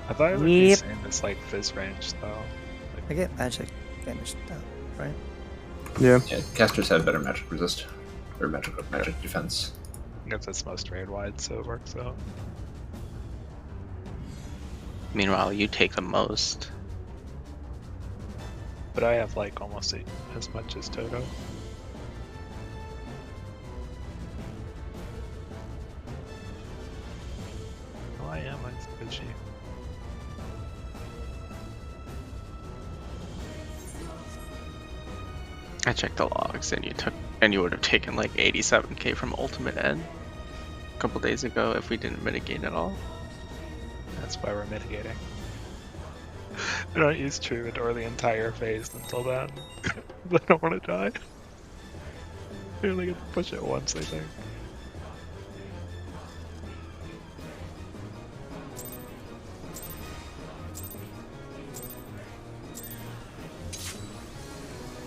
I thought it would be same as like Fizz range though. Like, I get magic damage though, right? Yeah. Yeah, casters have better magic resist. Or magic defense. I guess it's most raid wide, so it works out. Meanwhile, you take the most. But I have like almost as much as Toto. Oh, I am. I'm squishy. I checked the logs, and you would have taken like 87k from Ultimate End a couple days ago if we didn't mitigate at all. That's why we're mitigating. I don't use Truant or the entire phase until then. I don't want to die. I only get to push it once, I think.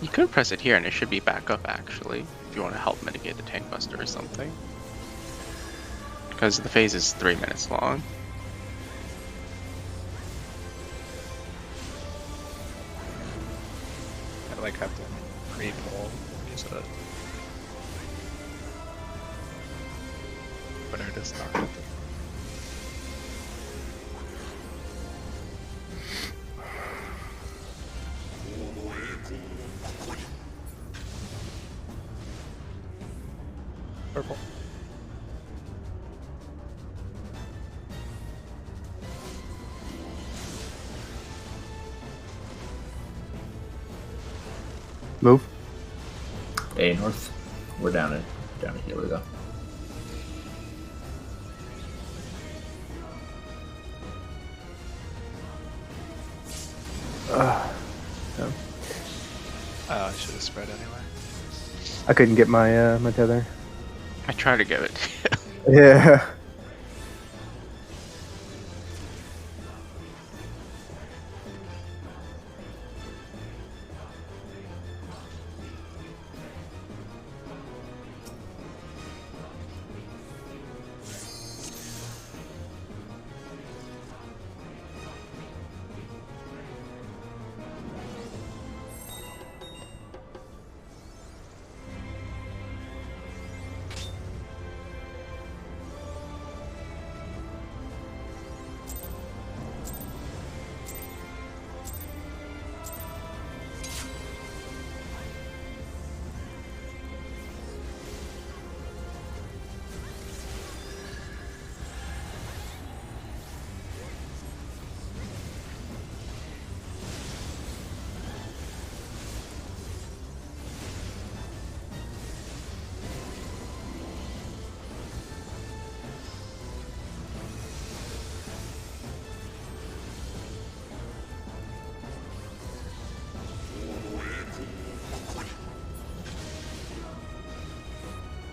You could press it here and it should be back up actually, if you want to help mitigate the tank buster or something. Because the phase is 3 minutes long. I like have to pre-pull use it. But I just not have to. Purple. Move. A north. We're down a healer though. No. Oh, I should have spread anyway. I couldn't get my my tether. I try to give it to you. Yeah.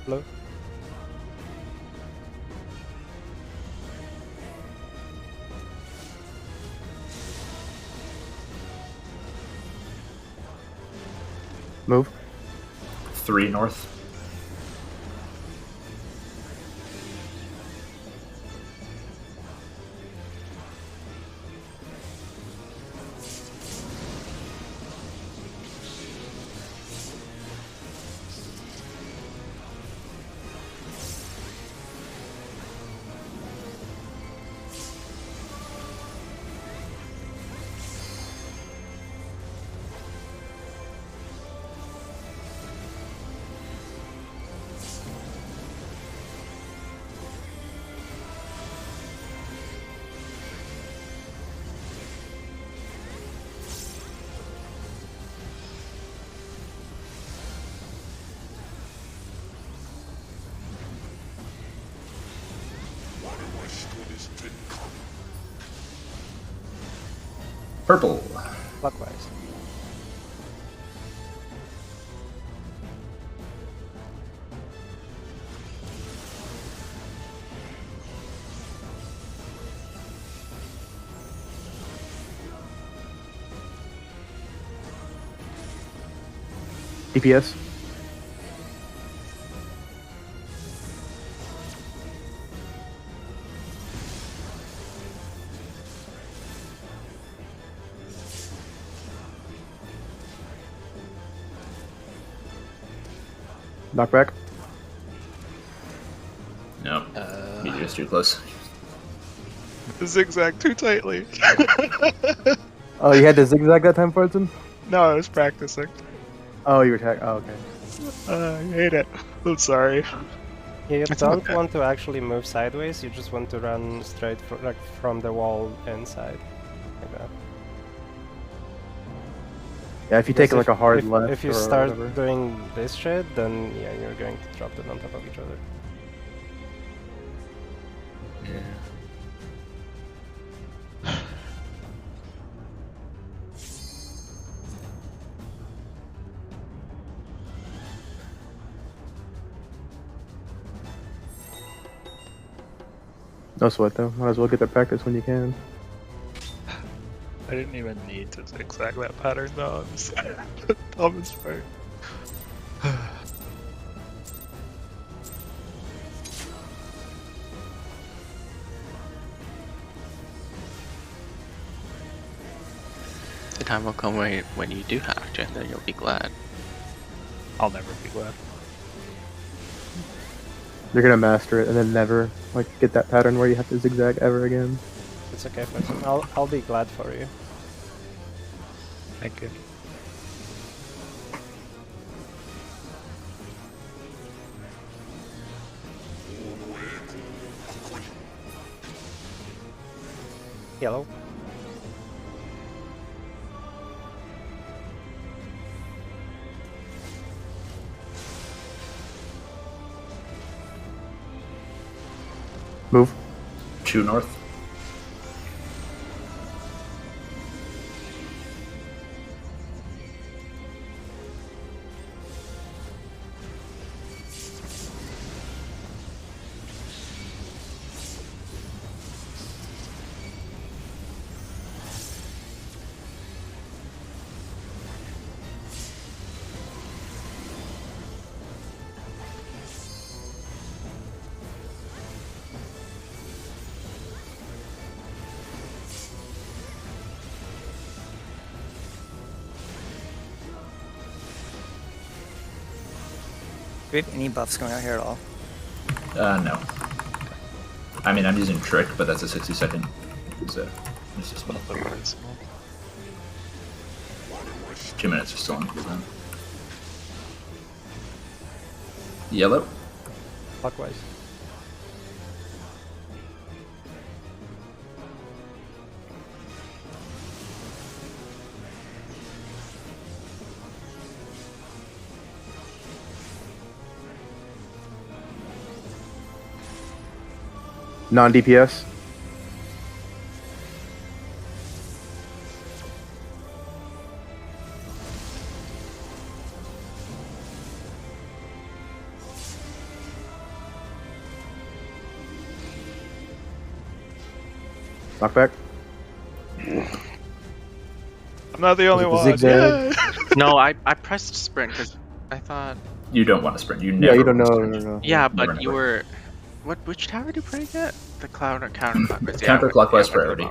Hello? Move. 3 north. Purple. Clockwise. DPS. Knockback. No. You're just too close. Zigzag too tightly. Oh, you had to zigzag that time, Fortson? No, I was practicing. Oh, you were oh, okay. I hate it. I'm sorry. You It's don't okay. want to actually move sideways, you just want to run straight like from the wall inside. Like that. Yeah, if you take Because like a hard if, left if you or start whatever. doing this shit, then yeah, you're going to drop them on top of each other. No sweat though. Might as well get the practice when you can. I didn't even need to zigzag that pattern though. I'm just the dumbest part. The time will come when you do have to, and then you'll be glad. I'll never be glad. You're gonna master it and then never like get that pattern where you have to zigzag ever again. It's okay, Fortson. I'll be glad for you. Thank you. Yellow. Move. 2 north. Do we have any buffs going out here at all? No. I mean, I'm using Trick, but that's a 60-second. It's just spell. 2 minutes are still on cooldown. Yellow. Clockwise. Non-DPS. Knockback. I'm not the only it the one. zigzag? Yeah. No, I pressed sprint because I thought. You don't want to sprint. You never. Yeah, you don't know. want to No, sprint. no, no. Yeah, Never, but you never. were. Which tower did you play at? The counterclockwise. Counterclockwise priority.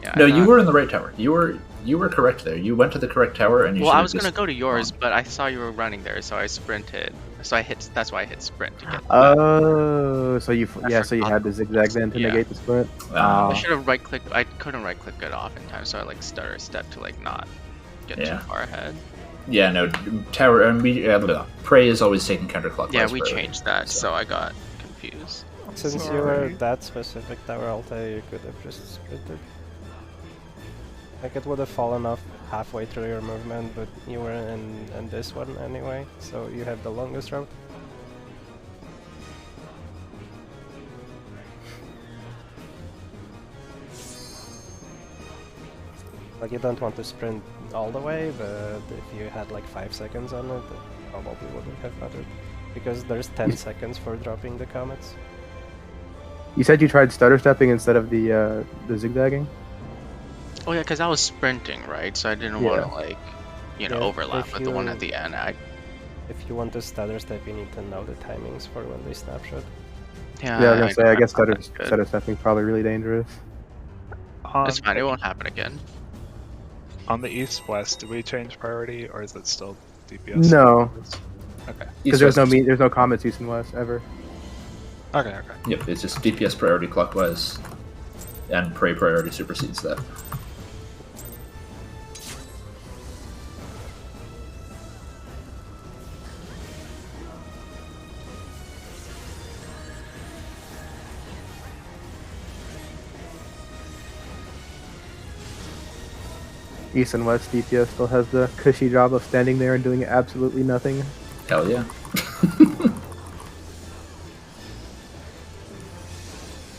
Yeah, No, I you thought- were in the right tower. You were correct there. You went to the correct tower, and you. Well, I should've was gonna just go to yours, gone. but I saw you were running there, so I sprinted. So I hit. That's why I hit sprint to get. Oh, so you I yeah, so you forgot had to zigzag then to Yeah. negate the sprint. Ah. I should have right clicked. I couldn't right click it off in time, so I like stutter step to like not get Yeah. too far ahead. Yeah, no, tower and prey is always taking counterclockwise. Yeah, we priority. changed that, so. so I got confused. Since you were Sorry. that specific tower alta, you could have just sprinted. Like it would have fallen off halfway through your movement, but you were in this one anyway, so you have the longest route. Like you don't want to sprint all the way, but if you had like 5 seconds on it, it probably wouldn't have mattered. Because there's 10 seconds for dropping the comets. You said you tried stutter stepping instead of the zigzagging. Oh yeah, because I was sprinting, right? So I didn't Yeah. want to like, Yeah, overlap if with the one you- at the end. If you want to stutter step, you need to know the timings for when they snapshot. Yeah, Yeah, I was gonna say. I guess stutter that's good. stutter stepping is probably really dangerous. It's fine. It won't happen again. On the east-west, did we change priority, or is it still DPS? No. Okay. Because there's no comets east and west ever. Okay, okay. Yep, it's just DPS priority clockwise, and prey priority supersedes that. East and west DPS still has the cushy job of standing there and doing absolutely nothing. Hell yeah.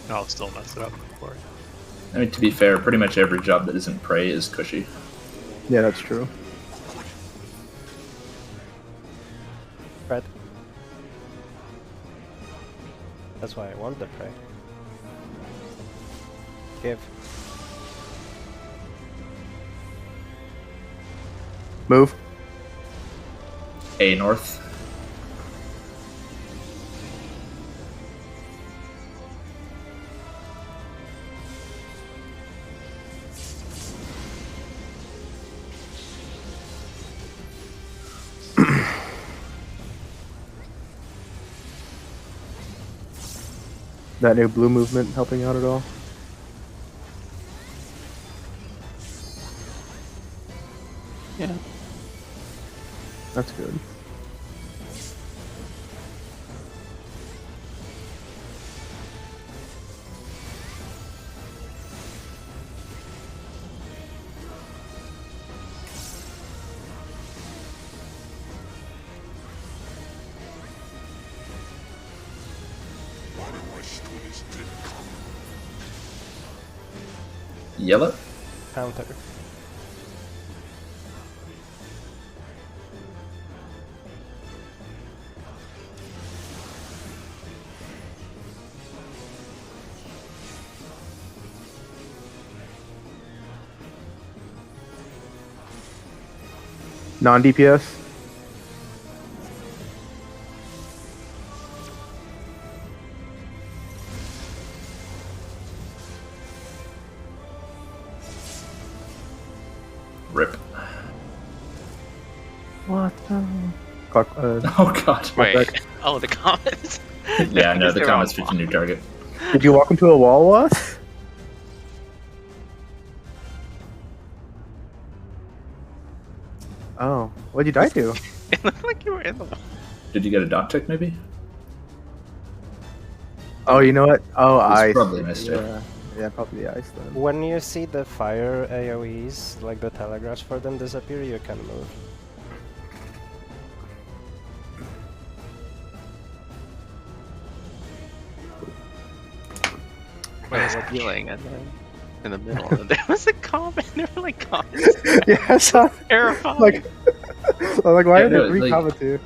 I'll still mess it up for you. I mean, to be fair, pretty much every job that isn't prey is cushy. Yeah, that's true. Red. That's why I want the prey. Give. Move. A north. That new blue movement helping out at all? Yeah. That's good. Yellow. Counter. Non-DPS? Rip. What the... Clock, Oh god. Wait. Oh, the comments. Yeah, no, the They're comets all picked a new target. Did you walk into a wall, what? Oh, what'd you die to? It looked like you were in the wall. Did you get a dot tick maybe? Oh, you know what? Oh, It's ice. probably missed it. Yeah, probably the ice then. When you see the fire AoEs, like the telegraphs for them disappear, you can move. I was appealing, and then in the middle, and there was a comment. There were like comments. Yeah, I saw. Terrifying. Like, I'm like, why Yeah, are there no, three like- comments here?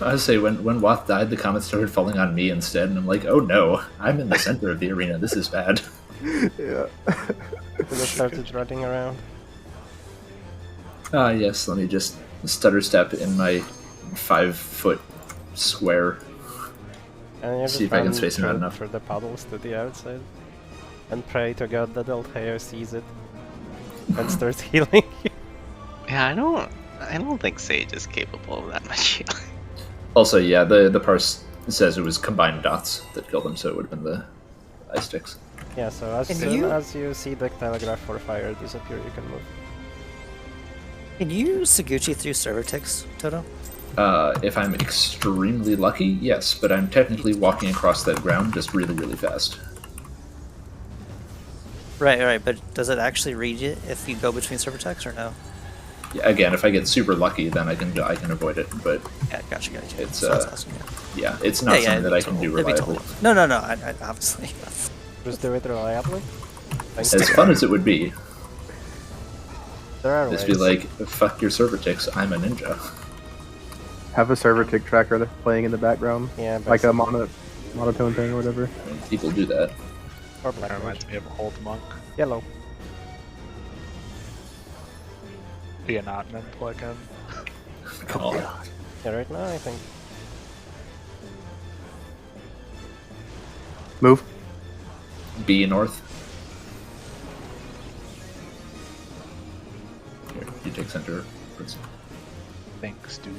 I would say when Wath died, the comets started falling on me instead, and I'm like, oh no, I'm in the center of the arena. This is bad. Yeah. You just started running around. Ah, yes. Let me just stutter step in my 5-foot square. And you just See if I can run space him out through- enough. through the puddles to the outside. And pray to God that Altair sees it. And starts healing you. Yeah, I don't think Sage is capable of that much healing. Also, yeah, the parse says it was combined dots that killed him, so it would have been the ice sticks. Yeah, so as Can soon you- as you see the telegraph for fire disappear, you can move. Can you use Saguchi through server ticks, Toto? If I'm extremely lucky, yes, but I'm technically walking across that ground just really, really fast. Right, but does it actually read it if you go between server ticks or no? Yeah, again, if I get super lucky, then I can avoid it, but Yeah, gotcha. It's, So that's uh, awesome, yeah. yeah, it's not something that I can do It'd be reliably. total. No, I obviously. Just do it reliably. Thanks. As fun as it would be, There are just ways. be like, fuck your server ticks, I'm a ninja. Have a server tick tracker that's playing in the background, Yeah, like a basically. monotone thing or whatever. I mean, people do that. Or black That mage. reminds me of Old Monk. Yellow. The Anatman plugin. Oh, Yeah, right now I think. Move. B north. Here, you take center. Thanks, dude.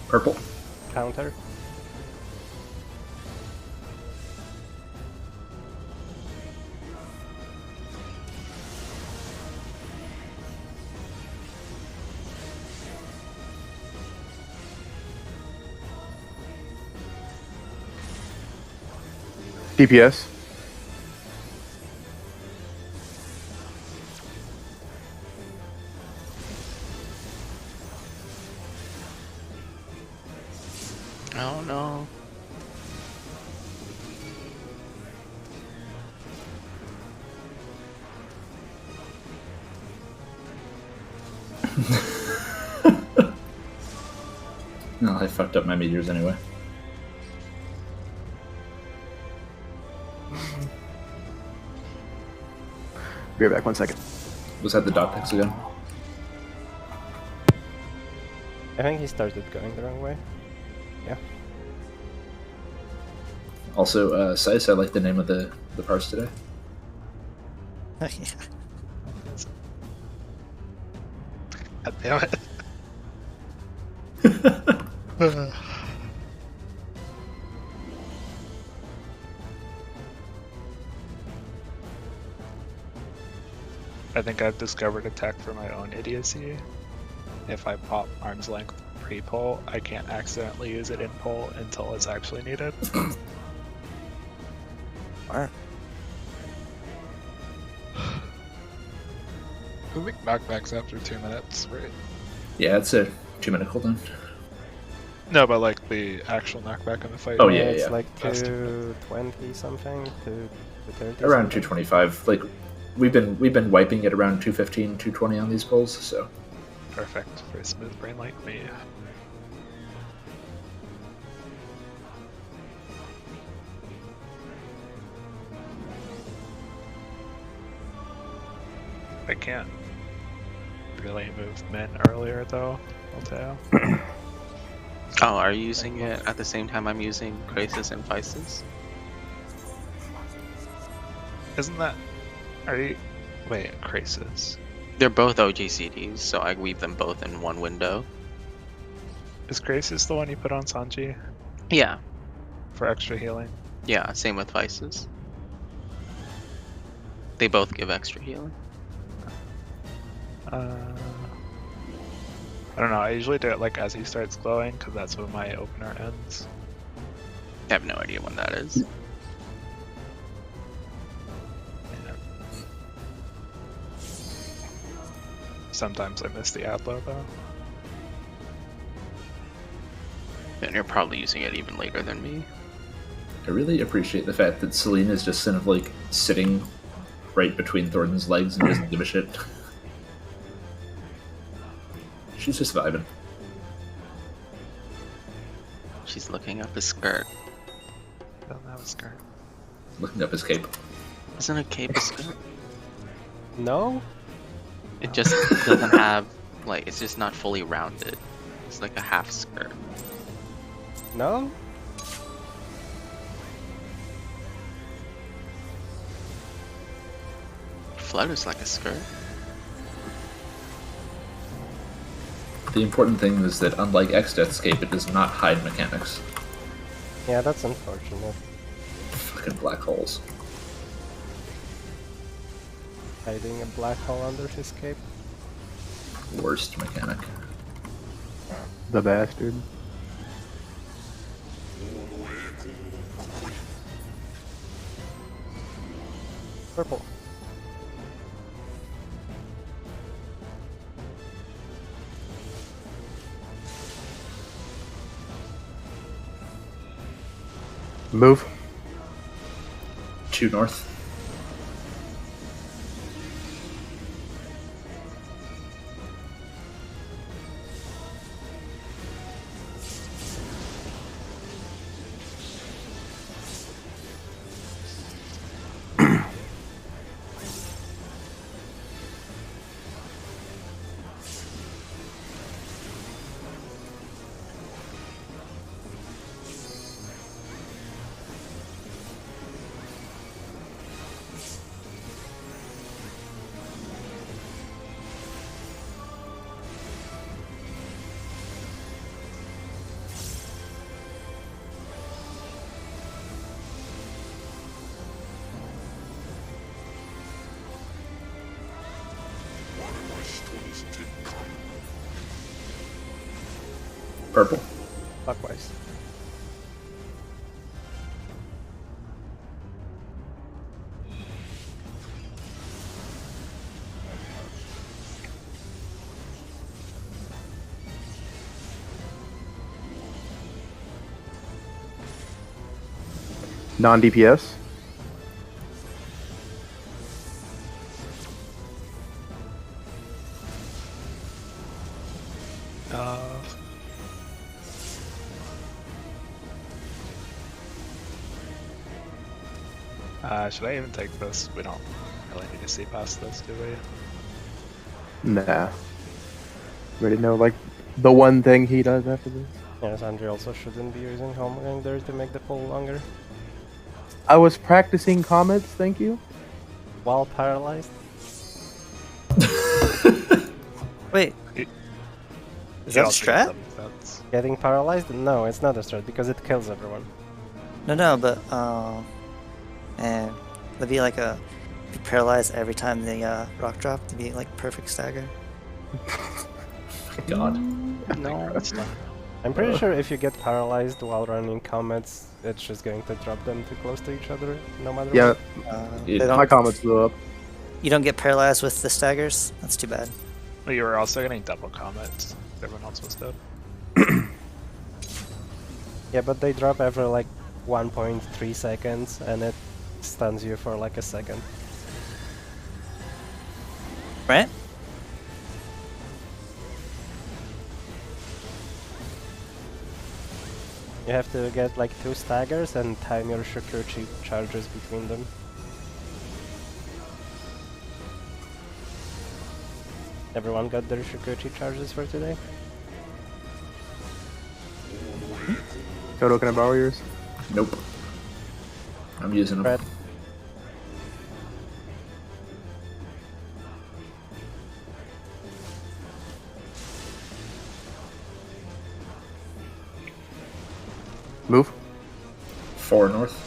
Purple. Counter. DPS. Oh no. No, I fucked up my meteors anyway. Be right back 1 second. Was that the dot picks again? I think he started going the wrong way. Yeah. Also, Sice, I like the name of the parse today. God damn it. I think I've discovered a tech for my own idiocy. If I pop arm's length pre-pull, I can't accidentally use it in pull until it's actually needed. Alright. I think knockbacks after 2 minutes, right? Yeah, it's a 2-minute cooldown. No, but like the actual knockback in the fight. Oh, yeah, It's yeah. like That's 220 something, 230. Around something. 225. Like, we've been wiping it around 215, 220 on these pulls, so. Perfect for a smooth brain like me. I can't really move men earlier though, I'll tell you. Oh, are you using it at the same time I'm using Crisis and Vices? Isn't that... Are you... Wait, Crisis. They're both OGCDs, so I weave them both in one window. Is Crisis the one you put on Sanji Yeah, for extra healing? yeah, same with Vices. They both give extra healing. I don't know, I usually do it like as he starts glowing, because that's when my opener ends. I have no idea when that is. Yeah. Sometimes I miss the Adlo though. And you're probably using it even later than me. I really appreciate the fact that Celine is just kind of like sitting right between Thornton's legs and doesn't give a shit. She's just vibing. She's looking up his skirt. Don't have a skirt. Looking up his cape. Isn't a cape a skirt? No? It just doesn't have, like, it's just not fully rounded. It's like a half skirt. No? Flutters like a skirt. The important thing is that unlike X-Death's cape, it does not hide mechanics. Yeah, that's unfortunate. Fucking black holes. Hiding a black hole under his cape. Worst mechanic. The bastard. Purple. Move. 2 north. Purple. Clockwise. Non-DPS. Should I even take this? We don't really need to see past this, do we? Nah. Already know like the one thing he does after this. Yes, Andre also shouldn't be using Home there to make the pull longer. I was practicing comments, thank you. While paralyzed? Wait, is that a strat? Getting paralyzed? No, it's not a strat because it kills everyone. No, but and it'd be like be paralyzed every time the rock drop to be like perfect stagger. God. No. I'm pretty sure if you get paralyzed while running comets, it's just going to drop them too close to each other, no matter Yeah, They Yeah, my don't, comments blew up. you don't get paralyzed with the staggers. That's too bad. But you were also getting double comments. Everyone else was dead. what. Yeah, but they drop every like 1.3 seconds, and it stuns you for like a second. Right? You have to get like 2 staggers and time your Shukuchi charges between them. Everyone got their Shukuchi charges for today? Toto, can I borrow yours? Nope. I'm using them. Fred? Move. 4 north.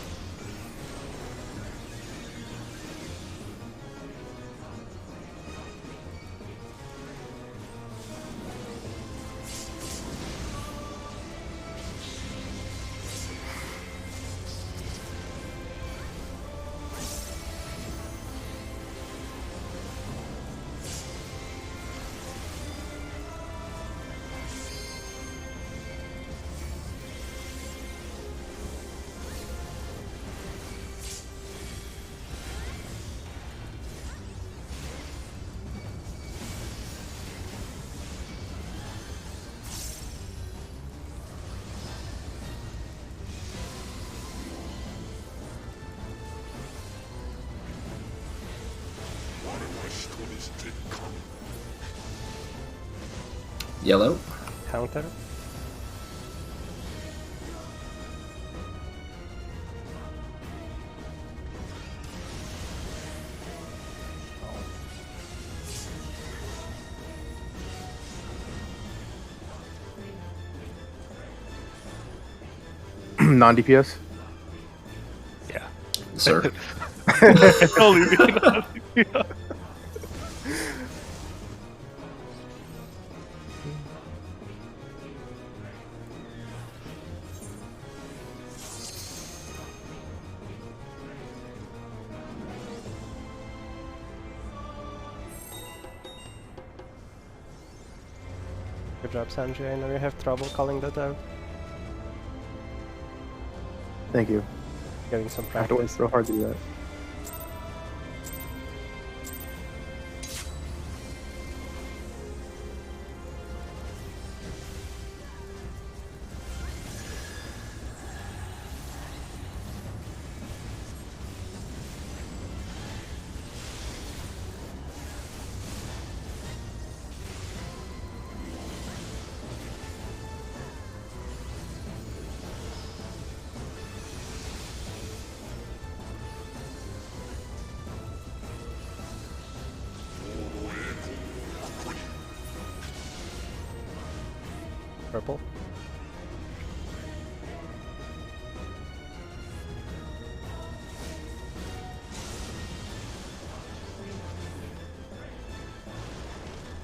Yellow. Counter? Non-DPS. Yeah. Sir. Only being on DPS. Good job, Sanjay. I know you have trouble calling that out. Thank you. Getting some I have to work practice. so hard to do that. Purple.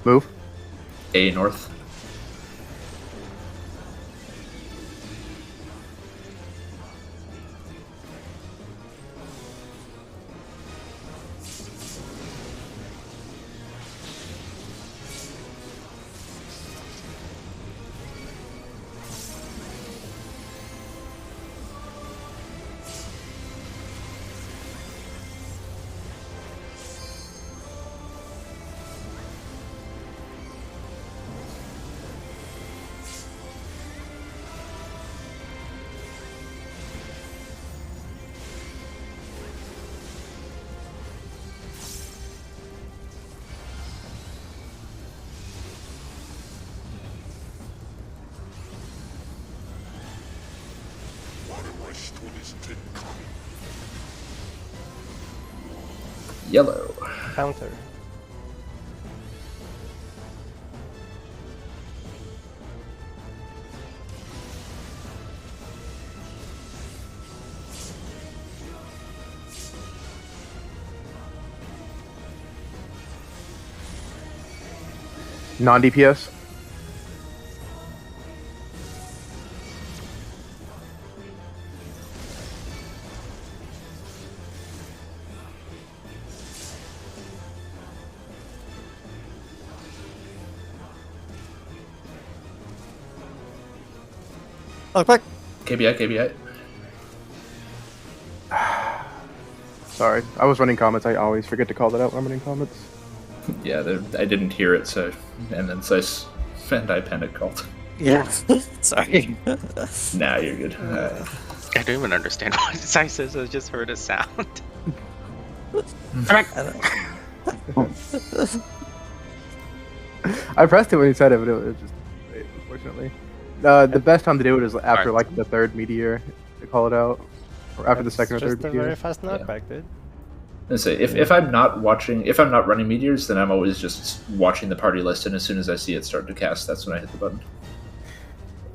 Move. A north. Yellow. Counter. Non-DPS. Oh, quick! KBI, KBI. Sorry, I was running comments. I always forget to call that out when I'm running comments. Yeah, I didn't hear it, so and then and I panic called. Yeah. Sorry. Nah, you're good. I don't even understand what Sai says. I just heard a sound. I don't- I pressed it when he said it, but it was just unfortunately. The best time to do it is after Alright. like the third meteor to call it out, or after the That's second or just third a meteor. very fast knockback, dude. Let's say if I'm not running meteors, then I'm always just watching the party list, and as soon as I see it start to cast, that's when I hit the button.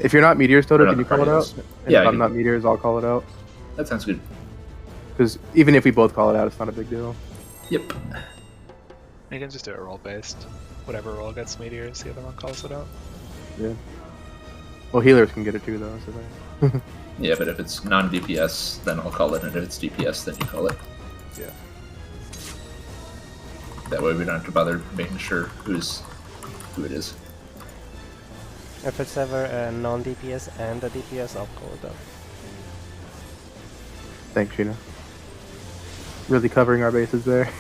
If you're not meteors, Toto, Or not can you the call it party out? list. And Yeah, if I I'm can. not meteors, I'll call it out. That sounds good. Because even if we both call it out, it's not a big deal. Yep. You can just do it roll based. Whatever roll gets meteors, the other one calls it out. Yeah. Well, healers can get it too, though. So they... Yeah, but if it's non-DPS, then I'll call it, and if it's DPS, then you call it. Yeah. That way we don't have to bother making sure who it is. If it's ever a non-DPS and a DPS, I'll call it out. Thanks, Sheena. Really covering our bases there.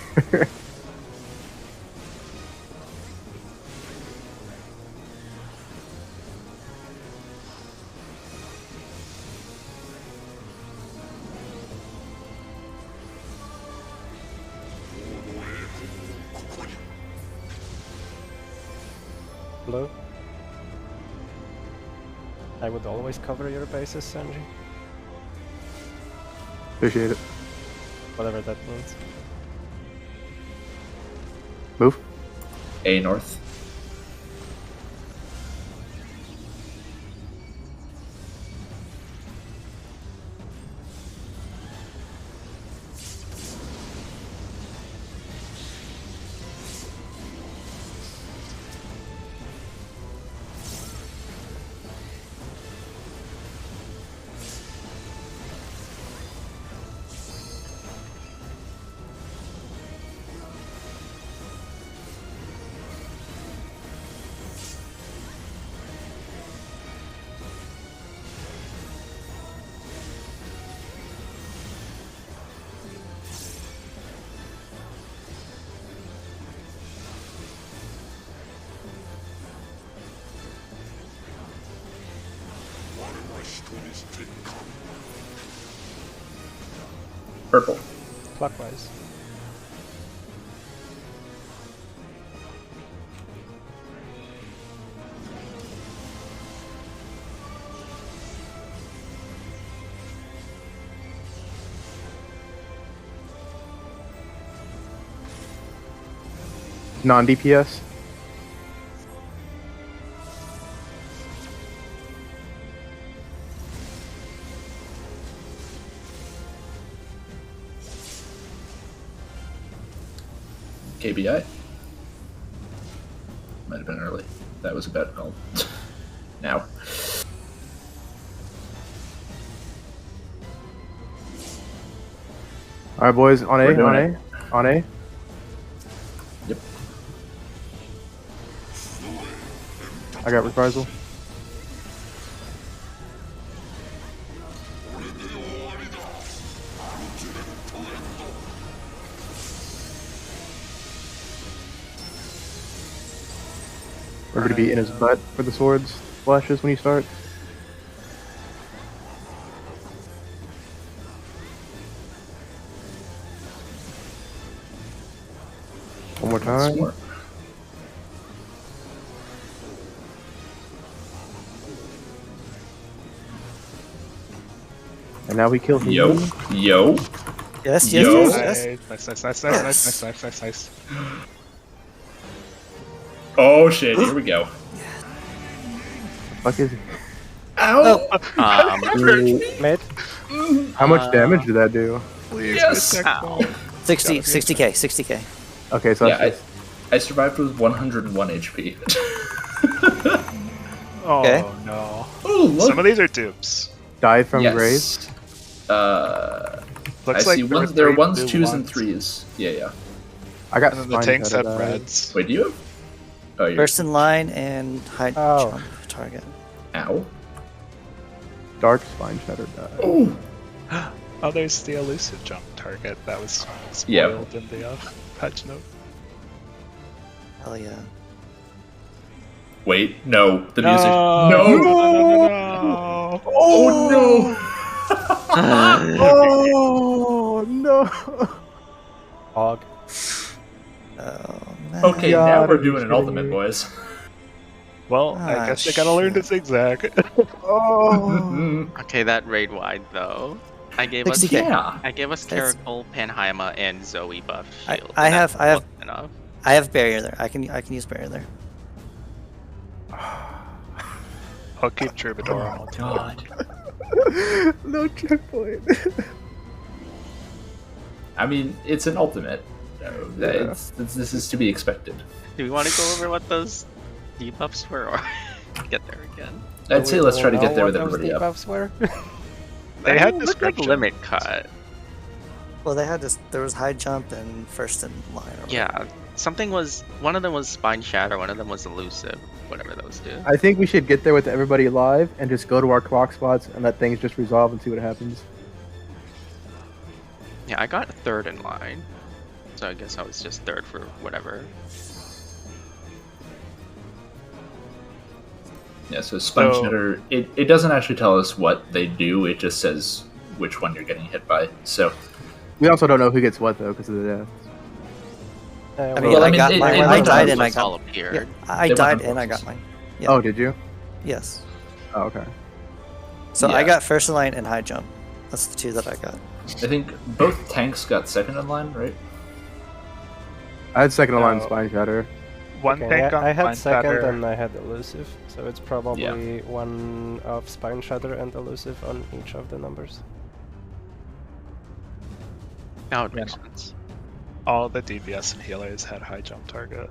Blue? I would always cover your bases, Sanji. Appreciate it. Whatever that means. Move. A north. Purple. Clockwise. Non-DPS. KBI. Might have been early. That was a bad call. Now. All right, boys. On We're A. doing On it. A. On A. Yep. I got reprisal. We're gonna be in his butt for the swords flashes when you start. One more time. Smart. And now we kill him. Yo. Yes, yes, Yo. yes, yes. Nice. Oh shit, here we go. Fuck is he? Ow! Mid? How much damage did that do? Please, Yes. good tech ball. 60k. Okay, so Yeah, that's I survived with 101 HP. Oh Okay. no. Oh, look. Some of these are dupes. dive from Yes. graves. Looks I like see there were there are three ones, blue twos, and ones. threes. Yeah. I got And then the spine tanks shatter have dive. reds. Wait, do you have? Oh, you're. First in line and high Oh. jump target. Ow. Dark spine shatter dive. Oh. Oh, there's the elusive jump target that was Yeah. spoiled in the patch note. Hell yeah. Wait, no. The music. No! No. No! Oh no. Oh no! Hog. Oh man. Okay, God, now are we're you doing an kidding ultimate, me? boys. Well, Ah, I guess they gotta learn to shit. zigzag. Oh! Okay, that raid wide though. I gave us 60K. Yeah. I gave us That's- Caracol, Panheima, and Zoe buff I- shield. I and have- that's I have- wasn't enough. I have barrier there. I can use barrier there. I'll keep Troubadour on ultimate. No checkpoint. I mean, it's an ultimate. This is to be expected. Do we want to go over what those debuffs were, or get there again? I'd say let's try to get there with What those everybody up. debuffs were? They had Looked like description. limit cut. Well, they had this. There was high jump and first in line. Or whatever. Yeah, something was. One of them was spine shatter. One of them was elusive. Whatever those do. I think we should get there with everybody alive and just go to our clock spots and let things just resolve and see what happens. Yeah, I got third in line, so I guess I was just third for whatever. Yeah, so Sponge So- Knitter, it doesn't actually tell us what they do, it just says which one you're getting hit by. So, We also don't know who gets what though because of the death. I mean, Well, I I mean, got it- mine. it I went died on and I It's all got. appeared. Yeah, I They went died on and I purpose. got mine. Yeah. Oh, did you? Yes. Oh, okay. So I Yeah. got first in line and high jump. That's the two that I got. I think both tanks got second in line, right? I had second line No. spine shatter. One Okay, tank on I had Spine second Shatter. and I had elusive, so it's probably one of spine shatter and elusive on each of the numbers. Now it makes sense. All the DPS and healers had high jump target.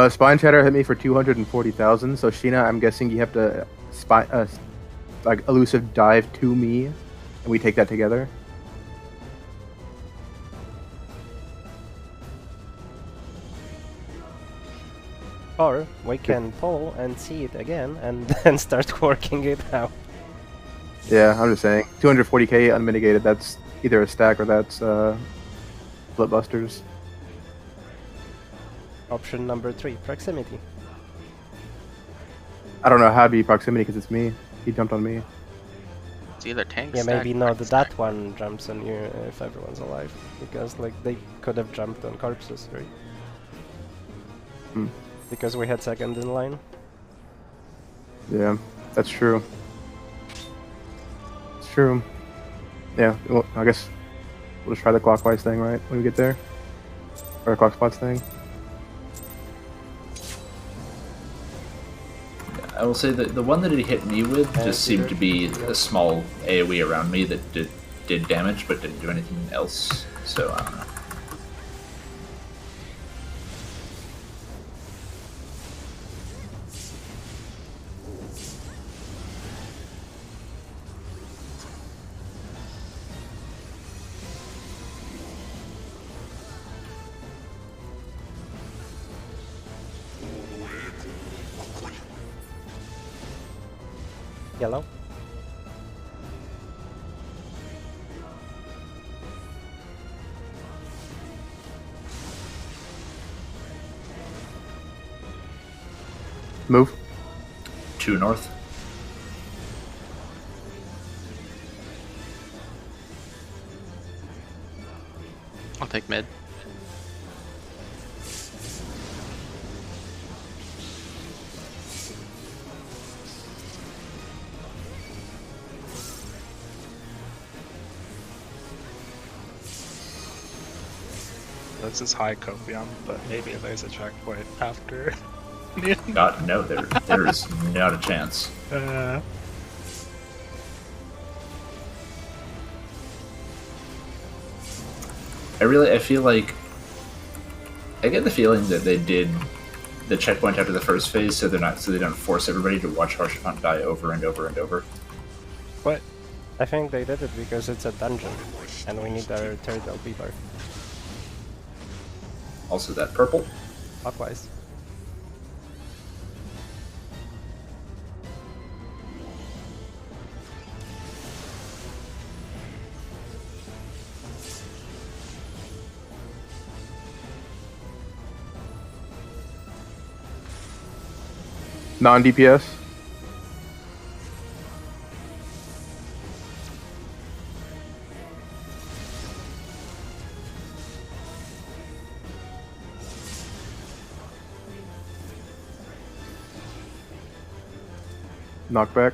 Spine shatter hit me for 240,000. So Sheena, I'm guessing you have to like elusive dive to me, and we take that together. Or we can pull and see it again and then start working it out. Yeah, I'm just saying. 240k unmitigated. That's either a stack or that's Bloodbusters. Option number 3, proximity. I don't know how to be proximity because it's me. He jumped on me. It's either tank Yeah, stack, maybe or not tank that stack. one jumps on you if everyone's alive, because like they could have jumped on corpses, right? Hmm. Because we had second in line. Yeah, that's true. It's true. Yeah, well, I guess we'll just try the clockwise thing, right? When we get there, or clock spots thing. I will say that the one that it hit me with Yeah, just seemed to be yeah. a small AoE around me that did damage but didn't do anything else. So I don't know. Yellow. Move. 2 north. I'll take mid. This is high copium, but maybe there's a checkpoint after. God, no, there is not a chance. I feel like I get the feeling that they did the checkpoint after the first phase, so they don't force everybody to watch Harshapant die over and over and over. What? I think they did it because it's a dungeon, and we need our third LP bar. Also, that purple. Clockwise. Non-DPS. Knockback.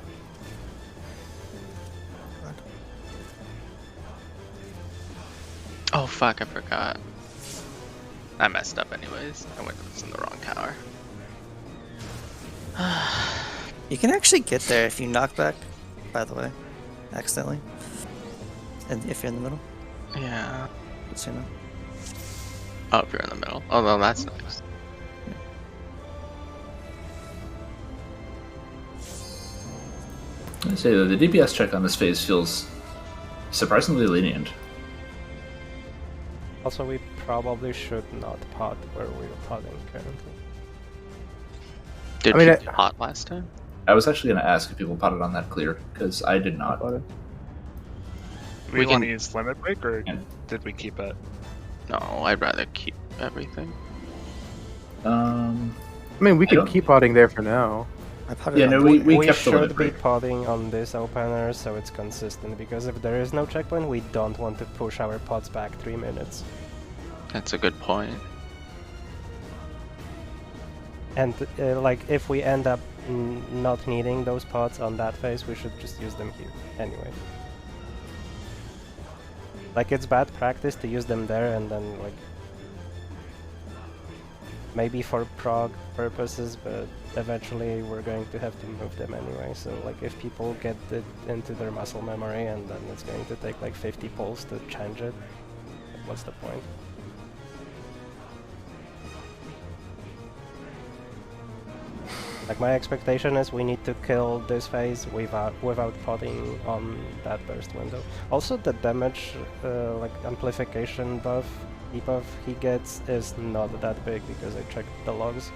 Oh fuck, I forgot. I messed up anyways. I went in the wrong tower. You can actually get there if you knock back, by the way, accidentally. And if you're in the middle, Yeah. just so you know. Oh, if you're in the middle. Oh, no, that's nice. I say that the DPS check on this phase feels surprisingly lenient. Also, we probably should not pot where we're potting currently. Did I mean, people pot last time? I was actually going to ask if people potted on that clear, because I did not. Do We we want can- to use limit break, or Yeah. did we keep it? No, I'd rather keep everything. I mean, we could don't- keep potting there for now. I potted Yeah, on no, board. we kept the should limit be break. potting on this opener so it's consistent, because if there is no checkpoint, we don't want to push our pots back 3 minutes. That's a good point. And like, if we end up not needing those pots on that phase, we should just use them here anyway. Like, it's bad practice to use them there and then like maybe for prog purposes, but eventually we're going to have to move them anyway. So like, if people get it into their muscle memory and then it's going to take like 50 pulls to change it, what's the point? Like, my expectation is we need to kill this phase without potting on that burst window. Also, the damage, like amplification buff, debuff he gets is not that big because I checked the logs.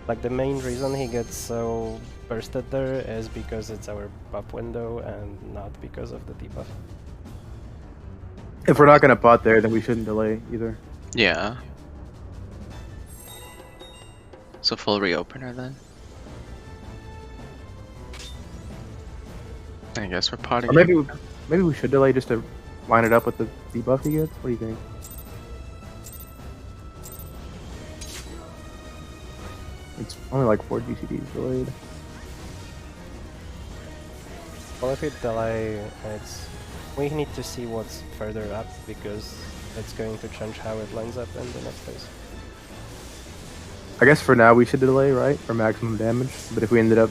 Like, the main reason he gets so bursted there is because it's our buff window and not because of the debuff. If we're not gonna pot there, then we shouldn't delay either. Yeah. So full reopener then? I guess we're potting. Or maybe we should delay just to line it up with the debuff he gets. What do you think? It's only like 4 GCDs delayed. Well, if we delay, we need to see what's further up because it's going to change how it lines up in the next phase. I guess for now we should delay, right, for maximum damage. But if we end up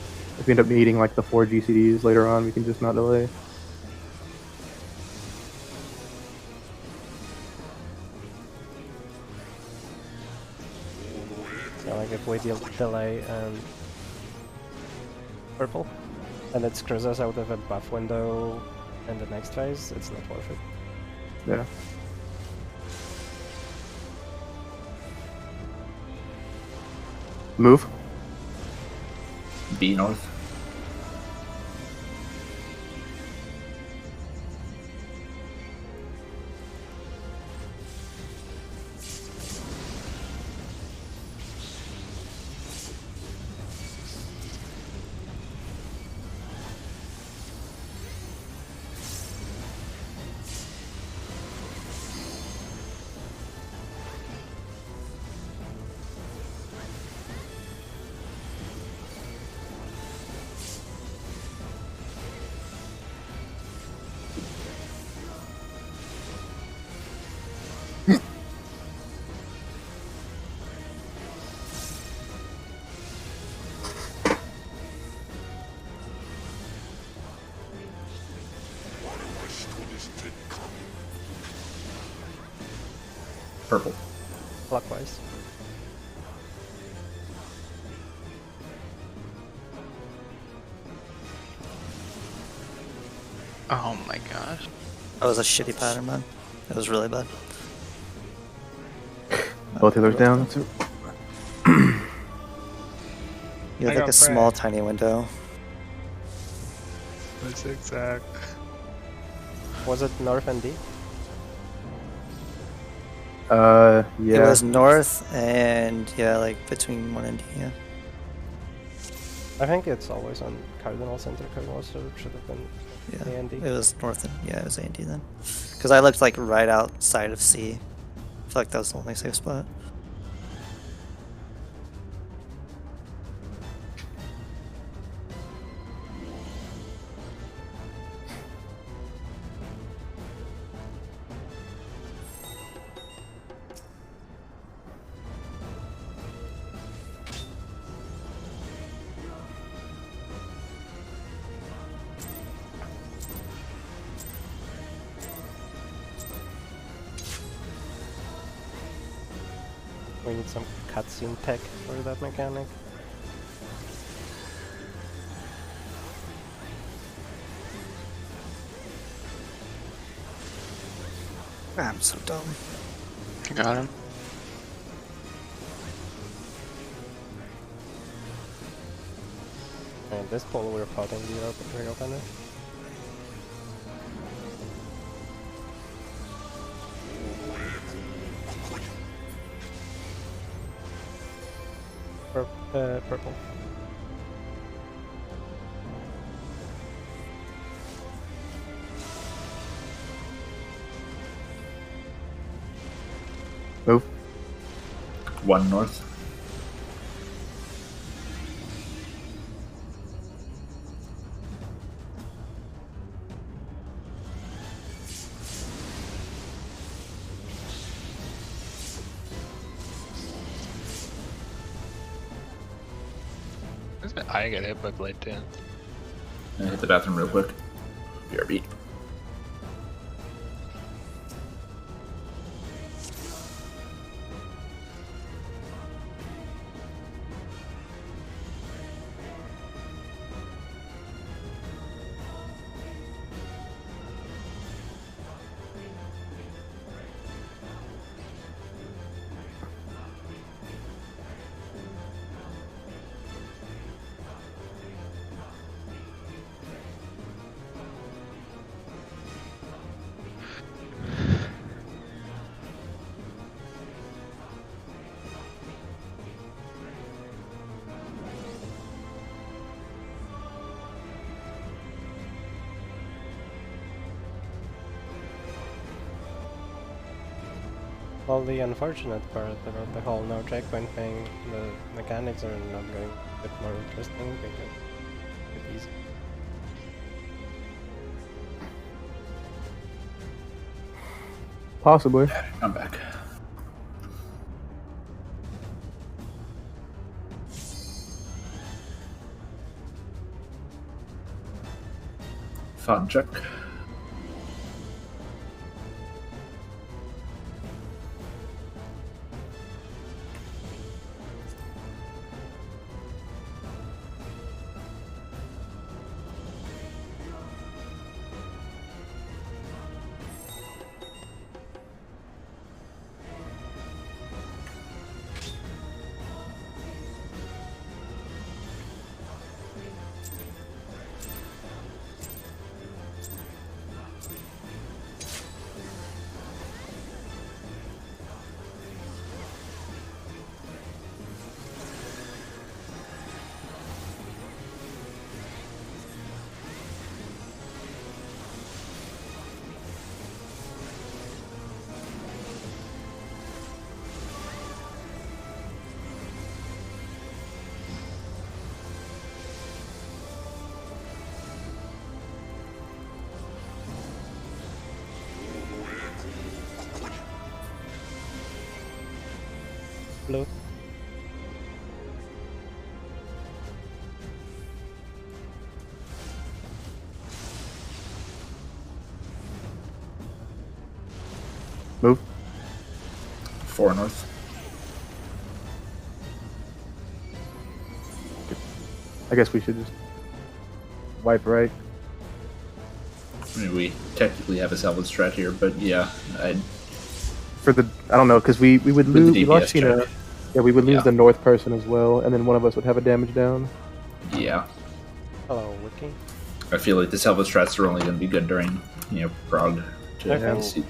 needing like the 4 GCDs later on, we can just not delay. So like, if we delay purple, and it screws us out of a buff window in the next phase, it's not worth it. Yeah. Move. B north. Purple. Clockwise. Oh my gosh. That was a shitty pattern, man. It was really bad. Both healers down. That's it. You I had like got a small, fragged. tiny window. The zigzag. Was it North and D? Yeah. It was north and yeah, like between 1 and D, yeah. I think it's always on Cardinal Center Cardinal, so it should have been Yeah, A and D. it was north and yeah, it was A and D then. Because I looked like right outside of C. I feel like that was the only safe spot. We need some cutscene tech for that mechanic. I'm so dumb. I got him. And this pull we're potting the reopener. Purple. Move. 1 north. I get hit by Blade Dance. Hit the bathroom real quick. BRB. Well, the unfortunate part about the whole no checkpoint thing, the mechanics are not going a bit more interesting because it's easy. Possibly. I'm back. Fun check. Blue. Move. 4 north. I guess we should just wipe right. I mean, we technically have a salvage strat here, but yeah, For the, I don't know, because we would With the lose. We lost DPS Sheena. check. Yeah, we would lose Yeah. the north person as well, and then one of us would have a damage down. yeah. Hello, Wiki. I feel like the salvage strats are only going to be good during, prog. To I think- see.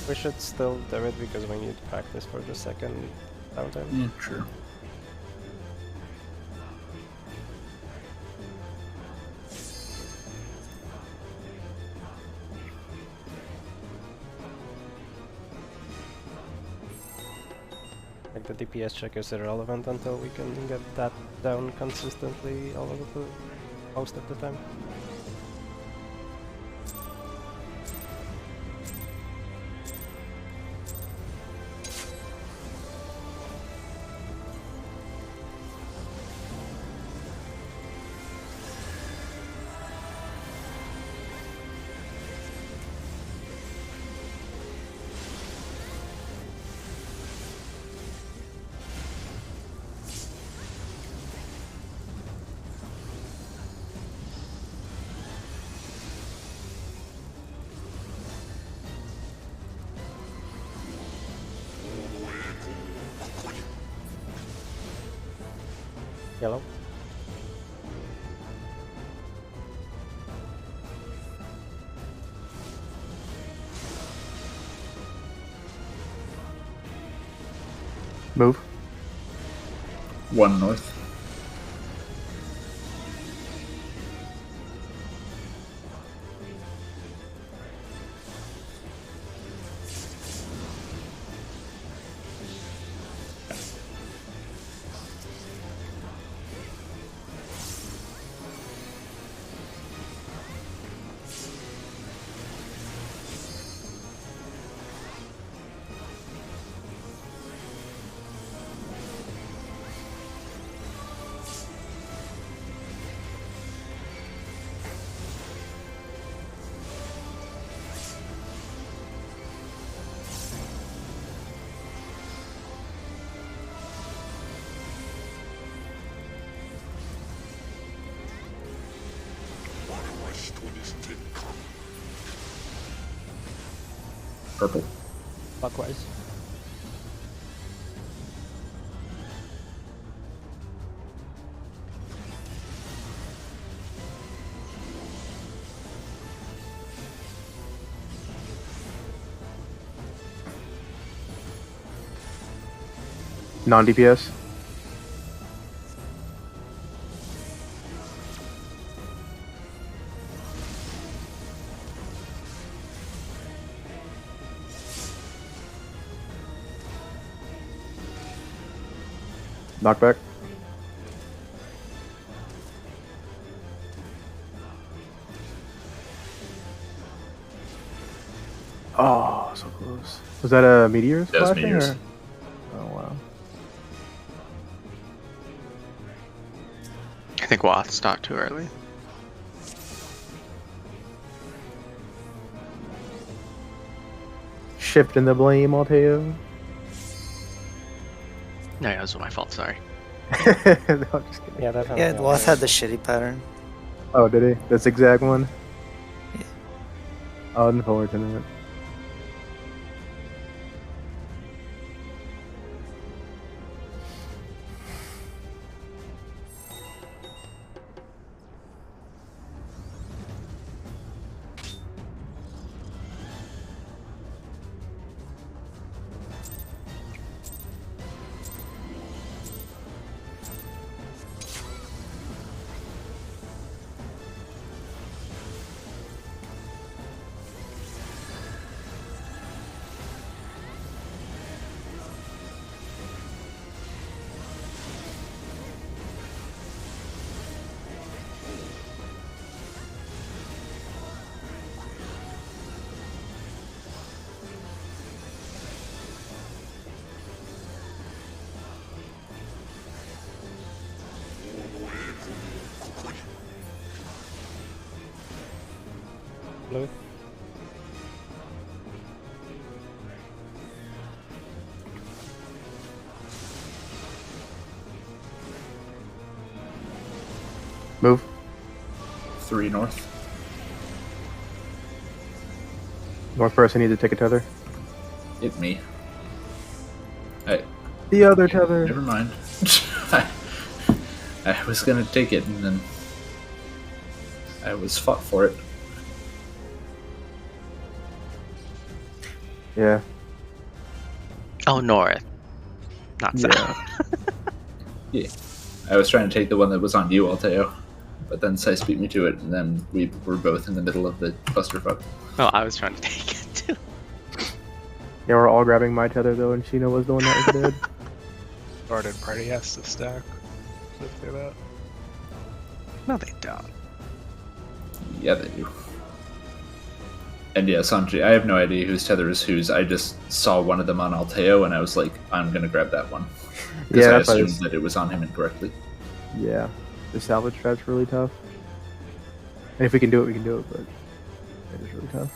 We should still do it because we need practice for the second downtime. Yeah, true. Like the DPS check is irrelevant until we can get that down consistently all of the most of the time. Yellow. Move. 1 north. Purple. Clockwise. Non-DPS. Knockback. Oh, so close. Was that a meteor That was splashing? meteors. Or? Oh wow. I think Wath stopped too early. Shifting the blame, Alteo. No, it was my fault. Sorry. No, I'm just kidding. Yeah, definitely. Yeah, Wath had the shitty pattern. Oh, did he? The zigzag one? Yeah. Unfortunate. Blue. Move. 3 north. North person needs to take a tether. Hit me. The other tether. Never mind. I was gonna take it and then I was fought for it. Yeah. Oh, north. Not Yeah. south. Yeah. I was trying to take the one that was on you, Alteo. But then Sice beat me to it, and then we were both in the middle of the clusterfuck. No, I was trying to take it too. They were all grabbing my tether though, and Sheena was the one that was dead. Guarded party has to stack. Just do that. No, they don't. Yeah, they do. And yeah, Sanji, I have no idea whose tether is whose. I just saw one of them on Alteo, and I was like, I'm gonna grab that one. Because Yeah, I that's why assumed it's- that it was on him incorrectly. Yeah. The salvage strat's really tough. And if we can do it, we can do it, but it is really tough.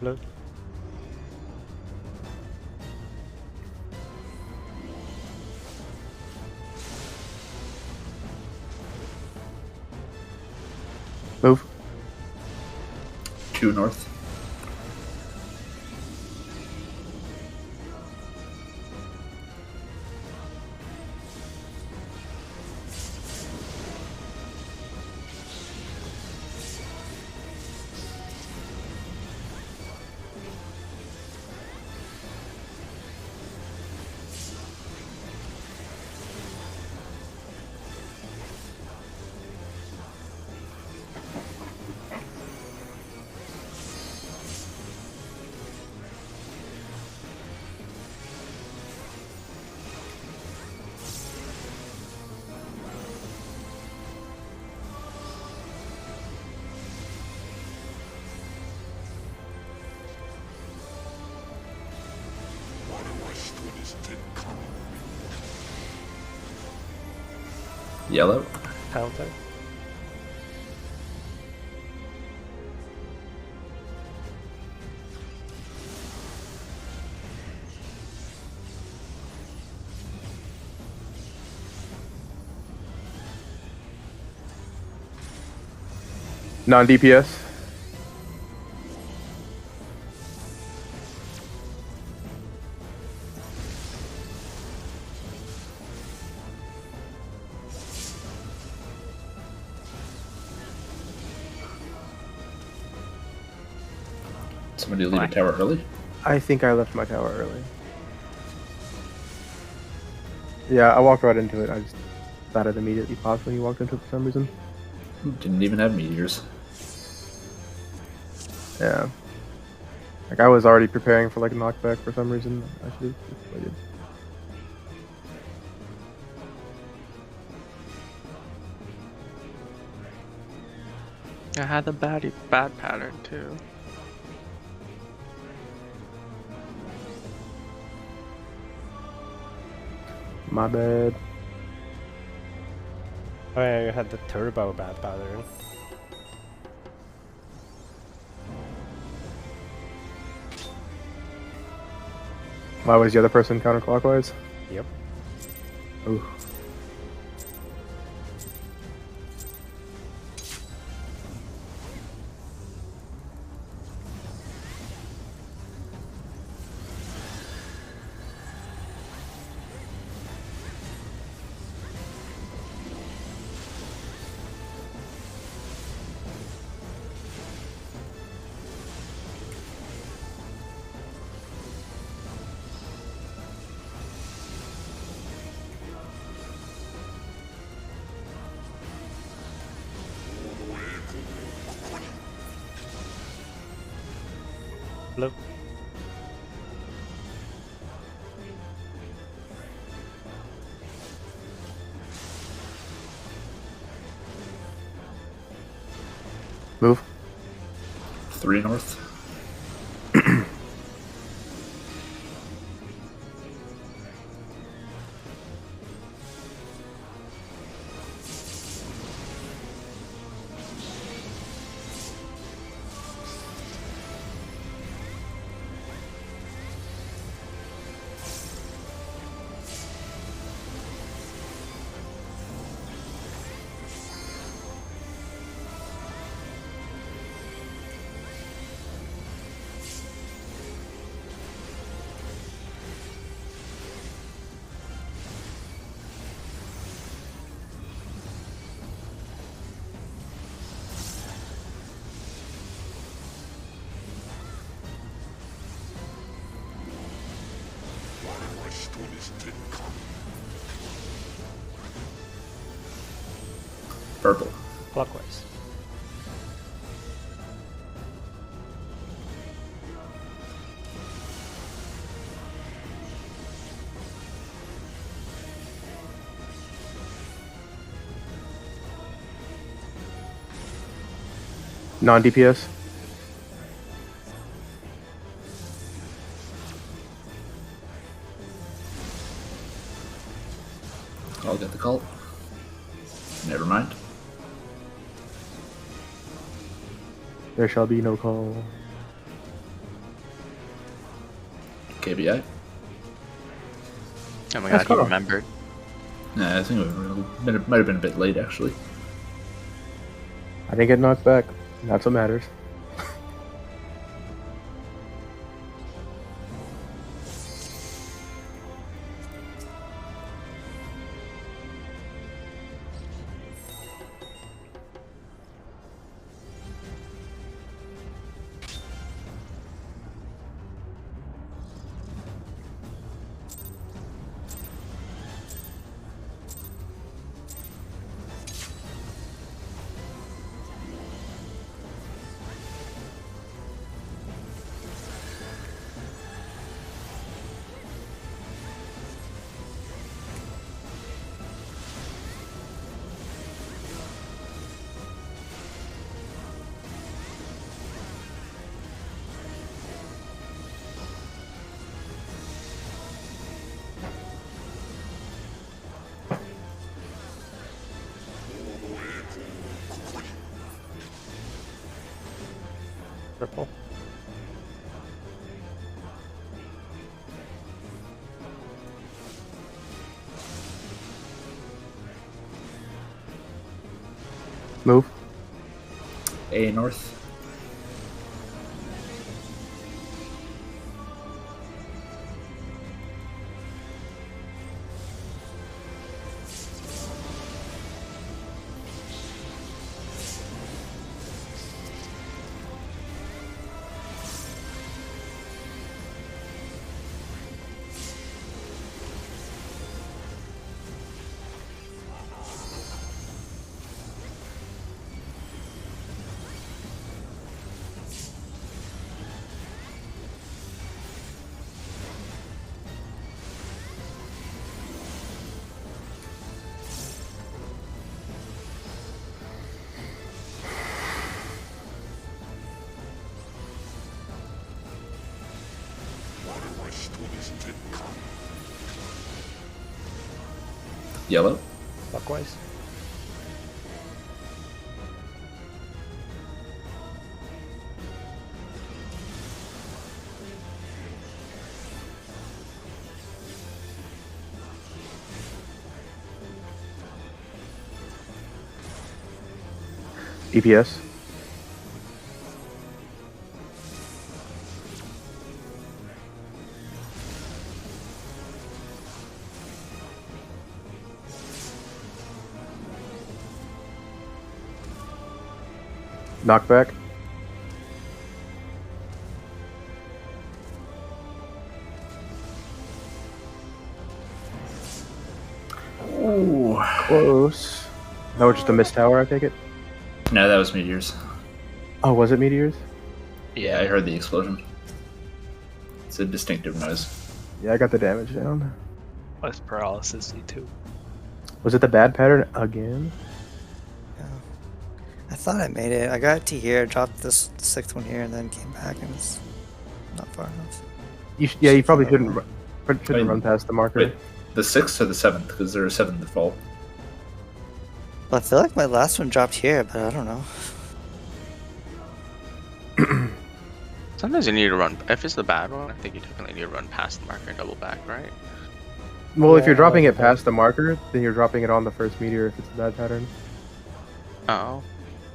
Hello? Move. 2 north. Yellow. Counter. Non-DPS. Somebody leave a tower early. I think I left my tower early. Yeah, I walked right into it. I just thought it immediately popped when you walked into it for some reason. Didn't even have meteors. Yeah. Like I was already preparing for like a knockback for some reason. I should have just waited. I had the bad pattern too. My bad. Oh yeah, you had the turbo bad pattern. Why was the other person counterclockwise? Yep. Ooh. Blue. Move. 3 north. Purple. Clockwise. Non-DPS. I'll get the cult. Never mind. There shall be no call. KBI. Oh my That's god, he cool. remembered. Nah, I think it might have been a bit late actually. I didn't get knocked back. That's what matters. Purple. Move. A north. Yellow. Clockwise. DPS. Knockback. Ooh. Close. That was just a missed tower, I take it? No, that was meteors. Oh, was it meteors? Yeah, I heard the explosion. It's a distinctive noise. Yeah, I got the damage down. Less paralysis D2. Was it the bad pattern again? Yeah. I thought I made it. I got to here, dropped this 6th one here, and then came back and it's not far enough. You probably shouldn't run past the marker. Wait, the 6th or the 7th? Because there are 7 that fall. Well, I feel like my last one dropped here, but I don't know. Sometimes you need to run. If it's the bad one, I think you definitely need to run past the marker and double back, right? Well, if you're Yeah, dropping it okay. past the marker, then you're dropping it on the first meteor if it's a bad pattern. Oh.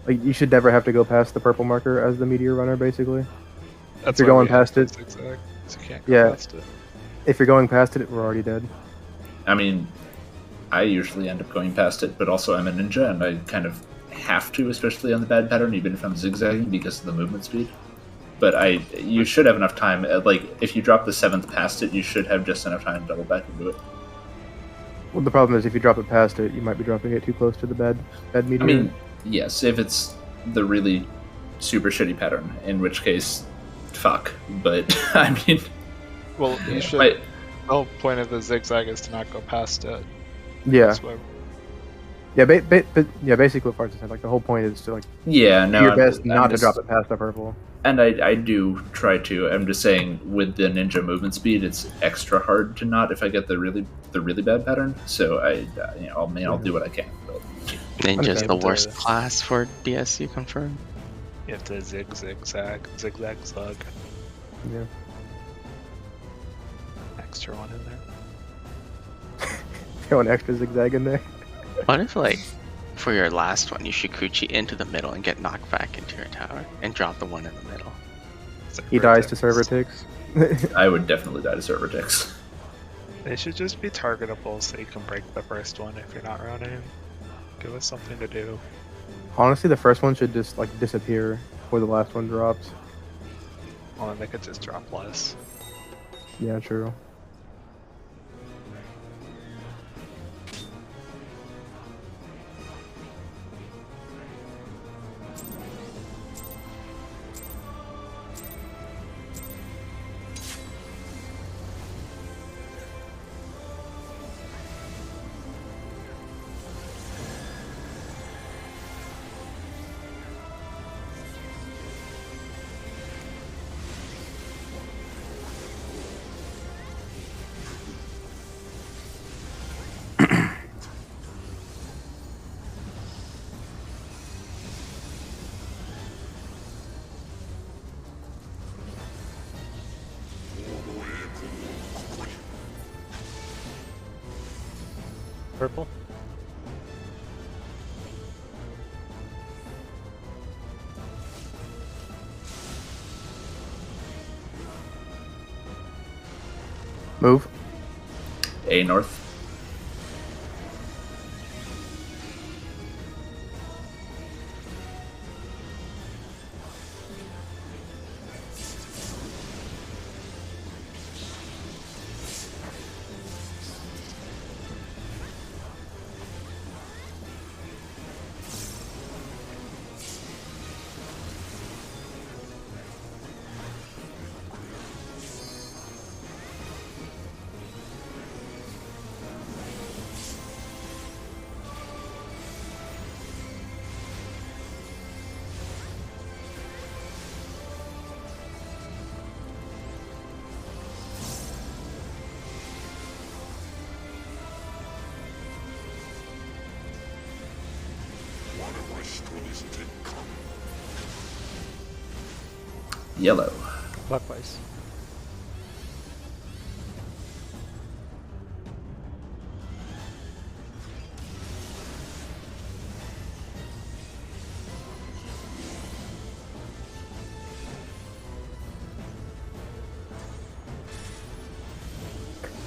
Like, you should never have to go past the purple marker as the meteor runner, basically. That's you're why going we have past it- zigzag, so you can't go Yeah. past it. If you're going past it, we're already dead. I mean, I usually end up going past it, but also I'm a ninja, and I kind of have to, especially on the bad pattern, even if I'm zigzagging because of the movement speed. But you should have enough time. Like, if you drop the 7th past it, you should have just enough time to double back and do it. Well, the problem is if you drop it past it, you might be dropping it too close to the bad meteor. I mean, yes, if it's the really super shitty pattern, in which case, fuck. But, I mean... Well, you should. But, The whole point of the zigzag is to not go past it. yeah. That's why Yeah, basically what Farts said, like, the whole point is to, like, yeah, no, do your I'm best just- not I'm to just- drop it past the purple. And I do try to. I'm just saying, with the ninja movement speed, it's extra hard to not if I get the really bad pattern. So I'll do what I can. But Ninja's the Understand. worst class for DSC confirmed. you have to zigzag, slug. Yeah. Extra one in there. Throw an extra zigzag in there. What if, like, for your last one, you Shikuchi into the middle and get knocked back into your tower and drop the one in the middle? It's like He dies to vertex. server ticks. I would definitely die to server ticks. They should just be targetable so you can break the first one if you're not running. Give us something to do. Honestly, the first one should just, like, disappear before the last one drops. Well, then they could just drop less. Yeah, true. Purple. Move. A north. Yellow. Clockwise.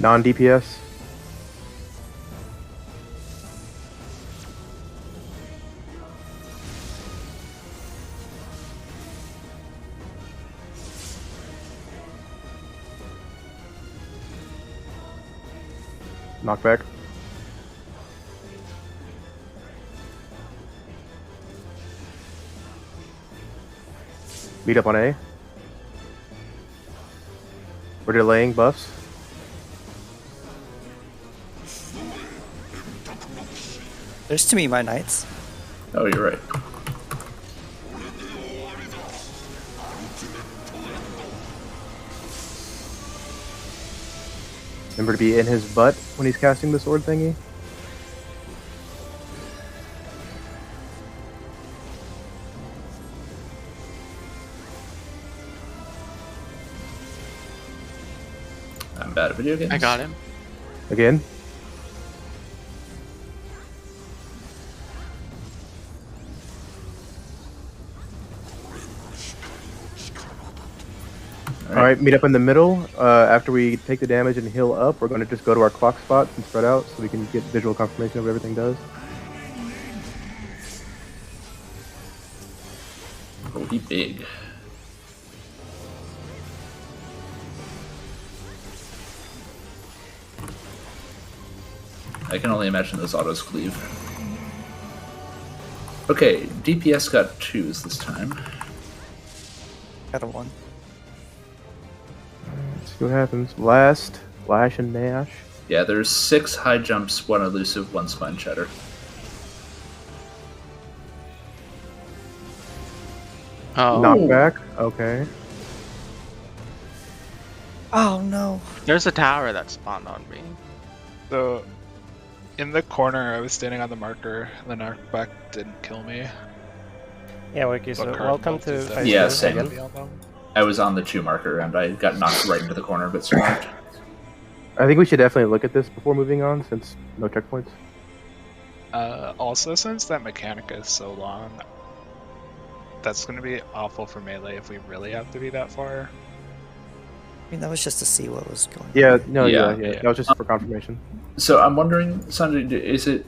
Non-DPS. Knockback. Beat up on A. We're delaying buffs. There's too many my knights. Oh, you're right. Remember to be in his butt when he's casting the sword thingy. I'm bad at video games. I got him. Again. Alright, meet up in the middle. After we take the damage and heal up, we're going to just go to our clock spots and spread out so we can get visual confirmation of what everything does. Oh, he big. I can only imagine those autos cleave. Okay, DPS got 2s this time. Got a 1. Let's see what happens. Blast, Flash, and Nash. Yeah, there's 6 high jumps, 1 elusive, 1 spine shatter. Oh, Knockback. Okay. Oh no. there's a tower that spawned on me. So, in the corner, I was standing on the marker. The knockback didn't kill me. Yeah, Wiki, so But current welcome build to is Face Yeah, Two same. again. I was on the 2 marker and I got knocked right into the corner, but survived. I think we should definitely look at this before moving on, since no checkpoints. Also, since that mechanic is so long, that's going to be awful for melee if we really have to be that far. I mean, that was just to see what was going on. Yeah, no, Yeah. yeah. That was just for confirmation. So I'm wondering, Sanjay, is it...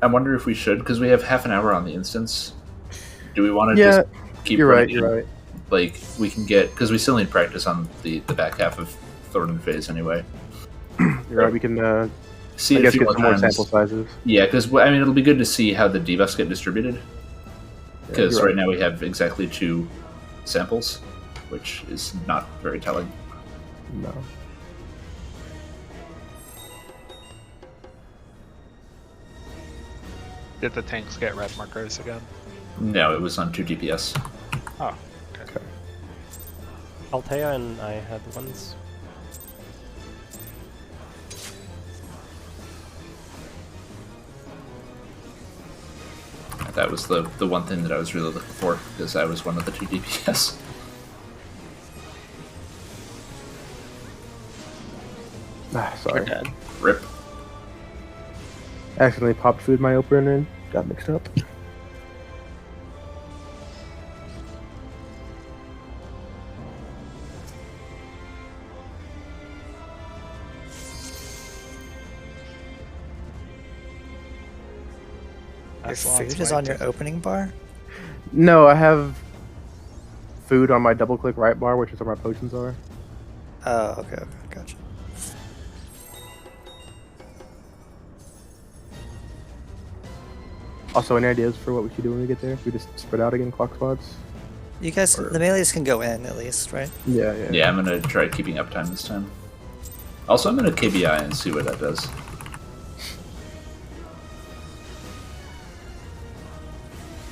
I wonder if we should, because we have half an hour on the instance. Do we want to Yeah, just keep You're right, running you're it? right. Like, we can get... Because we still need practice on the back half of Thornton phase anyway. You're right, we can, See I it a guess, few get more some more times. sample sizes. Yeah, because, I mean, it'll be good to see how the debuffs get distributed. Because you're right now we have exactly 2 samples, which is not very telling. No. Did the tanks get red markers again? No, it was on 2 DPS. Oh, okay. Altea and I had ones. That was the one thing that I was really looking for, because I was one of the 2 DPS. Ah, You're sorry. dead. Rip. Accidentally popped food in my opener and got mixed up. Your That's lots food is way on your to- opening bar? No, I have food on my double click right bar, which is where my potions are. Oh, okay, gotcha. Also, any ideas for what we should do when we get there? We just spread out again, clock spots? You guys, the melees can go in at least, right? Yeah. Yeah, I'm gonna try keeping uptime this time. Also, I'm gonna KBI and see what that does.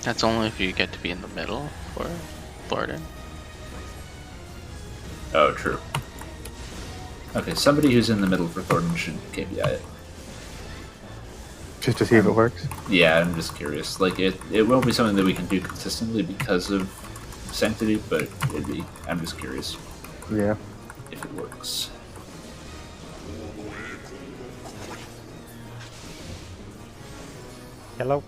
That's only if you get to be in the middle for Thornton. Oh, true. Okay, somebody who's in the middle for Thornton should KBI it. Just to see if it works. Yeah, I'm just curious. Like, it won't be something that we can do consistently because of Sanctity, but it'd be... I'm just curious Yeah. if it works. Hello.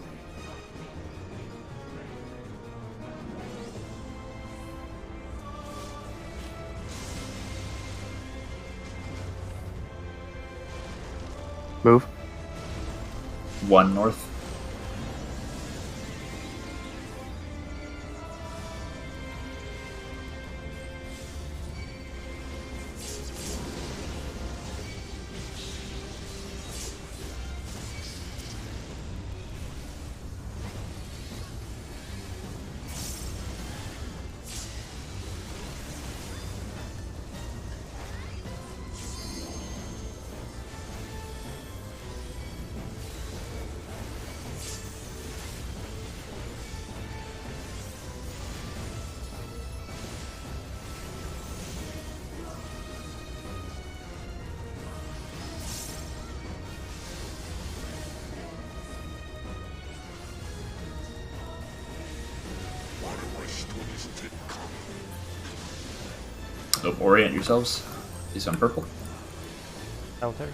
Move. 1 north. So orient yourselves. He's on purple. Counter.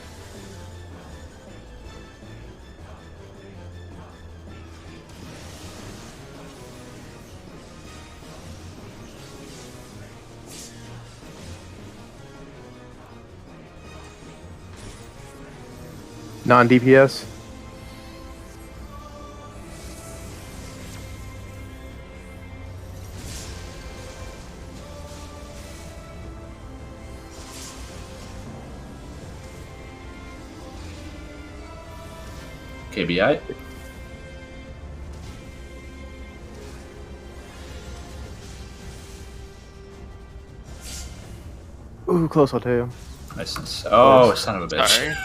Non-DPS. KBI. Ooh, close, I'll tell you. Nice. Oh, son of a bitch. Sorry.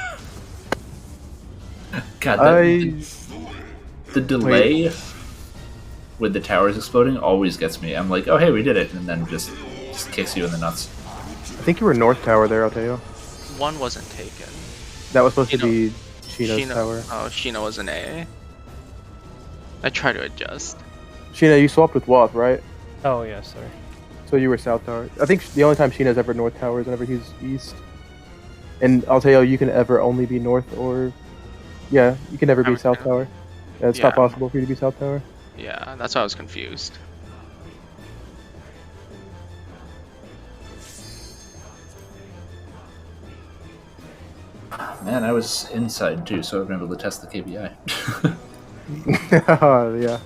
God, I... the delay with the towers exploding always gets me. I'm like, oh hey, we did it, and then just kicks you in the nuts. I think you were North Tower there, I'll tell you. One wasn't taken. That was supposed to Shino. be Sheena's tower. Oh, Sheena was an A. I try to adjust. Sheena, you swapped with Wath, right? Oh yeah, sorry. So you were South Tower. I think the only time Sheena's ever North Tower is whenever he's East. And I'll tell you, you can ever only be North or... Yeah, you can never be South Tower. Yeah, it's not Yeah. possible for you to be South Tower. Yeah, that's why I was confused. Man, I was inside too, so I've been able to test the KBI. Yeah.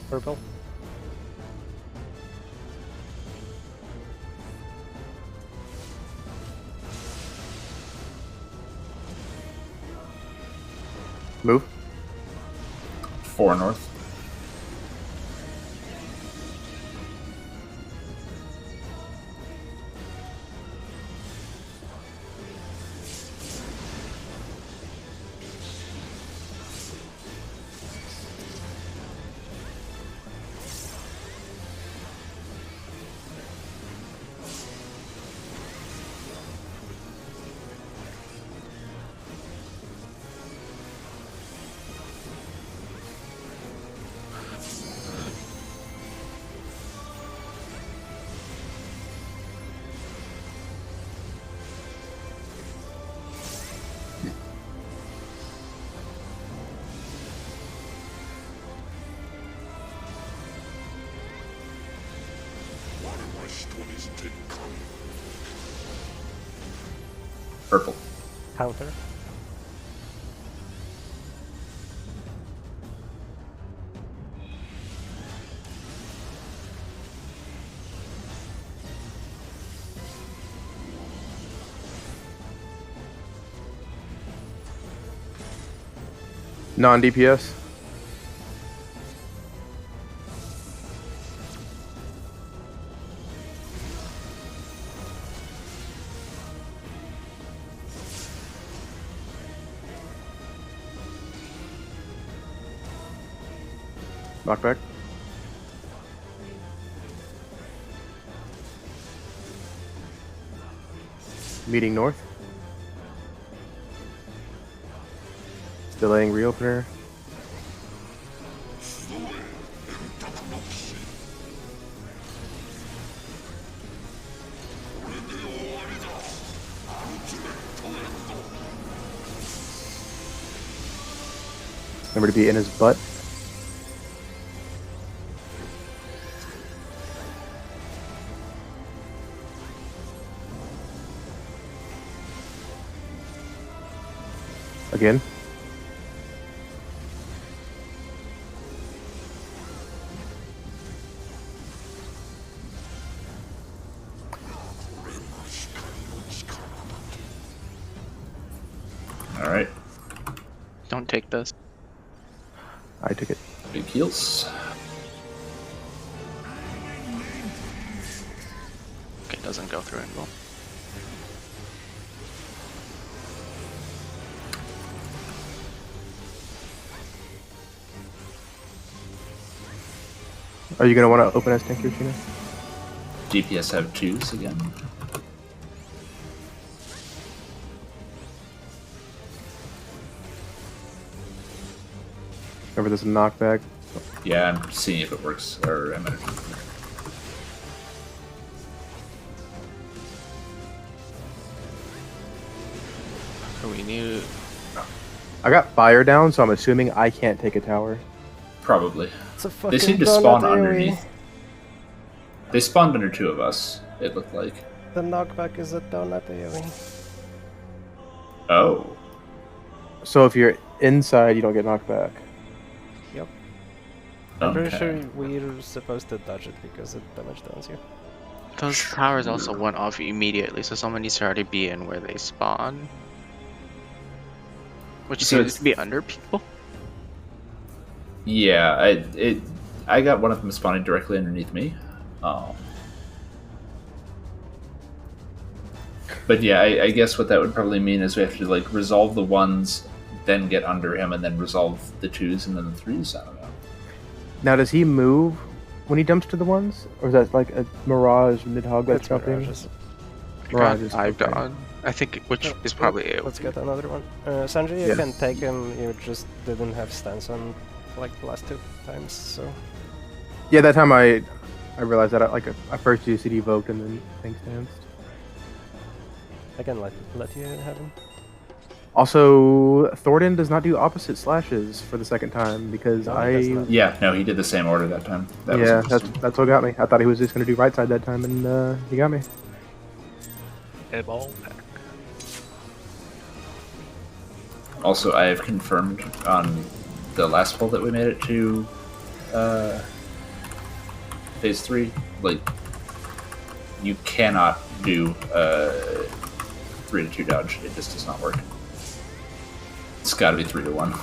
Purple. Move. 4 north. Purple. Counter. Non-DPS. Knockback. Meeting north. Delaying reopener. Remember to be in his butt. Again. take this. I took it. Big heals. Okay, doesn't go through angle. Are you gonna want to open as tank here, Tina? DPS have 2s again. Remember, there's a knockback. Yeah, I'm seeing if it works. Or am I? We need. I got fire down, so I'm assuming I can't take a tower. Probably. It's a fucking They seem to donut spawn AoE. underneath. They spawned under 2 of us, it looked like. The knockback is a donut AoE. Oh. So if you're inside, you don't get knocked back. Yep. I'm pretty Okay. sure we're supposed to dodge it because it damage downs you. Those towers also went off immediately, so someone needs to already be in where they spawn. Which So seems it's- to be under people. Yeah, I got one of them spawning directly underneath me. But yeah, I guess what that would probably mean is we have to like resolve the 1s, then get under him, and then resolve the 2s and then the 3s. I don't know. Now, does he move when he dumps to the ones, or is that like a mirage mid-hog that's It's jumping? mirages. Mirages, I've okay. done. I think which Oh, is probably it. Let's get another one. Sanji, you Yeah. can take him. You just didn't have stance on like the last 2 times, so Yeah, that time I realized that I first used it evoked and then tank stanced. I can let you have him. Also, Thornton does not do opposite slashes for the second time because No, he does I not. Yeah, no, he did the same order that time. That was yeah, interesting. that's what got me. I thought he was just gonna do right side that time, and he got me. Eyeball back. Also, I have confirmed on the last pull that we made it to phase 3. Like, you cannot do 3 to 2 dodge. It just does not work. It's got to be 3 to 1.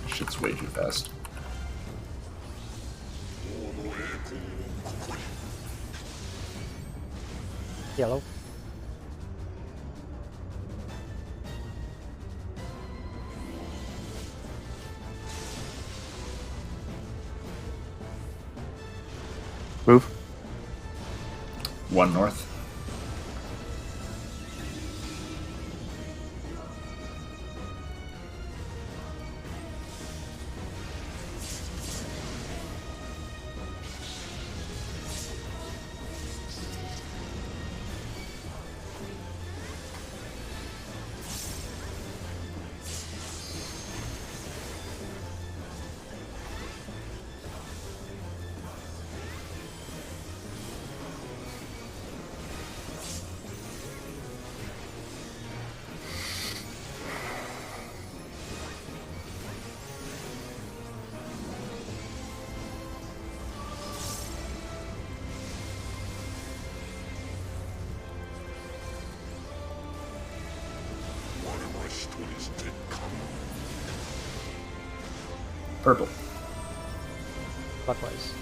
Shit's way too fast. Yellow. Move. 1 north. Purple. Clockwise.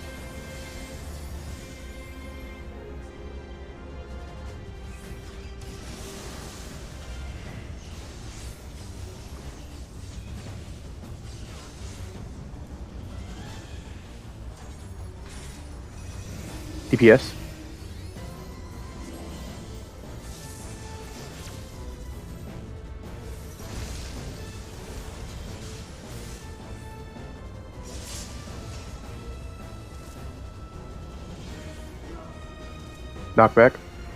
DPS. Knockback.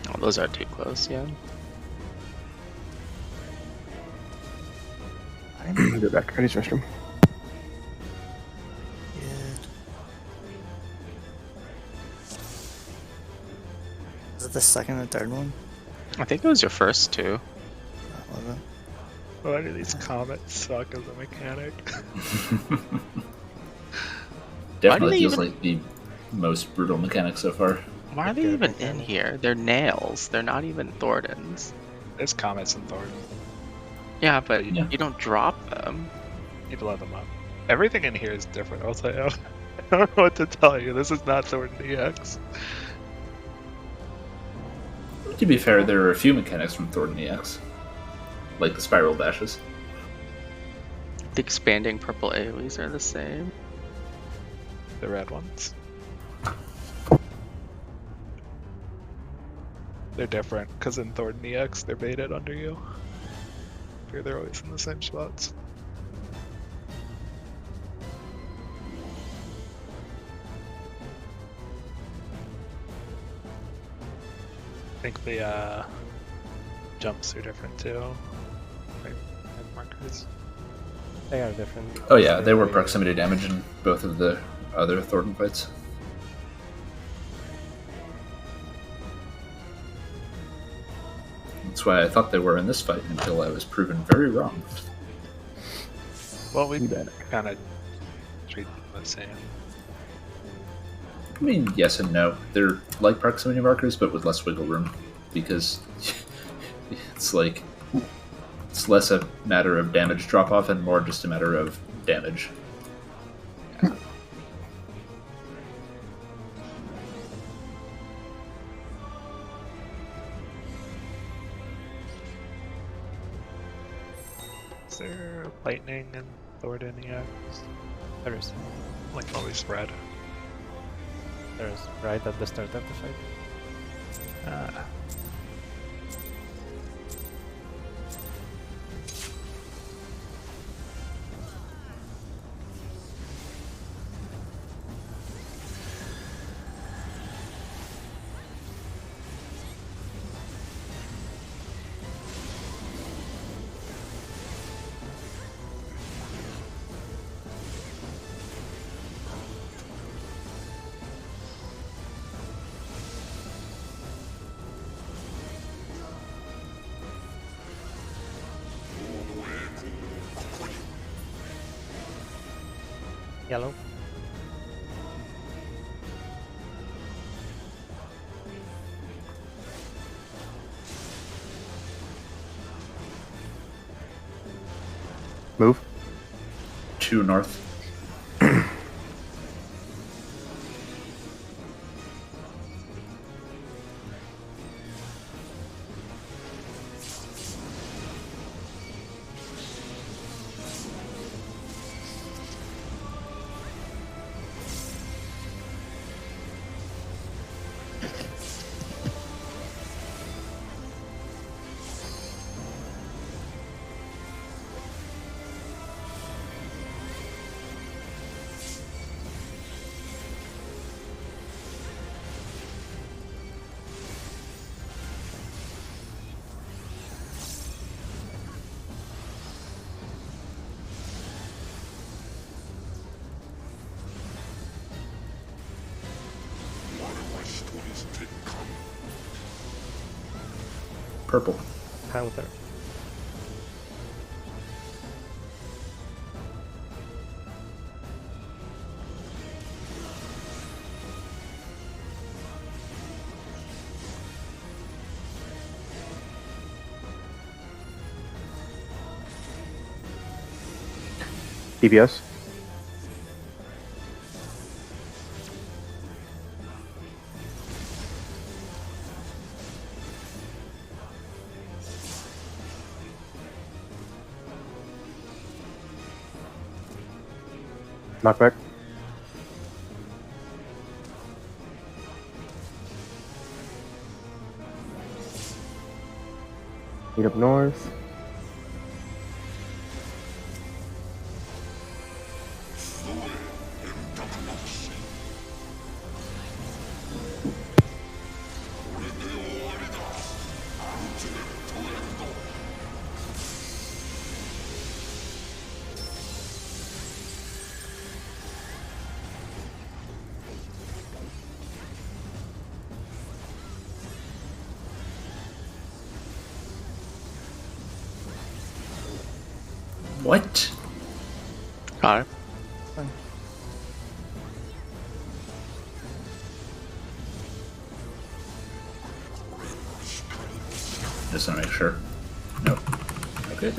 Oh, those are too close. Yeah. Go back. Ready, restroom. Good. Is it the second or third one? I think it was your first 2. That was it. Why do these comets suck as a mechanic? Definitely they feels even- like the most brutal mechanic so far. Why are they Good even in mechanic. here? They're nails. They're not even Thordans. There's comets and Thorn. Yeah, but Yeah. you don't drop them. You blow them up. Everything in here is different, I'll tell you. I don't know what to tell you. This is not Thorn EX. To be fair, there are a few mechanics from Thornton EX, like the spiral dashes. The expanding purple AoEs are the same. The red ones. They're different, because in Thornton EX, they're baited under you. Here they're always in the same spots. I think the jumps are different too. Like markers. They are different. Oh yeah, they were They're- proximity damage in both of the other Thornton fights. That's why I thought they were in this fight until I was proven very wrong. Well, we You bet. kind of treat them the same. I mean, yes and no. They're like proximity markers, but with less wiggle room, because it's like it's less a matter of damage drop off and more just a matter of damage. Is there lightning and Thornton EX? There is. Like always red. There is. Right at the start of the fight. Ah. Yellow. Move. 2 north. Purple. Counter. DPS. Knockback. Meet up north. What? Got it. Just want to make sure. Nope. Okay.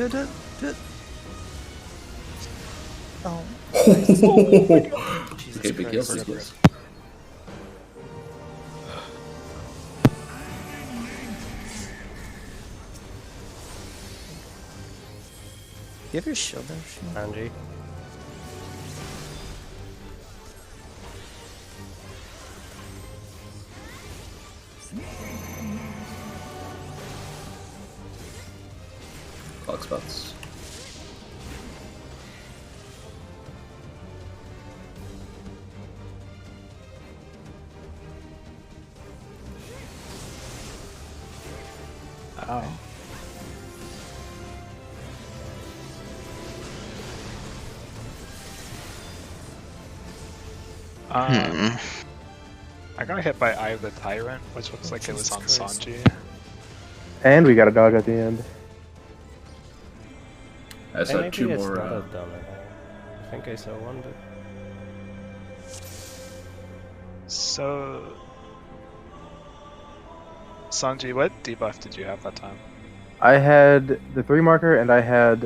Oh, Jesus Okay, big heals, Christ. big heals. You have your shield there, Sheen? Angie. Clock spots. Oh. I got hit by Eye of the Tyrant, which looks like it was on Jesus Christ. Sanji. And we got a dodge at the end. I saw Maybe two it's more. not a donut. I think I saw one, but So, Sanji, what debuff did you have that time? I had the 3 marker and I had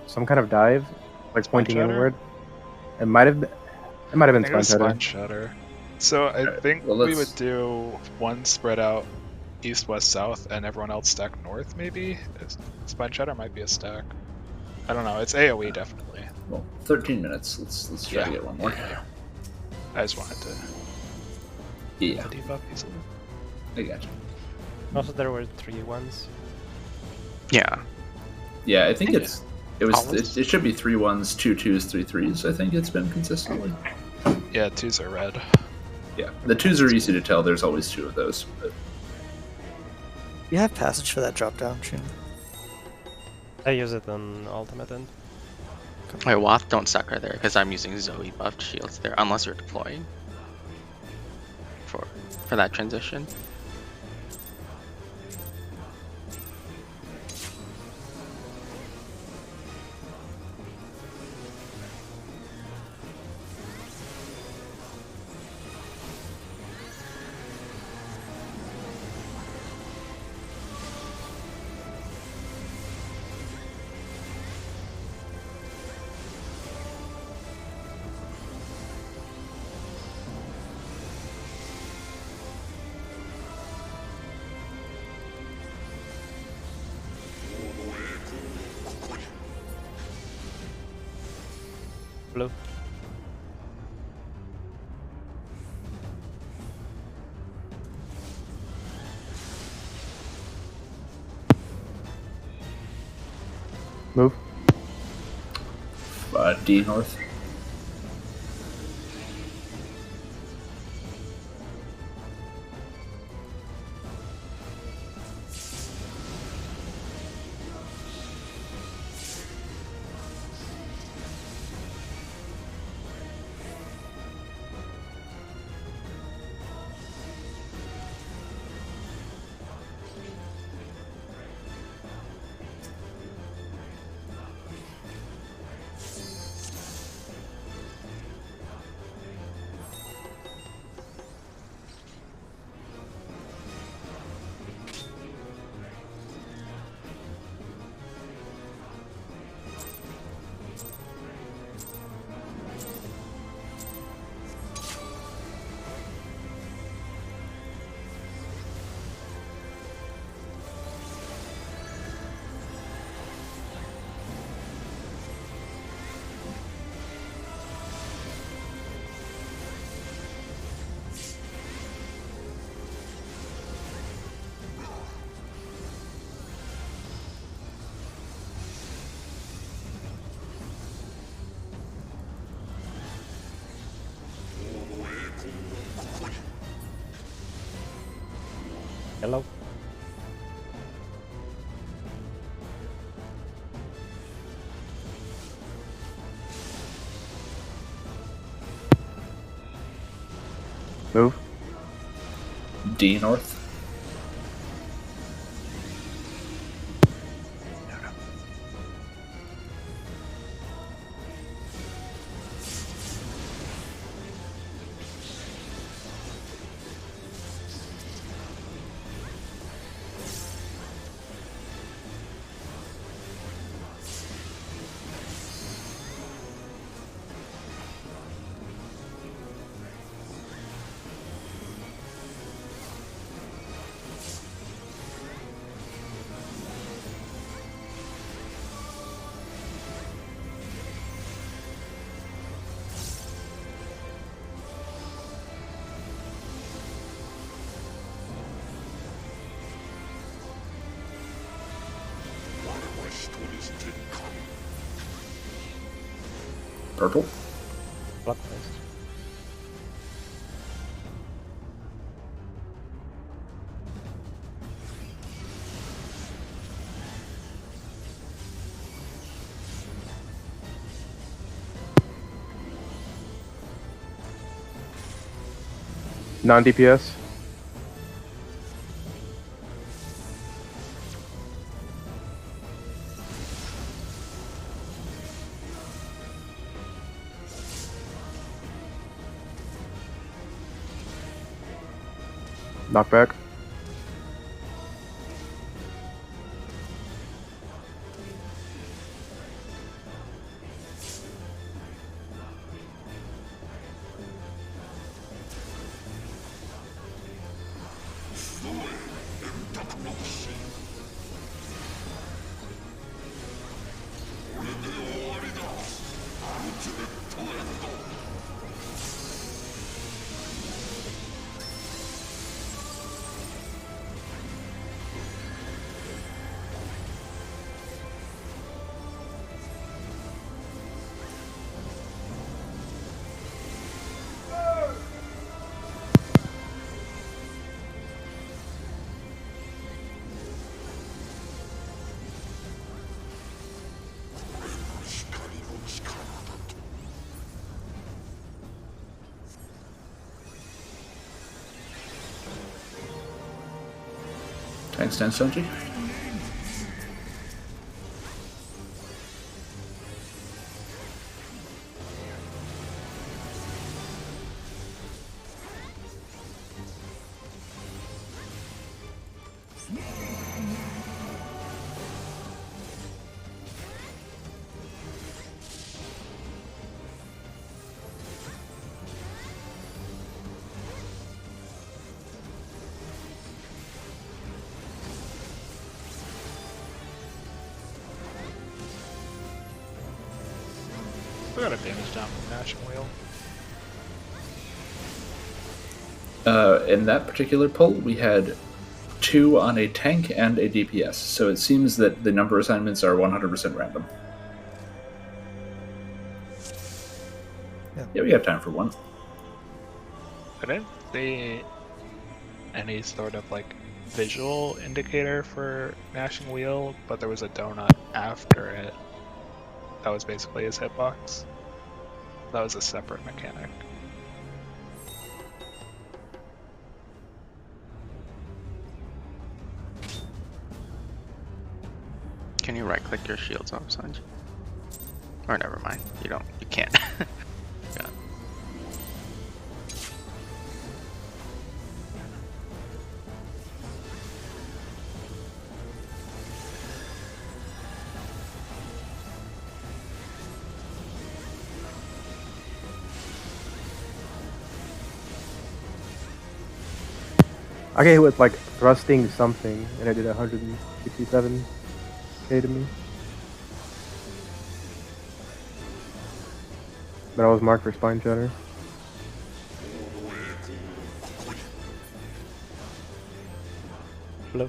some kind of dive, like pointing Shutter? inward. It might have been I think it Spine was Shutter. Spine Shutter. So I Alright, think well, we let's- would do one spread out east, west, south, and everyone else stack north. Maybe Spine Shutter might be a stack. I don't know. It's AOE definitely. Well, 13 minutes. Let's try to get one more. I just wanted to Yeah, debuff easily. I gotcha. also there were 3 ones. Yeah. Yeah, I think Yeah. it was Almost. it should be 3 1s, 2 2s, 3 3s. I think it's been consistently. Yeah, 2s are red. Yeah, the 2s are easy to tell. There's always 2 of those. But You have passage for that drop down, Sheen. I use it on ultimate end. Wait, Wath don't suck right there because I'm using Zoe buffed shields there, unless you're deploying for that transition. Blue. Move. D north. Yellow. Move. D north. Purple. Clockwise. Non-DPS. Knockback. Tank stand Sunji. We got a damage down from Gnashing Wheel. In that particular pull, we had 2 on a tank and a DPS, so it seems that the number assignments are 100% random. Yeah, we have time for one. I didn't see any sort of like visual indicator for Gnashing Wheel, but there was a donut after it. That was basically his hitbox. That was a separate mechanic. Can you right-click your shields off, Sanji? Or never mind. You don't. You can't. Yeah. I get hit with like thrusting something, and I did 167k to me. But I was marked for spine shatter. Blue.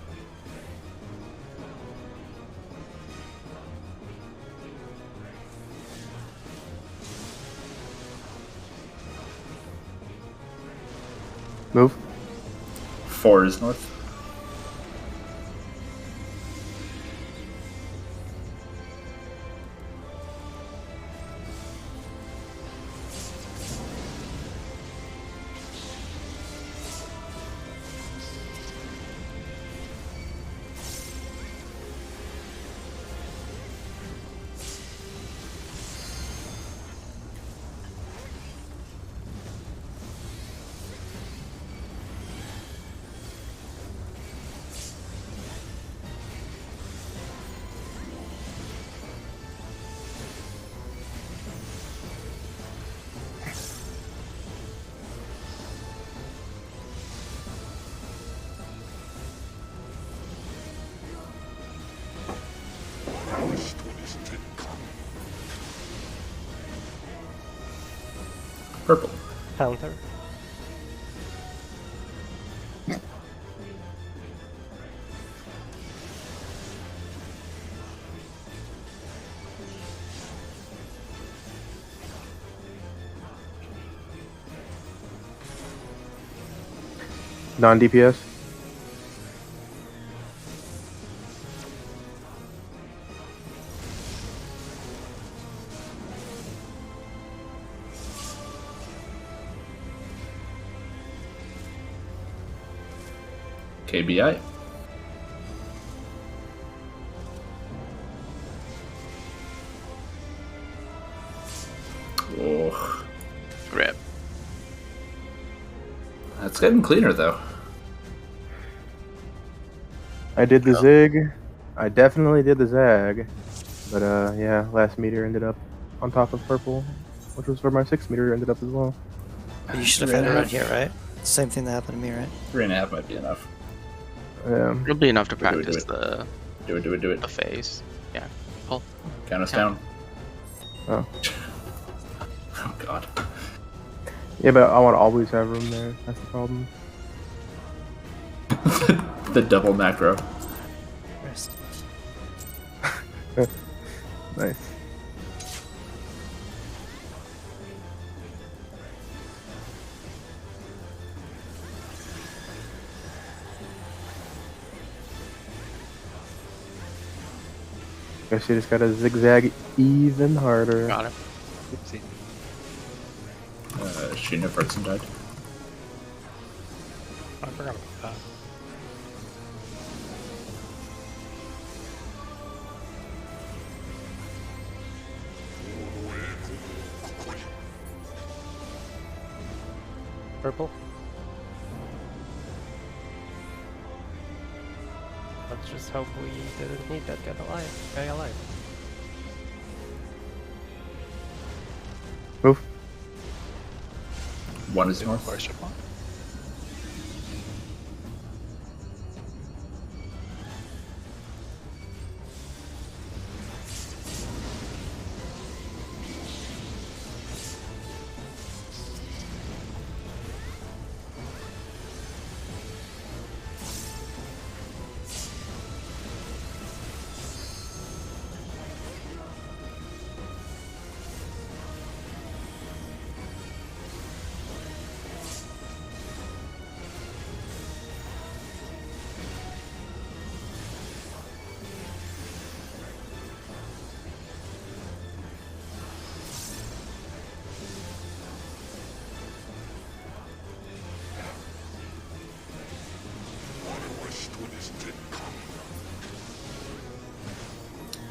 Move. 4 is north. Purple. Counter. Non-DPS. KBI. Oh, Rip. that's getting cleaner though. I did the zig. I definitely did the zag. But yeah, last meter ended up on top of purple, which was where my 6 meter ended up as well. You should have had it right here, right? Same thing that happened to me, right? 3.5 might be enough. Yeah. It'll be enough to Do it, do practice it. the Do it. the phase. Yeah. Pull. Count us Count. down. Oh. Oh god. Yeah, but I want to always have room there. That's the problem. The double macro. Rest. Nice. Guess you just gotta zigzag even harder. Got it. Oopsie. Sheena Person died. I forgot about that. Purple. Let's just hope we didn't need that guy alive. Move. One is north. Question mark.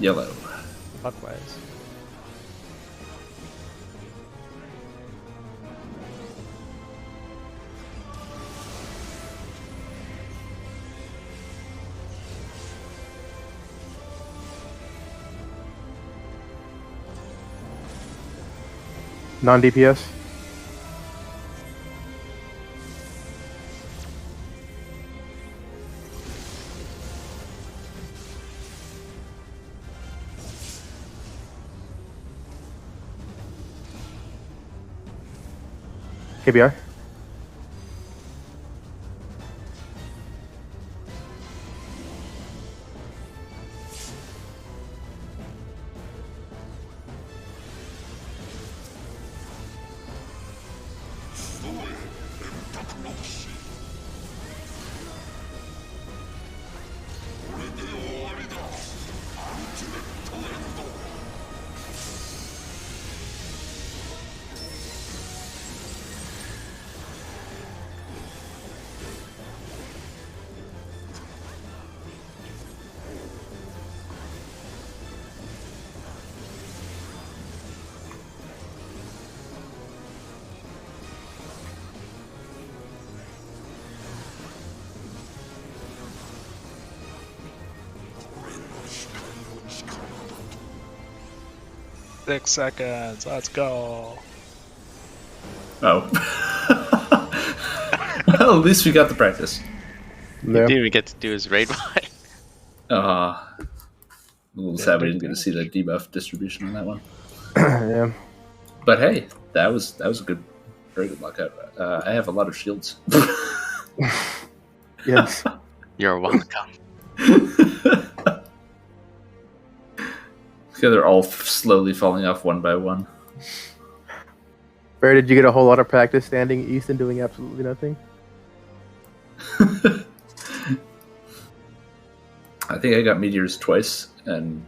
Yellow. Clockwise. Non-DPS. KBI. Six seconds. Let's go. Oh. Well, at least we got the practice. He Yeah. didn't even get to do his raid fight. A little sad we didn't get to see the debuff distribution on that one. Yeah. But hey, that was a good, very good lockout. I have a lot of shields. Yes. You're welcome. Okay, they're all slowly falling off one by one. Barry, did you get a whole lot of practice standing east and doing absolutely nothing? I think I got meteors twice and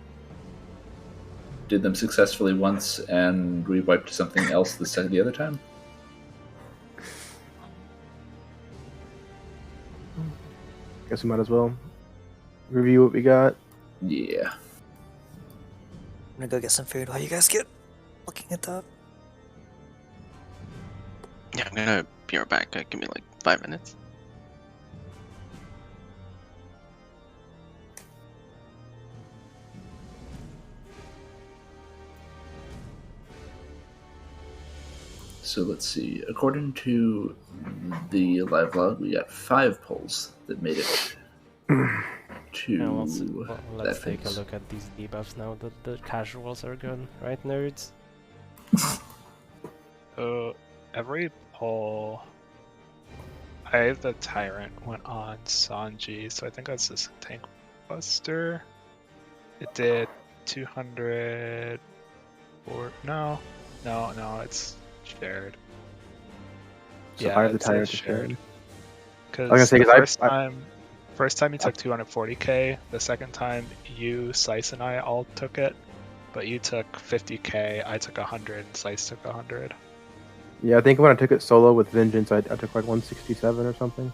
did them successfully once, and we wiped something else the other time. Guess we might as well review what we got. Yeah. I'm gonna go get some food while you guys get looking at that. Yeah, I'm gonna be right back. Give me like 5 minutes. So let's see. According to the live log, we got 5 polls that made it to Yeah, let's that take a phase. look at these debuffs now that the casuals are gone, right, nerds? Every poll, I the Tyrant went on Sanji, so I think that's this tank buster. It did 200 or no, it's shared. So I have the it says Tyrant shared. Because gonna say, the 'cause first time you took 240k. The second time you, Slice, and I all took it, but you took 50k. I took 100, and Slice took 100. Yeah, I think when I took it solo with Vengeance, I took like 167 or something.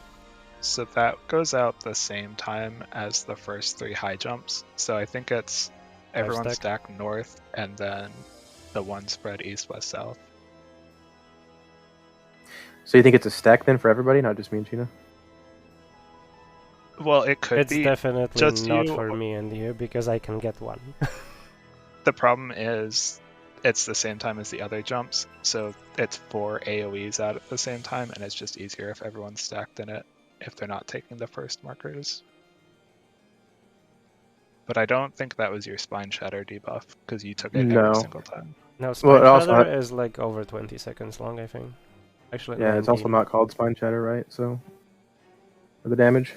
So that goes out the same time as the first 3 high jumps. So I think it's everyone stack. stack north, and then the one spread east, west, south. So you think it's a stack then for everybody, not just me and Sheena? Well, it could It's be. definitely just not you- for me and you because I can get one. The problem is it's the same time as the other jumps, so it's 4 AoEs out at the same time, and it's just easier if everyone's stacked in it, if they're not taking the first markers. But I don't think that was your Spine Shatter debuff, because you took it No. every single time. No, Well, Spine it also Shatter had- is like over 20 seconds long, I think. Actually, Yeah, it's also 19. not called Spine Shatter, right? So, for the damage.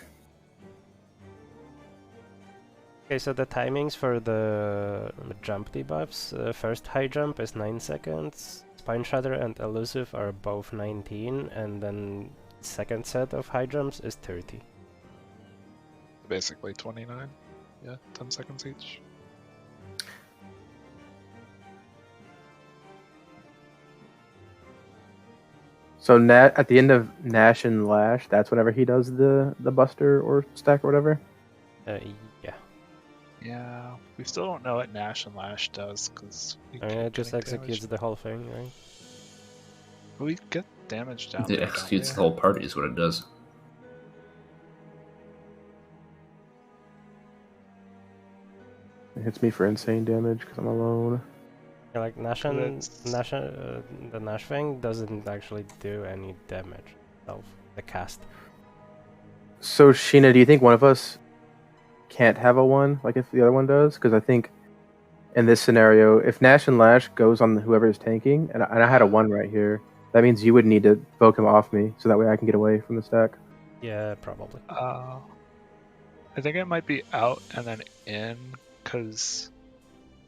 Okay, so the timings for the jump debuffs, first high jump is 9 seconds, Spine Shatter and Elusive are both 19, and then second set of high jumps is 30. Basically 29. Yeah, 10 seconds each. So at the end of Nash and Lash, that's whenever he does the Buster or stack or whatever. Yeah. Yeah, we still don't know what Nash and Lash does, because we I mean, keep it just getting executes damage. the whole thing, right? We get damage down It there, executes don't the whole party is what it does. It hits me for insane damage because I'm alone. Yeah, like That's- the Nash thing doesn't actually do any damage itself, the cast. So Sheena, do you think one of us can't have a 1 like if the other one does? Because I think in this scenario, if Nash and Lash goes on whoever is tanking, and I had a 1 right here, that means you would need to poke him off me so that way I can get away from the stack. Yeah, probably. I think it might be out and then in, because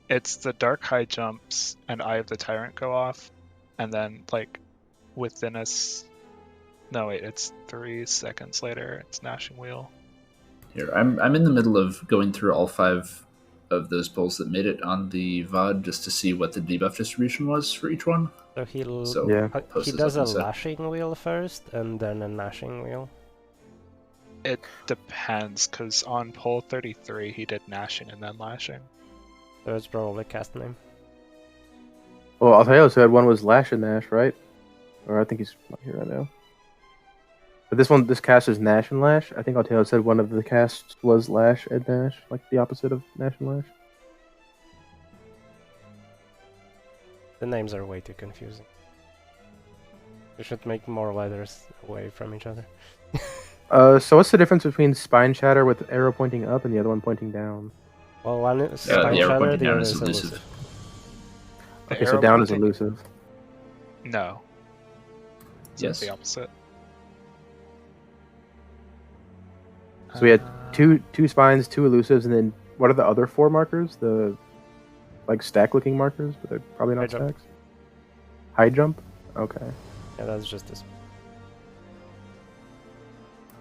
it's the dark high jumps and Eye of the Tyrant go off, and then like within us. No, wait, it's 3 seconds later. It's Gnashing Wheel. Here, I'm in the middle of going through all 5 of those polls that made it on the VOD just to see what the debuff distribution was for each one. So he'll So Yeah. post he this does up a in sec. lashing wheel first and then a gnashing wheel. It depends, because on poll 33 he did Gnashing and then Lashing. So it's probably cast name. Well, Alteo said one was Lash and Nash, right? Or I think he's not here right now. But this cast is Nash and Lash. I think Alteo said one of the casts was Lash and Nash, like the opposite of Nash and Lash. The names are way too confusing. We should make more letters away from each other. So what's the difference between Spine Shatter with arrow pointing up and the other one pointing down? Well, one is Yeah, Spine the arrow Shatter, pointing the down other is is elusive. elusive. The Okay, so arrow down is pointing- elusive. No. So Yes. it's the opposite. So we had two spines, 2 elusives, and then what are the other 4 markers? The like stack looking markers, but they're probably not High jump. stacks. High jump? Okay. Yeah, that's just this.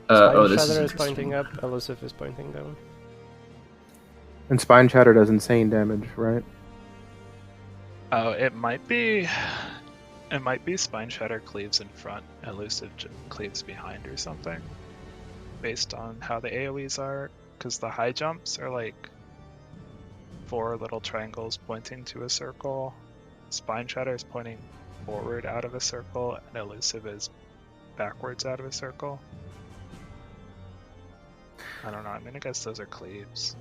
Spine this is Shatter is interesting. pointing up, Elusive is pointing down. And Spine Shatter does insane damage, right? Oh, it might be. It might be Spine Shatter cleaves in front, Elusive cleaves behind or something. Based on how the AoEs are, because the high jumps are like 4 little triangles pointing to a circle. Spine Shatter is pointing forward out of a circle, and Elusive is backwards out of a circle. I don't know, I'm gonna guess those are cleaves.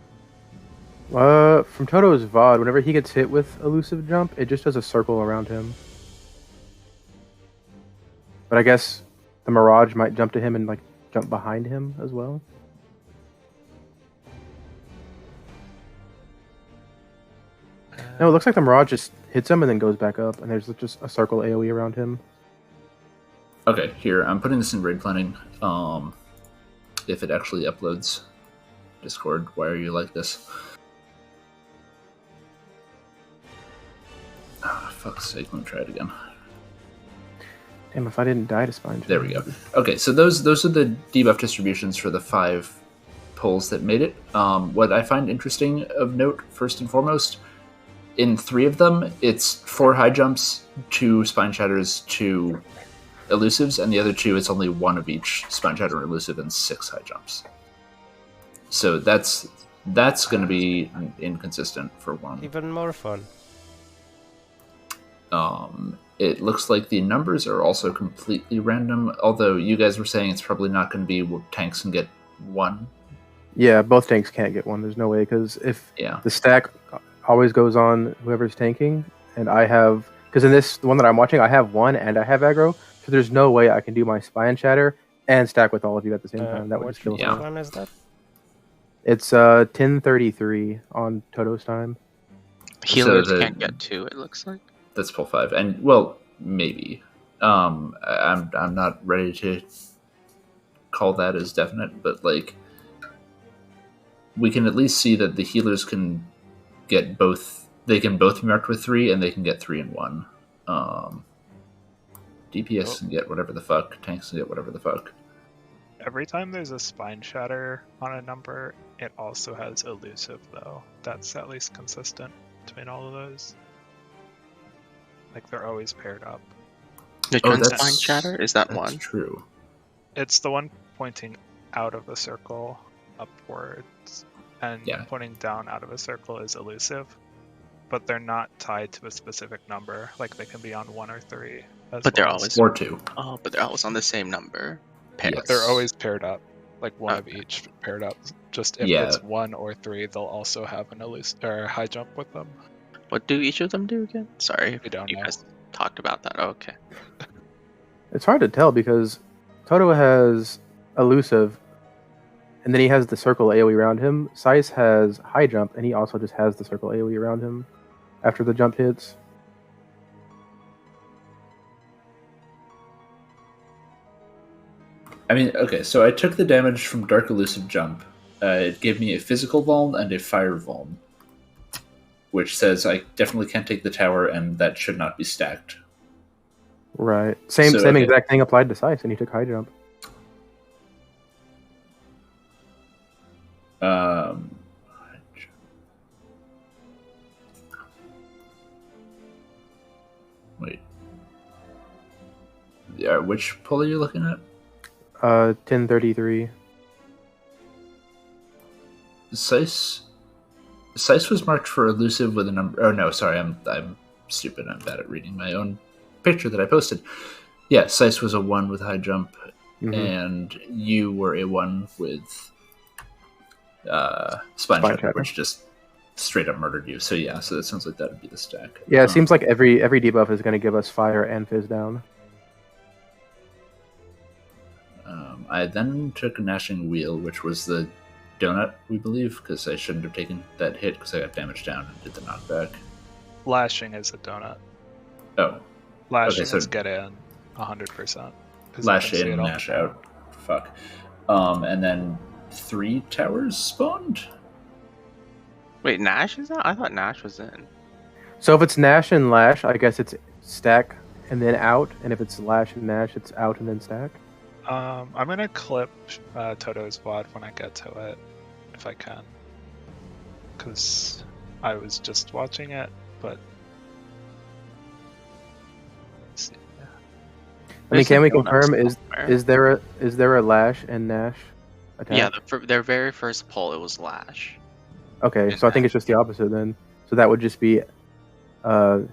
From Toto's VOD, whenever he gets hit with Elusive Jump, it just does a circle around him. But I guess the Mirage might jump to him and like jump behind him as well. No, it looks like the Mirage just hits him and then goes back up, and there's just a circle AoE around him. Okay, here, I'm putting this in raid planning. If it actually uploads. Discord, why are you like this? Ah, fuck's sake, let me try it again. Damn, if I didn't die to Spine Shatter. There we go. Okay, so those are the debuff distributions for the 5 pulls that made it. What I find interesting of note, first and foremost, in 3 of them, it's 4 high jumps, 2 Spine Shatters, 2 Elusives, and the other 2, it's only 1 of each Spine Shatter and Elusive and 6 high jumps. So that's going to be inconsistent for 1. Even more fun. It looks like the numbers are also completely random, although you guys were saying it's probably not going to be tanks can get 1. Yeah, both tanks can't get 1. There's no way, because if the stack always goes on whoever's tanking, and I have... Because in this, the one that I'm watching, I have 1 and I have aggro, so there's no way I can do my Spine Shatter and stack with all of you at the same time. That would just kill Which someone. one is that? It's 10:33 on Toto's time. Healers can't get 2, it looks like. That's pull 5, and well, maybe. I'm not ready to call that as definite, but like, we can at least see that the healers can get both. They can both be marked with 3, and they can get 3 and 1. DPS can get whatever the fuck. Tanks can get whatever the fuck. Every time there's a Spine Shatter on a number, it also has Elusive, though. That's at least consistent between all of those. Like, they're always paired up. The Spine Shatter? Is that that's one? True. It's the one pointing out of a circle upwards, and pointing down out of a circle is Elusive. But they're not tied to a specific number. Like, they can be on 1 or 3. But they're always... Or 2. Oh, but they're always on the same number. Paired. But they're always paired up. Like, one of each paired up. Just if it's 1 or 3, they'll also have an Elusive or high jump with them. What do each of them do again? Sorry, we don't know. You guys talked about that. Oh, okay. It's hard to tell because Toto has Elusive, and then he has the circle AoE around him. Seiss has high jump, and he also just has the circle AoE around him after the jump hits. I mean, okay, so I took the damage from Dark Elusive Jump. It gave me a physical vuln and a fire vuln, which says I definitely can't take the tower, and that should not be stacked. Right. Same exact thing applied to Seiss, and he took high jump. Wait. Yeah, which pull are you looking at? 10:33. Seiss was marked for Elusive with a number. Oh no, sorry, I'm stupid. I'm bad at reading my own picture that I posted. Yeah, Seiss was a 1 with high jump, and you were a 1 with Spine Shatter, which just straight up murdered you. So yeah, so that sounds like that would be the stack. Yeah, it seems like every debuff is going to give us fire and fizz down. I then took Gnashing Wheel, which was the donut, we believe, because I shouldn't have taken that hit because I got damaged down and did the knockback. Lashing is a donut. Oh. Lashing is get in 100%. Lash in, Nash out. Fuck. And then 3 towers spawned? Wait, Nash is out? I thought Nash was in. So if it's Nash and Lash, I guess it's stack and then out, and if it's Lash and Nash, it's out and then stack. I'm gonna clip Toto's VOD when I get to it, if I can, because I was just watching it, but. Let's see. I mean, There's can a we donut confirm somewhere. is there a Lash and Nash attack? Yeah, their very first pull, it was Lash. Okay, and so I think Nash. it's just the opposite then. So that would just be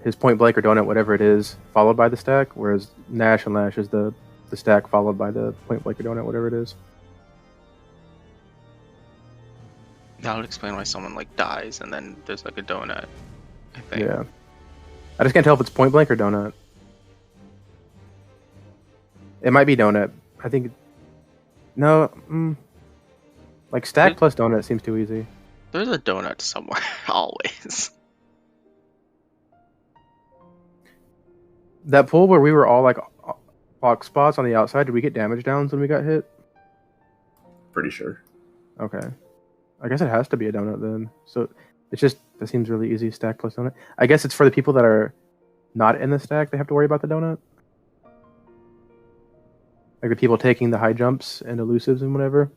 his point blank or donut, whatever it is, followed by the stack, whereas Nash and Lash is the stack followed by the point blank or donut, whatever it is. That would explain why someone like dies and then there's like a donut. I think. Yeah. I just can't tell if it's point blank or donut. It might be donut. I think. No. Like stack Wait. plus donut seems too easy. There's a donut somewhere always. That pull where we were all like box spots on the outside, did we get damage downs when we got hit? Pretty sure. Okay. I guess it has to be a donut then. So it's just, that seems really easy, stack plus donut. I guess it's for the people that are not in the stack, they have to worry about the donut. Like the people taking the high jumps and elusives and whatever.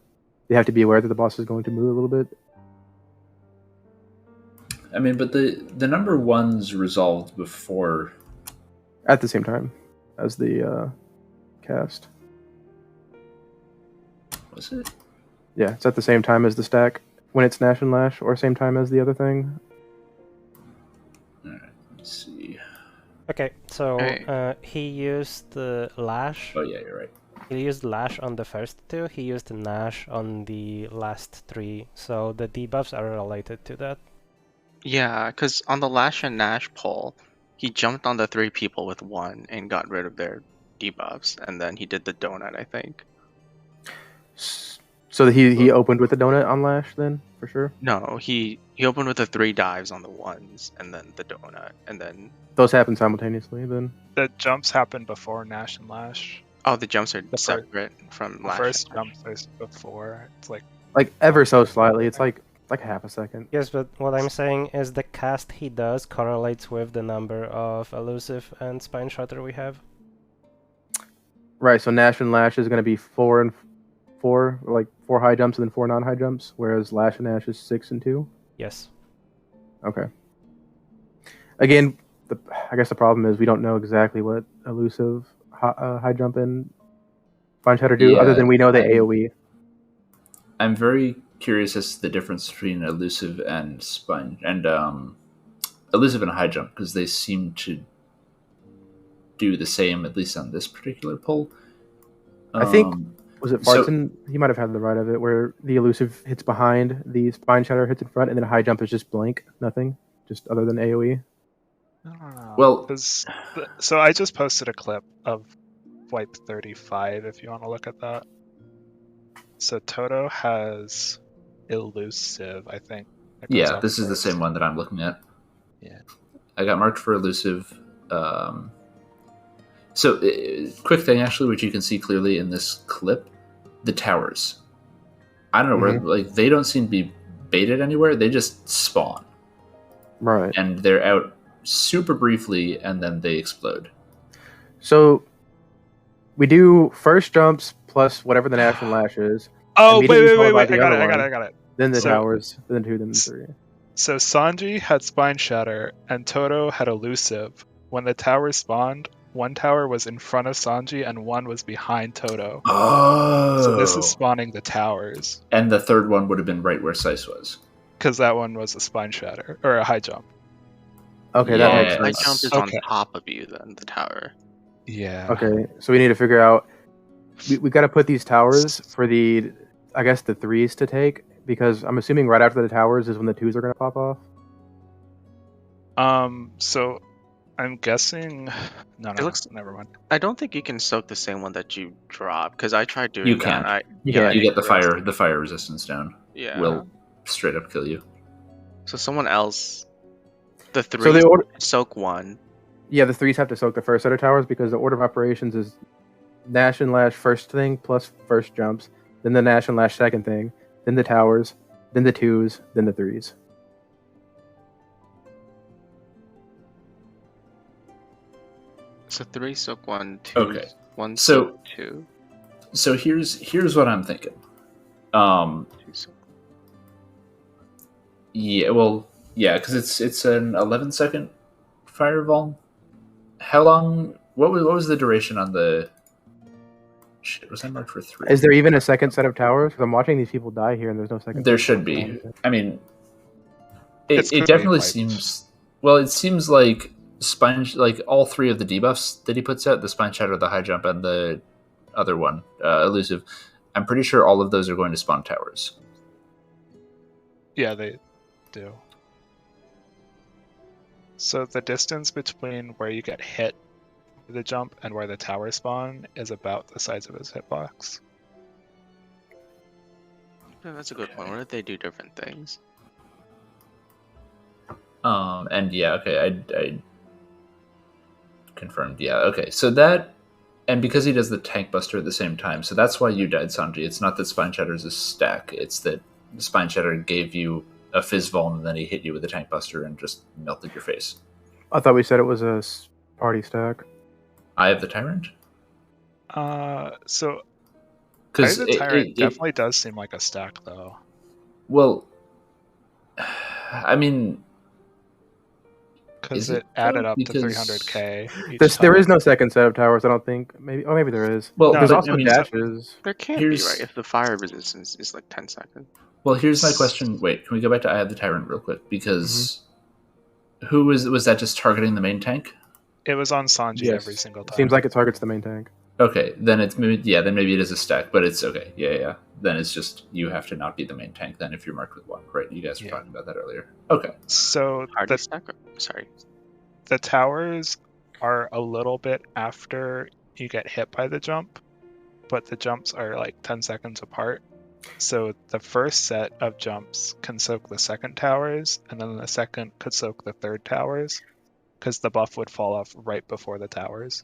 They have to be aware that the boss is going to move a little bit. I mean, but the number one's resolved before. At the same time as the cast. Was it? Yeah, it's at the same time as the stack when it's Nash and Lash, or same time as the other thing. Alright, let's see. Okay, so Alright. he used the Lash. Oh yeah, you're right. He used Lash on the first two. He used Nash on the last three. So the debuffs are related to that. Yeah, because on the Lash and Nash pull, he jumped on the 3 people with 1 and got rid of their debuffs, and then he did the donut, I think. So he opened with the donut on Lash then, for sure? No, he opened with the 3 dives on the 1s, and then the donut, and then... Those happen simultaneously then? The jumps happen before Nash and Lash. Oh, the jumps are The separate from The Lash. first and Nash. jump is before. It's like Ever so slightly. It's like half a second. Yes, but what I'm saying is the cast he does correlates with the number of elusive and spine shutter we have. Right, so Nash and Lash is going to be 4 and 4, like 4 high jumps and then 4 non-high jumps, whereas Lash and Nash is 6 and 2? Yes. Okay. Again, I guess the problem is we don't know exactly what elusive high jump and spine shutter do, other than we know the AoE. I'm very curious as to the difference between elusive and spine and elusive and high jump, because they seem to do the same, at least on this particular pull. I think was it Farson? He might have had the right of it, where the elusive hits behind, the spine shatter hits in front, and then high jump is just blank, nothing, just other than AoE. I don't know. Well- So I just posted a clip of Wipe 35 if you want to look at that. So Toto has elusive, I think. It goes Yeah, up this is the first. same one that I'm looking at. Yeah. I got marked for elusive. So, quick thing actually, which you can see clearly in this clip, the towers. I don't know where, like, they don't seem to be baited anywhere. They just spawn, Right. and they're out super briefly, and then they explode. So we do first jumps plus whatever the Nash and Lash is. Oh, Immediately followed by wait. the I got other it. Then the So- towers, then the 2, then the 3. So Sanji had Spine Shatter and Toto had Elusive. When the towers spawned, one tower was in front of Sanji and one was behind Toto. Oh. So this is spawning the towers. And the third one would have been right where Sice was. Because that one was a Spine Shatter, or a high jump. Okay, Yeah. that makes High sense. jump is Okay. on top of you, then, the tower. Yeah. Okay, so we need to figure out. We got to put these towers for the, I guess, the 3s to take, because I'm assuming right after the towers is when the 2s are going to pop off. So I'm guessing. No, never mind. I don't think you can soak the same one that you drop, because I tried doing You that. can't. You yeah, can't. You get the rest. fire resistance down. Yeah. Will straight up kill you. So someone else, the 3 So the order, soak 1. yeah, the 3s have to soak the first set of towers because the order of operations is Nash and Lash first thing plus first jumps, then the Nash and Lash second thing, then the towers, then the 2s, then the 3s. So 3 soak 1, 2 Okay. 1 So- soak 2. So here's what I'm thinking. Yeah, well, yeah, because it's an 11-second fireball. How long? What was the duration on the? Shit, was I marked for 3? Is there even a second set of towers? Because I'm watching these people die here, and there's no second. There set of should be. towers. I mean, It's it clearly definitely wiped. seems. Well, it seems like like all 3 of the debuffs that he puts out, the spine shatter, the high jump, and the other one, elusive. I'm pretty sure all of those are going to spawn towers. Yeah, they do. So the distance between where you get hit with the jump and where the tower spawn is about the size of his hitbox. Yeah, that's a good point. What if they do different things? And yeah, okay, I confirmed. Yeah, okay. So that, and because he does the tank buster at the same time, so that's why you died, Sanji. It's not that Spine Shatter is a stack. It's that Spine Shatter gave you a fizz vuln and then he hit you with a tank buster and just melted your face. I thought we said it was a party stack. Eye of the Tyrant? So Eye Because of the Tyrant definitely does seem like a stack, though. well, I mean, Because Is it it, added though? up to Because 300k. each There time. is no second set of towers. I don't think. Maybe. Oh, maybe there is. well, No, There's but, also I mean, dashes. There can't Here's- be, right? If the fire resistance is like 10 seconds. well, here's my question. Wait, can we go back to Eye of the Tyrant real quick? Because who was that just targeting the main tank? It was on Sanji Yes. every single time. Seems like it targets the main tank. Okay, then it's maybe then maybe it is a stack, but it's okay. Yeah. Then it's just you have to not be the main tank then if you're marked with 1, right? You guys were Yeah. talking about that earlier. Okay. So Party stack? Sorry. the towers are a little bit after you get hit by the jump, but the jumps are like 10 seconds apart. So the first set of jumps can soak the second towers, and then the second could soak the third towers, because the buff would fall off right before the towers.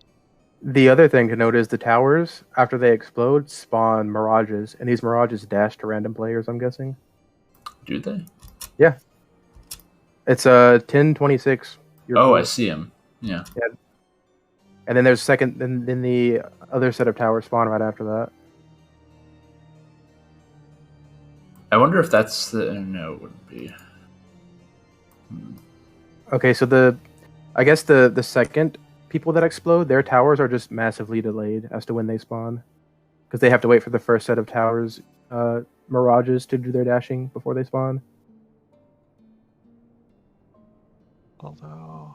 The other thing to note is the towers, after they explode, spawn mirages, and these mirages dash to random players, I'm guessing. Do they? It's a 10-26. Oh, I see him. Yeah. And then there's then the other set of towers spawn right after that. I wonder if that's the no, it wouldn't be. Okay, so I guess the second people that explode, their towers are just massively delayed as to when they spawn, because they have to wait for the first set of towers, mirages to do their dashing before they spawn. Although,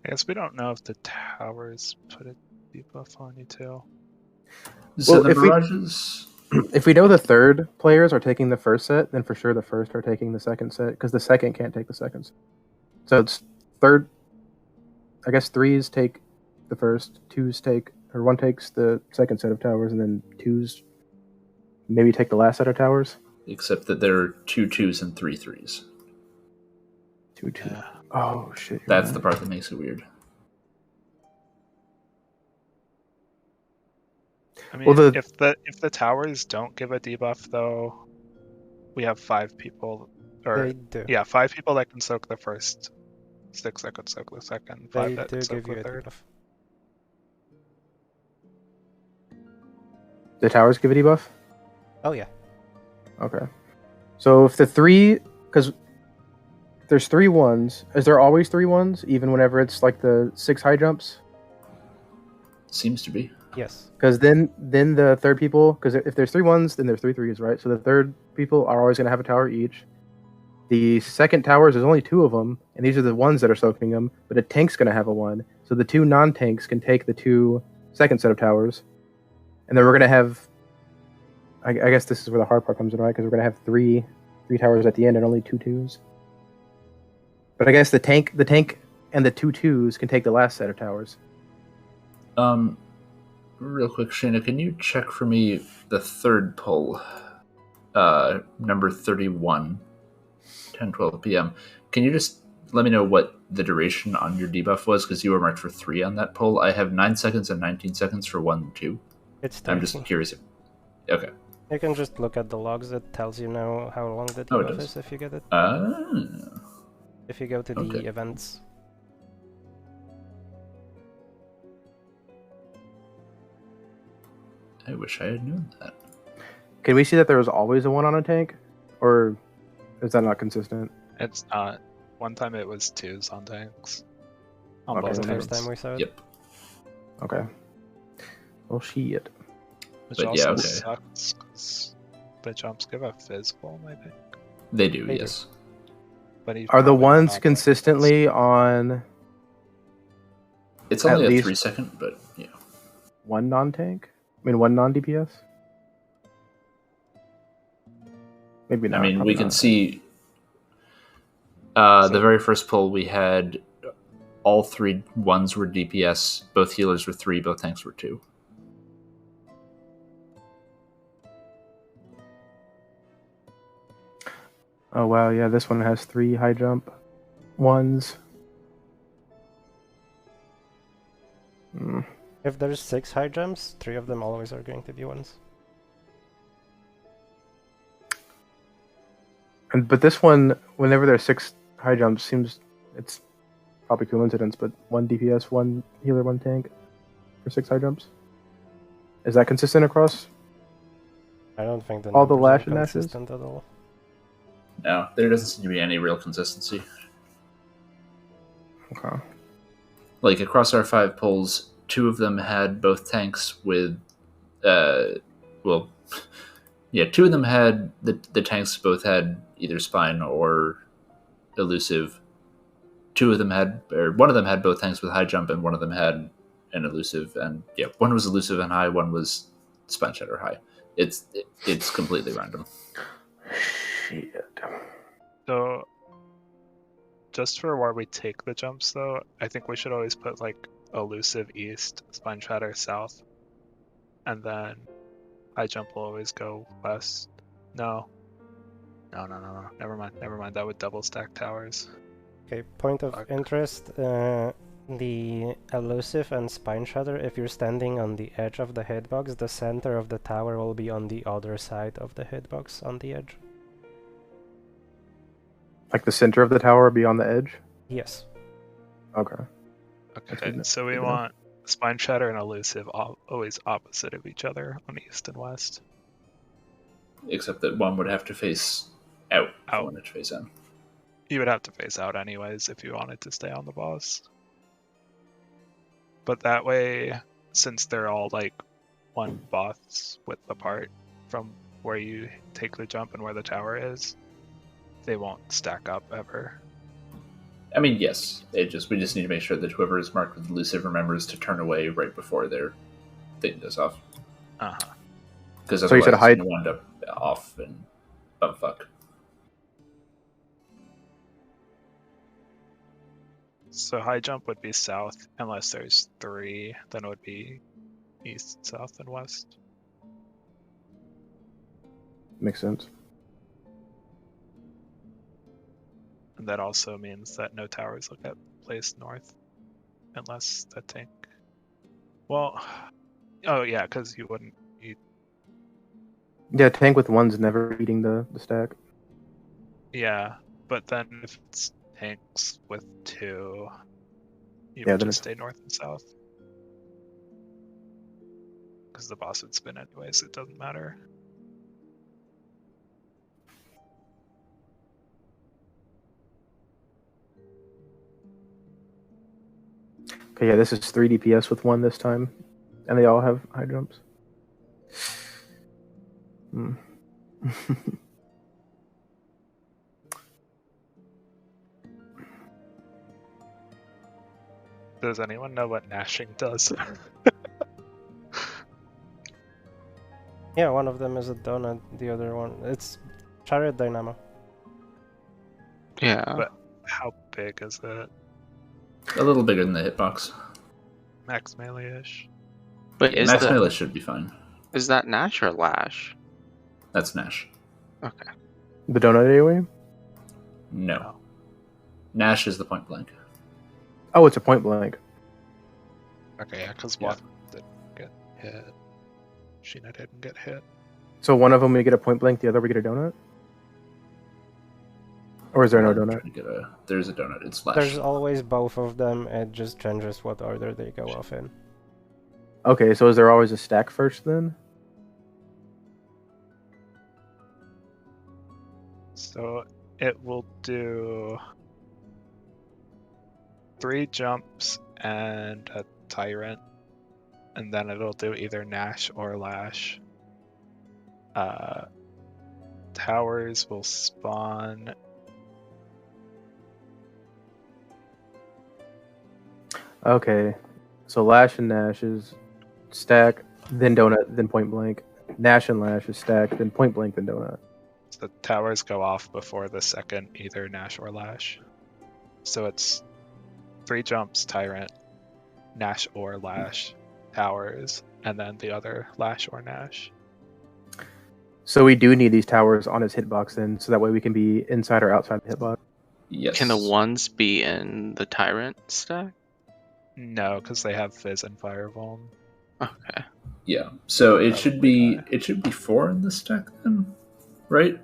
I guess we don't know if the towers put a debuff on you too. So Well, the if we- mirages. If we know the third players are taking the first set, then for sure the first are taking the second set, because the second can't take the second set. So it's third. I guess 3s take the first, 2s take, or 1 takes the second set of towers, and then 2s maybe take the last set of towers. Except that there are 2 2s and 3 3s. 2, 2. Yeah. Oh shit! you're That's right. the part that makes it weird. I mean, Well, if the towers don't give a debuff, though, we have 5 people, or They do. yeah, 5 people that can soak the first, 6 that could soak the second, 5 They that do can soak give you the a third. debuff. The towers give a debuff. Oh yeah. Okay. So if the 3, because there's 3 1s, is there always 3 1s, even whenever it's like the 6 high jumps? Seems to be. Yes. Because then the third people, because if there's 3 1s, then there's 3 3s, right? So the third people are always going to have a tower each. The second towers, there's only 2 of them, and these are the ones that are soaking them, but a tank's going to have a 1. So the 2 non-tanks can take the 2 second set of towers. And then we're going to have, I guess this is where the hard part comes in, right? Because we're going to have 3 towers at the end and only 2 2s. But I guess the tank and the 2 2s can take the last set of towers. Real quick, Shayna, can you check for me the third pull, number 31, 10:12 p.m. Can you just let me know what the duration on your debuff was? Because you were marked for 3 on that pull. I have 9 seconds and 19 seconds for 1 and 2. It's I'm 30. just curious. Okay. You can just look at the logs. It tells you now how long the Oh, it debuff does. is if you get it. Ah. If you go to the Okay. events. I wish I had known that. Can we see that there was always a 1 on a tank? Or is that not consistent? It's not. One time it was 2s on tanks. On Okay, That's both the first tanks. time we saw it. Yep. Okay. Well, shit. Which But also yeah, okay. sucks, 'cause the jumps give a fizz bomb, I think. They do, They do. yes. But he's Are the probably ones not consistently on It's At only a least- 3-second, but yeah. 1 non-tank? I mean, 1 non-DPS? Maybe not. I mean, probably we can not. see So- the very first pull we had all 3 ones were DPS, both healers were 3, both tanks were 2. Oh wow, yeah, this one has 3 high jump ones. Mm. If there's 6 high jumps, 3 of them always are going to be 1s. But this one, whenever there's 6 high jumps, seems it's probably coincidence, but 1 DPS, 1 healer, 1 tank for 6 high jumps. Is that consistent across? I don't think the All the numbers are lash and dashes? consistent at all. No, there doesn't seem to be any real consistency. Okay. Like, across our 5 pulls, 2 of them had both tanks with, well, yeah, 2 of them had, the tanks both had either spine or elusive. 2 of them had, or one of them had both tanks with high jump, and one of them had an elusive, and yeah, one was elusive and high, one was spine shatter high. It's completely random. Shit. So, just for where we take the jumps, though, I think we should always put like elusive east, spine shatter south, and then high jump will always go west. No. Never mind. That would double stack towers. Okay, point of Fuck. interest. The elusive and spine shatter, if you're standing on the edge of the hitbox, the center of the tower will be on the other side of the hitbox on the edge. Like the center of the tower be on the edge? Yes. Okay. Okay, good- so we good to know. want spine shatter and elusive always opposite of each other on east and west. Except that one would have to face out, Out. one to face in. You would have to face out anyways if you wanted to stay on the boss. But that way, since they're all like one boss width apart from where you take the jump and where the tower is, they won't stack up ever. I mean, yes. We just need to make sure that whoever is marked with elusive remembers to turn away right before their thing goes off. Uh-huh. Because So you otherwise said it's hide- going to wind up off and bumfuck. So high jump would be south, unless there's 3, then it would be east, south, and west. Makes sense. And that also means that no towers will get placed north, unless the tank. Well, oh yeah, because you wouldn't. Yeah, tank with 1's never beating the stack. Yeah, but then if it's tanks with 2, you Yeah, would then just it's- stay north and south. Because the boss would spin anyways, it doesn't matter. Okay, yeah, this is 3 DPS with 1 this time. And they all have high jumps. Hmm. Does anyone know what gnashing does? Yeah, one of them is a donut, the other one... It's Chariot Dynamo. Yeah. But how big is it? A little bigger than the hitbox. Max melee-ish? But is Max that melee should be fine. is that Nash or Lash? That's Nash. Okay. The donut AoE? No. No. Nash is the point blank. Oh, it's a point blank. Okay, yeah, because Yeah. one didn't get hit. Sheena didn't get hit. So one of them we get a point blank, the other we get a donut? Or is there no I'm donut? trying to get there's a donut. It's Lash. There's always both of them, it just changes what order they go off in. Okay, so is there always a stack first then? So it will do 3 jumps and a tyrant, and then it'll do either Nash or Lash. Towers will spawn. Okay, so Lash and Nash is stack, then donut, then point blank. Nash and Lash is stack, then point blank, then donut. So the towers go off before the second either Nash or Lash. So it's 3 jumps, tyrant, Nash or Lash, towers, and then the other Lash or Nash. So we do need these towers on his hitbox then, so that way we can be inside or outside the hitbox. Yes. Can the ones be in the tyrant stack? No, because they have Fizz and Fireball. Okay. Yeah. So it Probably should be not. it should be 4 in the stack then, right?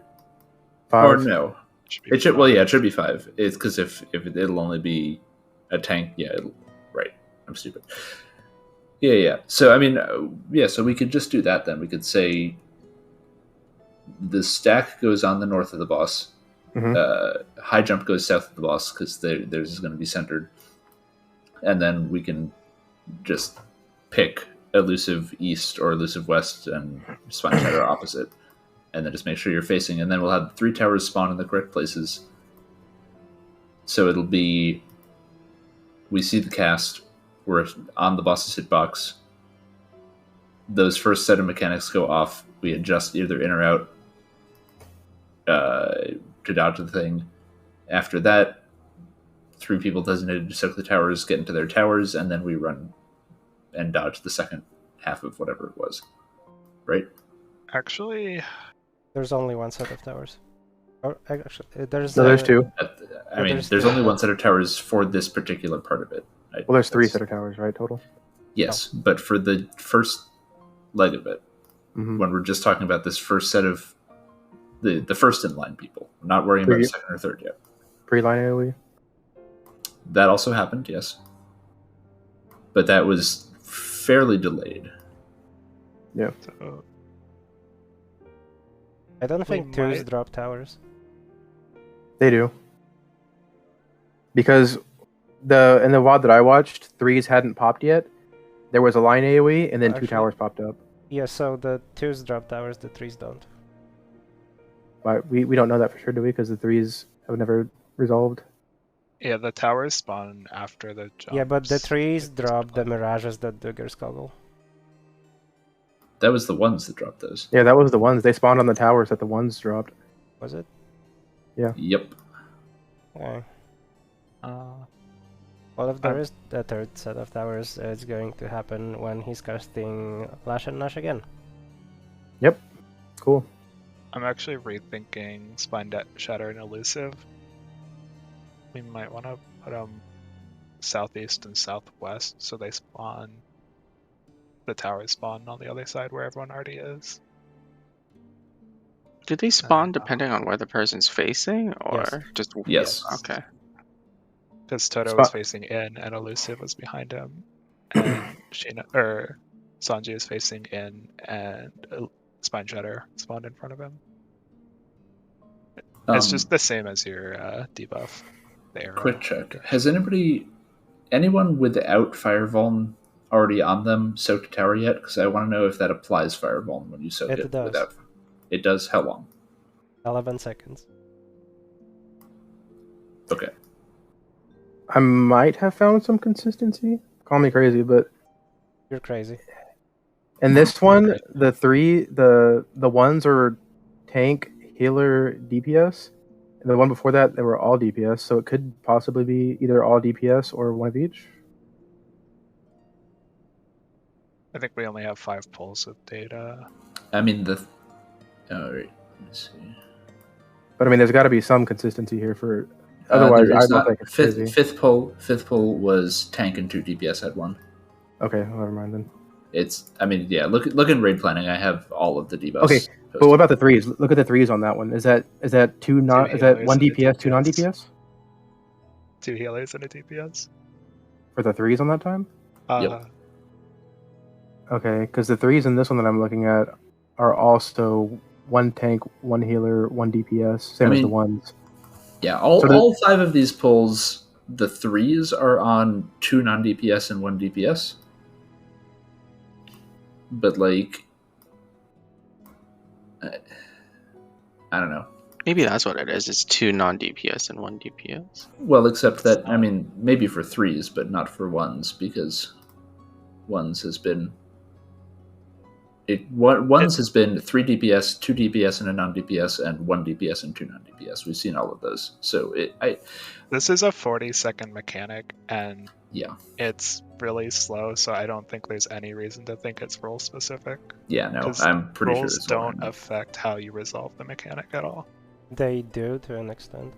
5. Or no? Should It should. Well, yeah, it should be 5. It's because if it'll only be a tank. Yeah. Right. I'm stupid. Yeah. So I mean, yeah. So we could just do that then. We could say the stack goes on the north of the boss. Mhm. High jump goes south of the boss because theirs is going to be centered, and then we can just pick elusive east or elusive west and spine shatter opposite, and then just make sure you're facing, and then we'll have 3 towers spawn in the correct places. So it'll be, we see the cast, we're on the boss's hitbox, those first set of mechanics go off, we adjust either in or out to dodge the thing. After that, 3 people designated to soak the towers get into their towers, and then we run and dodge the second half of whatever it was. Right? Actually, There's only one set of towers. Or actually, there's No, there's 2. I mean, there's there's two. only one set of towers for this particular part of it. Well, there's 3 set of towers, right, total? Yes, but for the first leg of it, Mhm. when we're just talking about this first set of the first in line people, we're not worrying about the Preview. second or third yet. Pre-line AoE. That also happened, yes, but that was fairly delayed. so I don't think We twos might- drop towers. They do. Because in the WOD that I watched, 3s hadn't popped yet. There was a line AoE, and then 2 Actually- towers popped up. Yeah, so the twos drop towers, the threes don't. But we don't know that for sure, do we? Because the 3s have never resolved. yeah, the towers spawn after the jumps. Yeah, but the threes Like, drop the mirages that Duggars goggle. That was the ones that dropped those. Yeah, that was the ones. They spawned on the towers that the ones dropped. Was it? Yep. Okay. Uh, Well, if there is a third set of towers, it's going to happen when he's casting Lash and Nash again. Cool. I'm actually rethinking Spine Shatter and Elusive. We might want to put them southeast and southwest so they spawn. The towers spawn on the other side where everyone already is. Do they spawn depending on where the person's facing, or Yes. just Yes. Okay. Because Toto Spot- was facing in and Elusive was behind him. And Sanji is facing in and Spine Shatter spawned in front of him. It's just the same as your debuff. The arrow. Quick check. Has anyone without Firevuln already on them soaked a tower yet? Because I want to know if that applies Firevuln when you soak It it does. without. It does. How long? 11 seconds. Okay. I might have found some consistency. Call me crazy, but You're crazy. in this one, the ones are tank, healer, DPS. And the one before that, they were all DPS, so it could possibly be either all DPS or one of each. I think we only have 5 pulls of data. I mean all right. Let's see. But I mean, there's got to be some consistency here for. Otherwise, There I is don't not. think it's crazy. Fifth pull was tank and 2 DPS had 1. Okay, well, never mind then. It's. I mean, yeah. Look in raid planning. I have all of the debuffs. Okay, but what about the 3s? Look at the 3s on that one. Is that 2 non? Is that healers 1 and a DPS, 2 non DPS. DPS 2 healers and a DPS. for the 3s on that time? Yep. Okay, because the 3s in this one that I'm looking at are also one tank, one healer, one DPS, same as the ones. Yeah, all 5 of these pulls, the 3s are on 2 non-DPS and 1 DPS. But like, I don't know. Maybe that's what it is. It's 2 non-DPS and 1 DPS. Well, except that, I mean, maybe for 3s, but not for 1s, because 1s has been... Ones has been 3 DPS, 2 DPS and a non-DPS, and 1 DPS and 2 non-DPS. We've seen all of those. So this is a 40-second mechanic, and yeah, it's really slow. So I don't think there's any reason to think it's role specific. Yeah, no, I'm pretty sure roles don't affect how you resolve the mechanic at all. They do to an extent.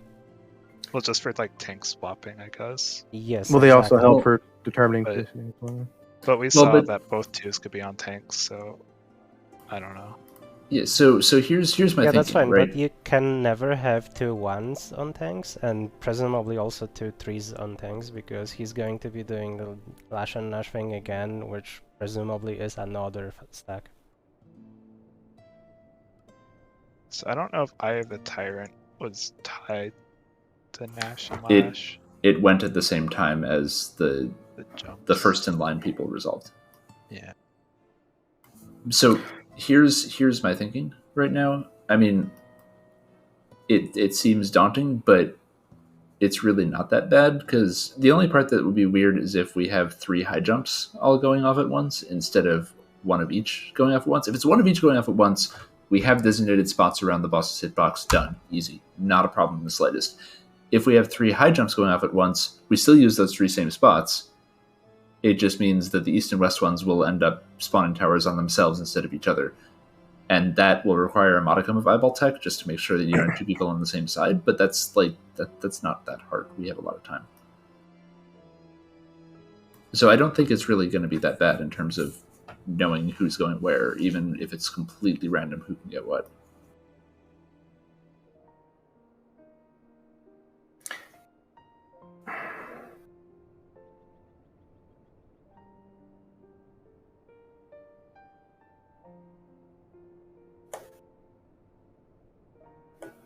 Well, just for like tank swapping, I guess. Yes. Well, they also exactly. help for determining positioning as well. But we saw that both 2s could be on tanks, so I don't know. Yeah, so here's my thinking, that's fine, right? but you can never have 2 1s on tanks, and presumably also 2 3s on tanks, because he's going to be doing the Lash and Nash thing again, which presumably is another stack. So I don't know if Eye of the Tyrant was tied to Nash and Lash. It went at the same time as the jumps. first in line people resolved. Yeah. So here's my thinking right now. I mean, it seems daunting, but it's really not that bad, because the only part that would be weird is if we have 3 high jumps all going off at once instead of 1 of each going off at once. If it's 1 of each going off at once, we have designated spots around the boss's hitbox. Done. Easy. Not a problem in the slightest. If we have 3 high jumps going off at once, we still use those 3 same spots. It just means that the east and west ones will end up spawning towers on themselves instead of each other. And that will require a modicum of eyeball tech just to make sure that you don't have 2 people on the same side. But that's not that hard. We have a lot of time. So I don't think it's really going to be that bad in terms of knowing who's going where, even if it's completely random who can get what.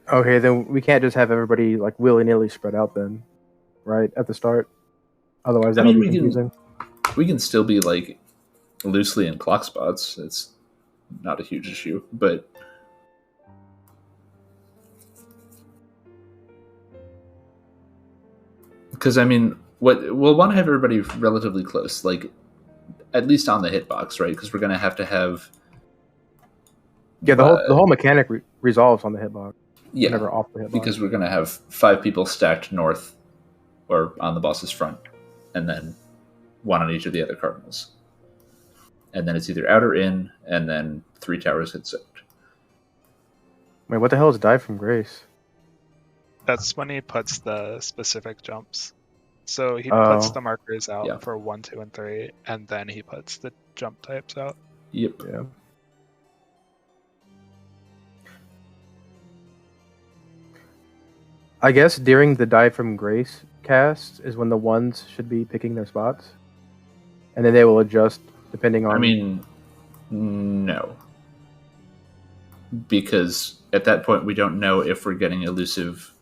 Okay, then we can't just have everybody like willy-nilly spread out then, right, at the start? Otherwise that'll be confusing. We can still be like loosely in clock spots. It's not a huge issue, but because I mean, we'll want to have everybody relatively close, like at least on the hitbox, right? Because we're going to have the whole mechanic resolves on the hitbox. Yeah, never off the hitbox. Because we're going to have 5 people stacked north or on the boss's front, and then 1 on each of the other cardinals. And then it's either out or in, and then 3 towers hit soaked. Wait, what the hell is Die from Grace? That's when he puts the specific jumps. So he puts the markers out for 1, 2, and 3, and then he puts the jump types out. Yep. Yeah. I guess during the Die from Grace cast is when the ones should be picking their spots. And then they will adjust depending on... I mean, no. Because at that point we don't know if we're getting elusive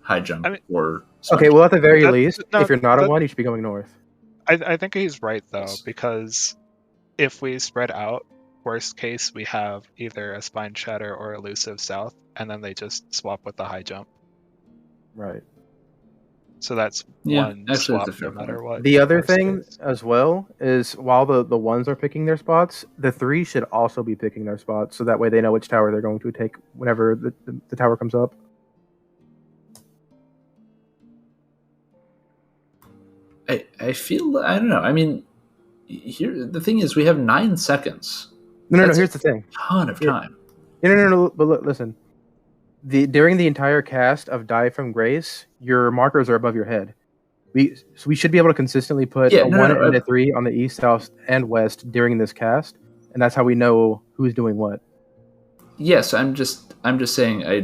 high jump or... Sponge. Okay, well at the very least, if you're not a 1, you should be going north. I think he's right though, because if we spread out, worst case we have either a spine shatter or elusive south, and then they just swap with the high jump. Right. So that's one swap no matter what. The other thing as well is while the ones are picking their spots, the 3 should also be picking their spots, so that way they know which tower they're going to take whenever the tower comes up. I feel, I don't know. I mean, here the thing is, we have 9 seconds. No. Here's the thing. A ton of time. No. But look, listen. During the entire cast of Die from Grace, your markers are above your head. We should be able to consistently put a 1 and a 3 on the east, south, and west during this cast, and that's how we know who's doing what. Yes, I'm just saying. I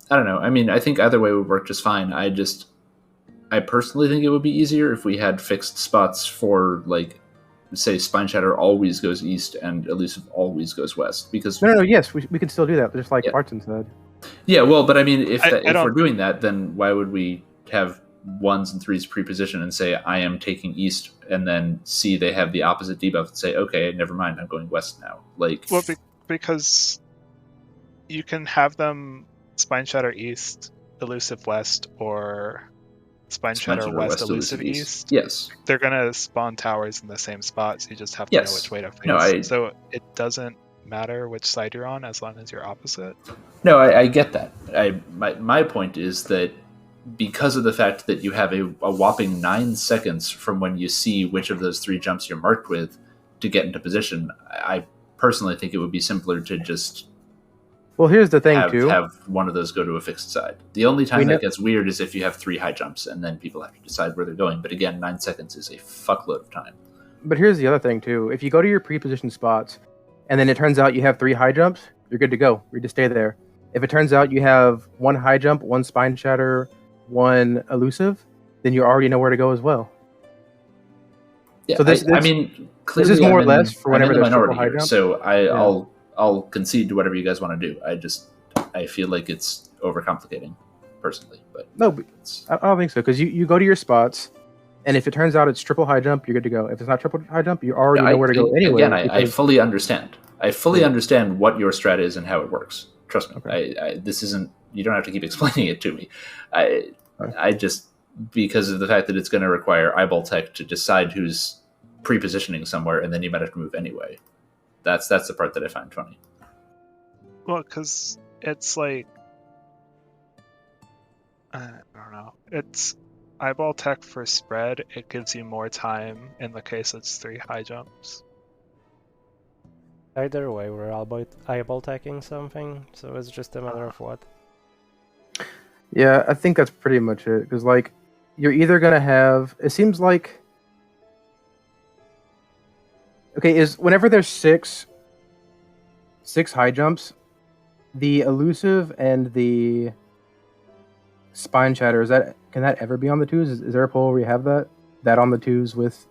don't know. I mean, I think either way would work just fine. I personally think it would be easier if we had fixed spots for like say Spine Shatter always goes east and Elusive always goes west, because No, yes, we can still do that, just like Yeah. Barton said. yeah, well, but I mean, if I we're don't- doing that, then why would we have 1s and 3s pre-position and say I am taking east, and then see they have the opposite debuff and say, okay, never mind, I'm going west now. Like, Well, because you can have them Spine Shatter East, Elusive West, or Spine Shatter West, Elusive East. Yes. They're gonna spawn towers in the same spot, so you just have to know Yes. which way to face. No, So it doesn't matter which side you're on as long as you're opposite. No, I get that. My point is that because of the fact that you have a whopping 9 seconds from when you see which of those 3 jumps you're marked with to get into position, I personally think it would be simpler to just Well, here's the thing too. have one of those go to a fixed side. The only time We that know- gets weird is if you have 3 high jumps and then people have to decide where they're going. But again, 9 seconds is a fuckload of time. But here's the other thing too. If you go to your pre-positioned spots, and then it turns out you have 3 high jumps, you're good to go. You just stay there. If it turns out you have 1 high jump, 1 Spine Shatter, 1 Elusive, then you already know where to go as well. Yeah, So this- I mean, clearly is more or I'm less for I'm whenever in the there's triple minority high here, jump. so I'll concede to whatever you guys want to do. I feel like it's overcomplicating, personally. But No, but it's, I don't think so, because you go to your spots, and if it turns out it's triple high jump, you're good to go. If it's not triple high jump, you already know where to go anyway. Again, I because- fully understand. I fully Yeah. understand what your strat is and how it works. Trust me. Okay. This isn't. You don't have to keep explaining it to me. I Okay. I just, because of the fact that it's going to require eyeball tech to decide who's pre-positioning somewhere, and then you might have to move anyway. That's the part that I find funny. Well, because it's like, I don't know. It's eyeball tech for spread. It gives you more time in the case it's 3 high jumps. Either way, we're eyeball tacking something, so it's just a matter of what. Yeah, I think that's pretty much it. Because like, you're either gonna have. It seems like. Okay, is whenever there's six high jumps, the Elusive and the Spine Shatter, can that ever be on the 2s? Is there a poll where you have that on the 2s with?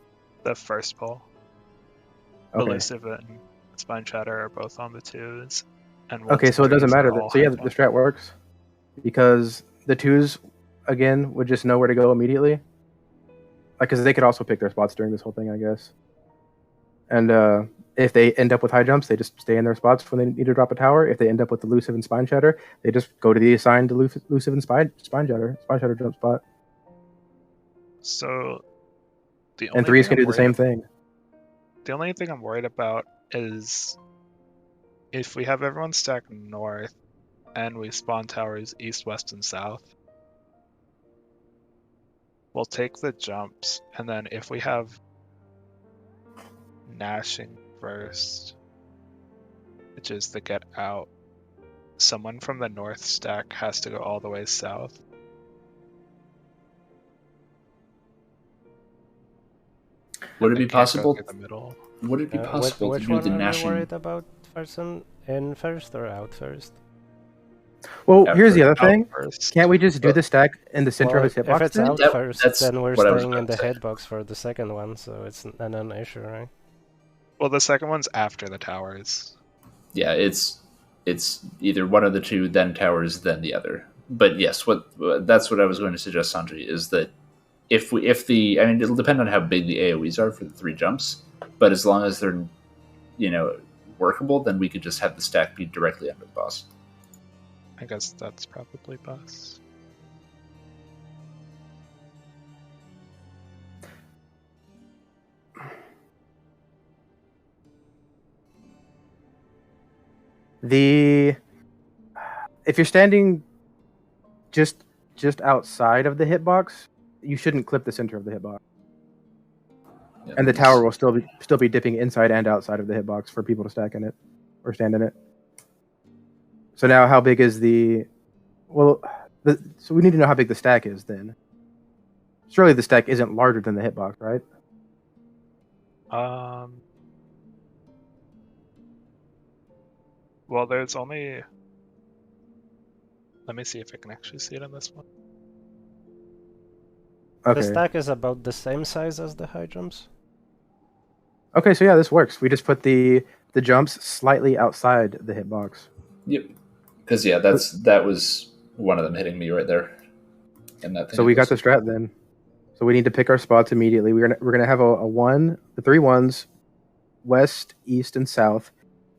The first pull. Okay. Elusive and Spine Shatter are both on the 2s. And Okay, ones so it and doesn't 3s are matter. all So yeah, high the jump. strat works because the 2s again would just know where to go immediately. Like, because they could also pick their spots during this whole thing, I guess. And if they end up with high jumps, they just stay in their spots when they need to drop a tower. If they end up with Elusive and Spine Shatter, they just go to the assigned Elusive and Spine Shatter jump spot. So the And only 3s thing can do I'm the same thing. The only thing I'm worried about is if we have everyone stacked north and we spawn towers east, west, and south, we'll take the jumps, and then if we have gnashing first, which is the get out, someone from the north stack has to go all the way south. Would it They be can't go possible? through the middle. Would it be possible which to do one the are you gnashing? worried about, Farson? In first or out first? Well, Out here's the other Out thing. first. Can't we just do Well- the stack in the center Well, of his if hitbox? it's then? out That- first, that's then we're what I was staying in about the to say. hitbox for the second one, so it's a non-issue, right? Well, the second one's after the towers. Yeah, it's either one of the two, then towers, then the other. But yes, that's what I was going to suggest, Sanjay, is that if it'll depend on how big the AoEs are for the 3 jumps, but as long as they're workable, then we could just have the stack be directly under the boss. I guess that's probably best. If you're standing just outside of the hitbox, you shouldn't clip the center of the hitbox, Yeah, and the that's- tower will still be dipping inside and outside of the hitbox for people to stack in it or stand in it. So now, how big is the? Well, so we need to know how big the stack is then. Surely the stack isn't larger than the hitbox, right? Well, there's only. Let me see if I can actually see it in this one. The Okay. stack is about the same size as the high jumps. Okay, so yeah, this works. We just put the jumps slightly outside the hitbox. Yep. Because that was one of them hitting me right there. And that thing. So we got the strat then. So we need to pick our spots immediately. We're gonna have a one, the 3 ones, west, east, and south.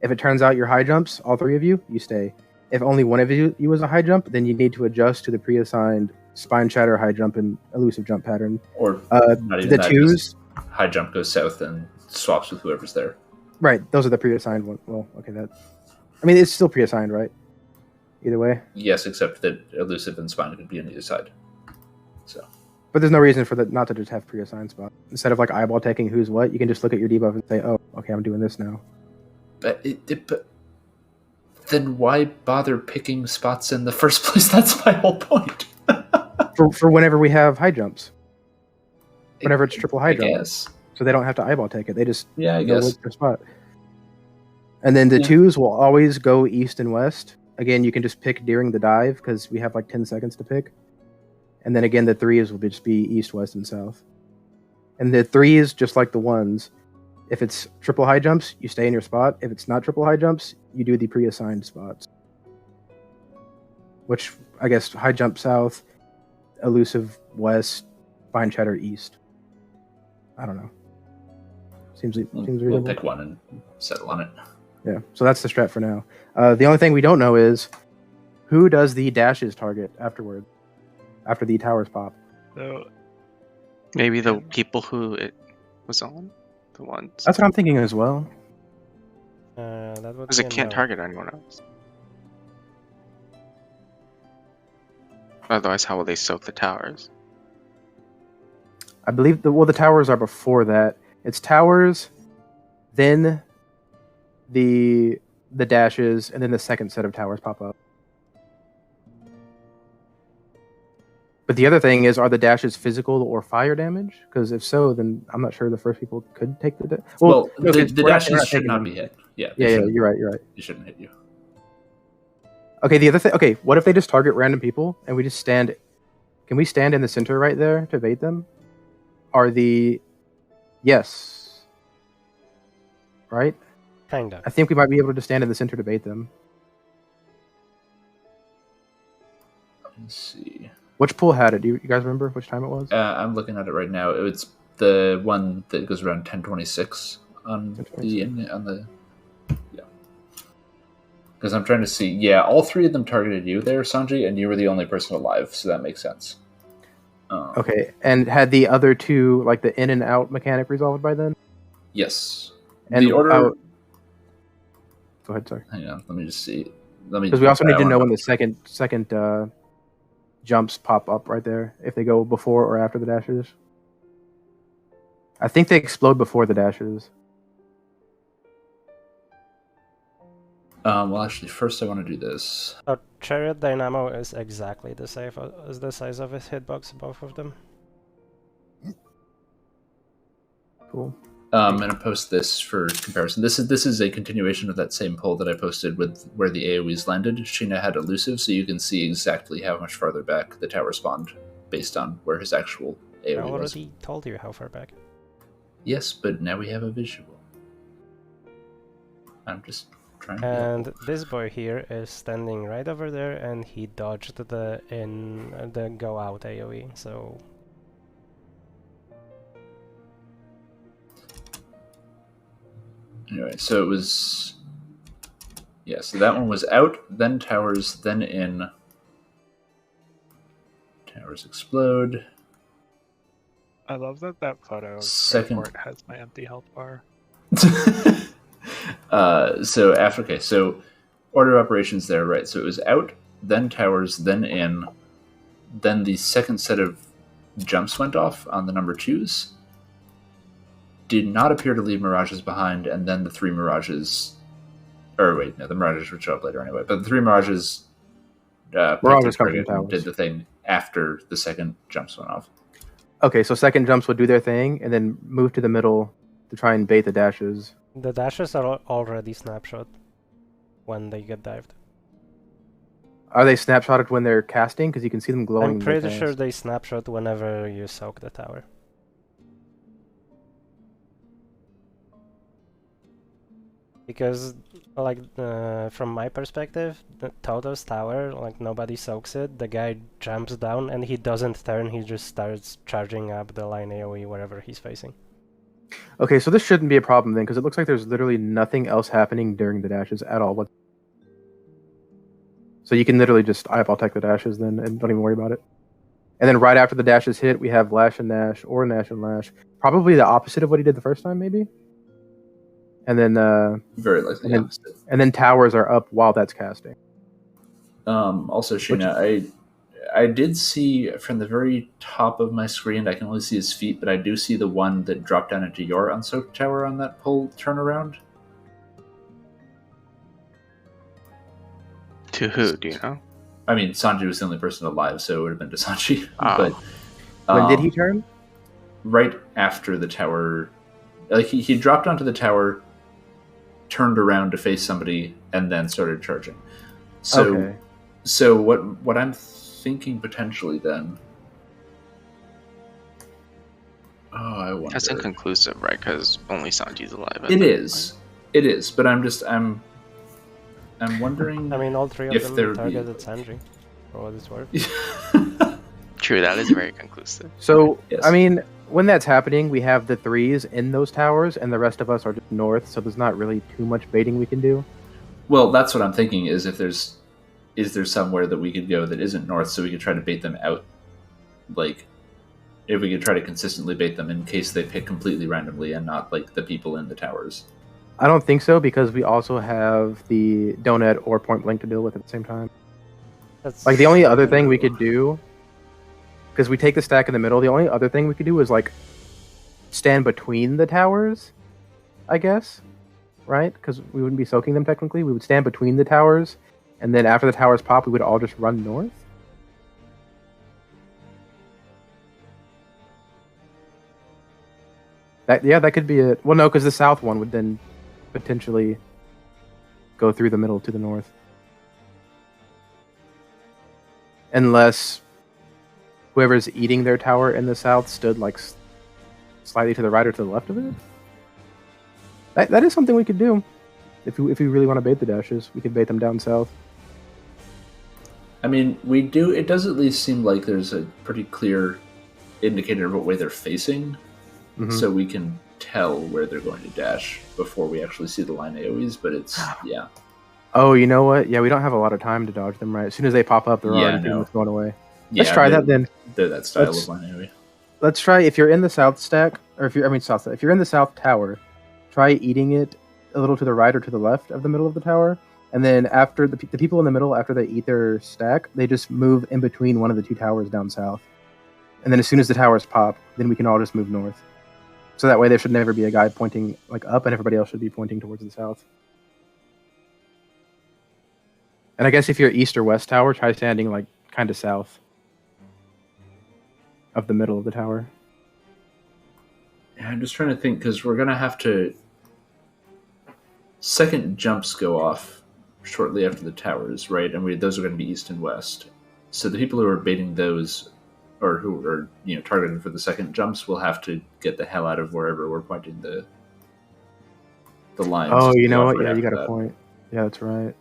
If it turns out you're high jumps, all 3 of you stay. If only one of you was a high jump, then you need to adjust to the pre-assigned spine shatter, high jump, and elusive jump pattern. Or not even the that, 2s. High jump goes south and swaps with whoever's there. Right, those are the pre-assigned ones. Well, okay, it's still pre-assigned, right? Either way. Yes, except that elusive and spine could be on either side. So. But there's no reason for that not to just have pre-assigned spots. Instead of like eyeball taking who's what, you can just look at your debuff and say, "Oh, okay, I'm doing this now." But then why bother picking spots in the first place? That's my whole point. for whenever we have high jumps. Whenever it's triple high jump. Guess. So they don't have to eyeball take it. They just I guess. their spot. And then the 2s will always go east and west. Again, you can just pick during the dive because we have like 10 seconds to pick. And then again, the 3s will just be east, west, and south. And the 3s, just like the 1s, if it's triple high jumps, you stay in your spot. If it's not triple high jumps, you do the pre-assigned spots. Which, I guess, high jump south, elusive west, spine shatter east. I don't know. Seems reasonable. We'll pick one and settle on it. Yeah, so that's the strat for now. The only thing we don't know is who does the dashes target afterward, after the towers pop. So Maybe the people who it was on, the ones. That's what I'm thinking as well. That would Because be it a can't no. target anyone else. Otherwise, how will they soak the towers? I believe the towers are before that. It's towers, then the dashes, and then the second set of towers pop up. But the other thing is, are the dashes physical or fire damage? Because if so, then I'm not sure the first people could take the Well, no, the 'cause we're not dashes should taking not them. be hit. Yeah, Yeah, you're right. They shouldn't hit you. Okay, the other thing. Okay, what if they just target random people and we just stand? Can we stand in the center right there to bait them? Yes. Right? Kinda. I think we might be able to just stand in the center to bait them. Let's see. Which pool had it? Do you guys remember which time it was? I'm looking at it right now. It's the one that goes around 1026 on 1026. Yeah. Because I'm trying to see. Yeah, all 3 of them targeted you there, Sanji, and you were the only person alive, so that makes sense. Okay, and had the other 2 like the in and out mechanic resolved by then? Yes. And the order. Go ahead, sorry. Hang on, let me just see. Because we also need to know when the second jumps pop up right there, if they go before or after the dashes. I think they explode before the dashes. Well, actually, first I want to do this. So Chariot Dynamo is exactly the same as the size of his hitbox, both of them. Cool. I'm gonna post this for comparison. This is a continuation of that same poll that I posted with where the AoEs landed. Sheena had elusive, so you can see exactly how much farther back the tower spawned based on where his actual I AoE was. already told you how far back. Yes, but now we have a visual. I'm just trying to. And this boy here is standing right over there, and he dodged the go out AoE. So Anyway, so it was. Yeah, so that one was out, then towers, then in. Towers explode. I love that photo of Second. Airport has my empty health bar. So after, okay, so order of operations there, right? So it was out, then towers, then in, then the second set of jumps went off on the number 2s. Did not appear to leave mirages behind, and then the 3 mirages, or wait, no, the mirages would show up later anyway. But the 3 mirages, Mirages come from towers. did the thing after the second jumps went off. Okay, so second jumps would do their thing and then move to the middle to try and bait the dashes. the dashes are already snapshot when they get dived. Are they snapshotted when they're casting? Because you can see them glowing. I'm when they pretty cast. sure they snapshot whenever you soak the tower. Because, like, from my perspective, the Toto's tower, like, nobody soaks it. The guy jumps down and he doesn't turn, he just starts charging up the line AoE wherever he's facing. Okay, so this shouldn't be a problem then, because it looks like there's literally nothing else happening during the dashes at all. So you can literally just eyeball tech the dashes then and don't even worry about it. And then right after the dashes hit, we have Lash and Nash, or Nash and Lash. Probably the opposite of what he did the first time, maybe? And then Very likely. and then towers are up while that's casting. Also, Sheena, I did see from the very top of my screen, I can only see his feet, but I do see the one that dropped down into your unsoaked tower on that pull turnaround. To who, do you know? I mean, Sanji was the only person alive, so it would have been to Sanji. Oh. But When did he turn? Right after the tower. Like, he dropped onto the tower, turned around to face somebody, and then started charging. So, Okay. So what I'm thinking potentially then... Oh, I wonder... That's inconclusive, right? Because only Sanji's alive. It is, but I'm wondering. I mean, all three of if them there targeted Sanji, for what it's worth. True, that is very conclusive. So, Yes. I mean, when that's happening, we have the threes in those towers, and the rest of us are just north, so there's not really too much baiting we can do. Well, that's what I'm thinking. Is there somewhere that we could go that isn't north, so we could try to bait them out? Like, if we could try to consistently bait them in case they pick completely randomly and not like the people in the towers. I don't think so, because we also have the donut or point blank to deal with at the same time. That's Like, the only other thing we could do, because we take the stack in the middle, the only other thing we could do is, like, stand between the towers, I guess, right? Because we wouldn't be soaking them technically. We would stand between the towers, and then after the towers pop, we would all just run north. That could be it. Well, no, because the south one would then potentially go through the middle to the north. Unless whoever's eating their tower in the south stood like slightly to the right or to the left of it. That is something we could do. If we really want to bait the dashes, we could bait them down south. I mean, we do. It does at least seem like there's a pretty clear indicator of what way they're facing, so we can tell where they're going to dash before we actually see the line AoEs. But it's Oh, you know what? Yeah, we don't have a lot of time to dodge them, right? As soon as they pop up, they're already pretty much going away. Let's try that then. They're that style of line AoE. Let's try if you're in the south stack, or if you're in the south tower, try eating it a little to the right or to the left of the middle of the tower, and then after the people in the middle, after they eat their stack, they just move in between one of the two towers down south, and then as soon as the towers pop, then we can all just move north. So that way, there should never be a guy pointing like up, and everybody else should be pointing towards the south. And I guess if you're east or west tower, try standing like kind of south of the middle of the tower. Yeah, I'm just trying to think because we're gonna have to. Second jumps go off shortly after the towers, right? And those are going to be east and west. So the people who are baiting those, or who are targeted for the second jumps, will have to get the hell out of wherever we're pointing the lines. Oh, you know what? Yeah, you got a point. Yeah, that's right.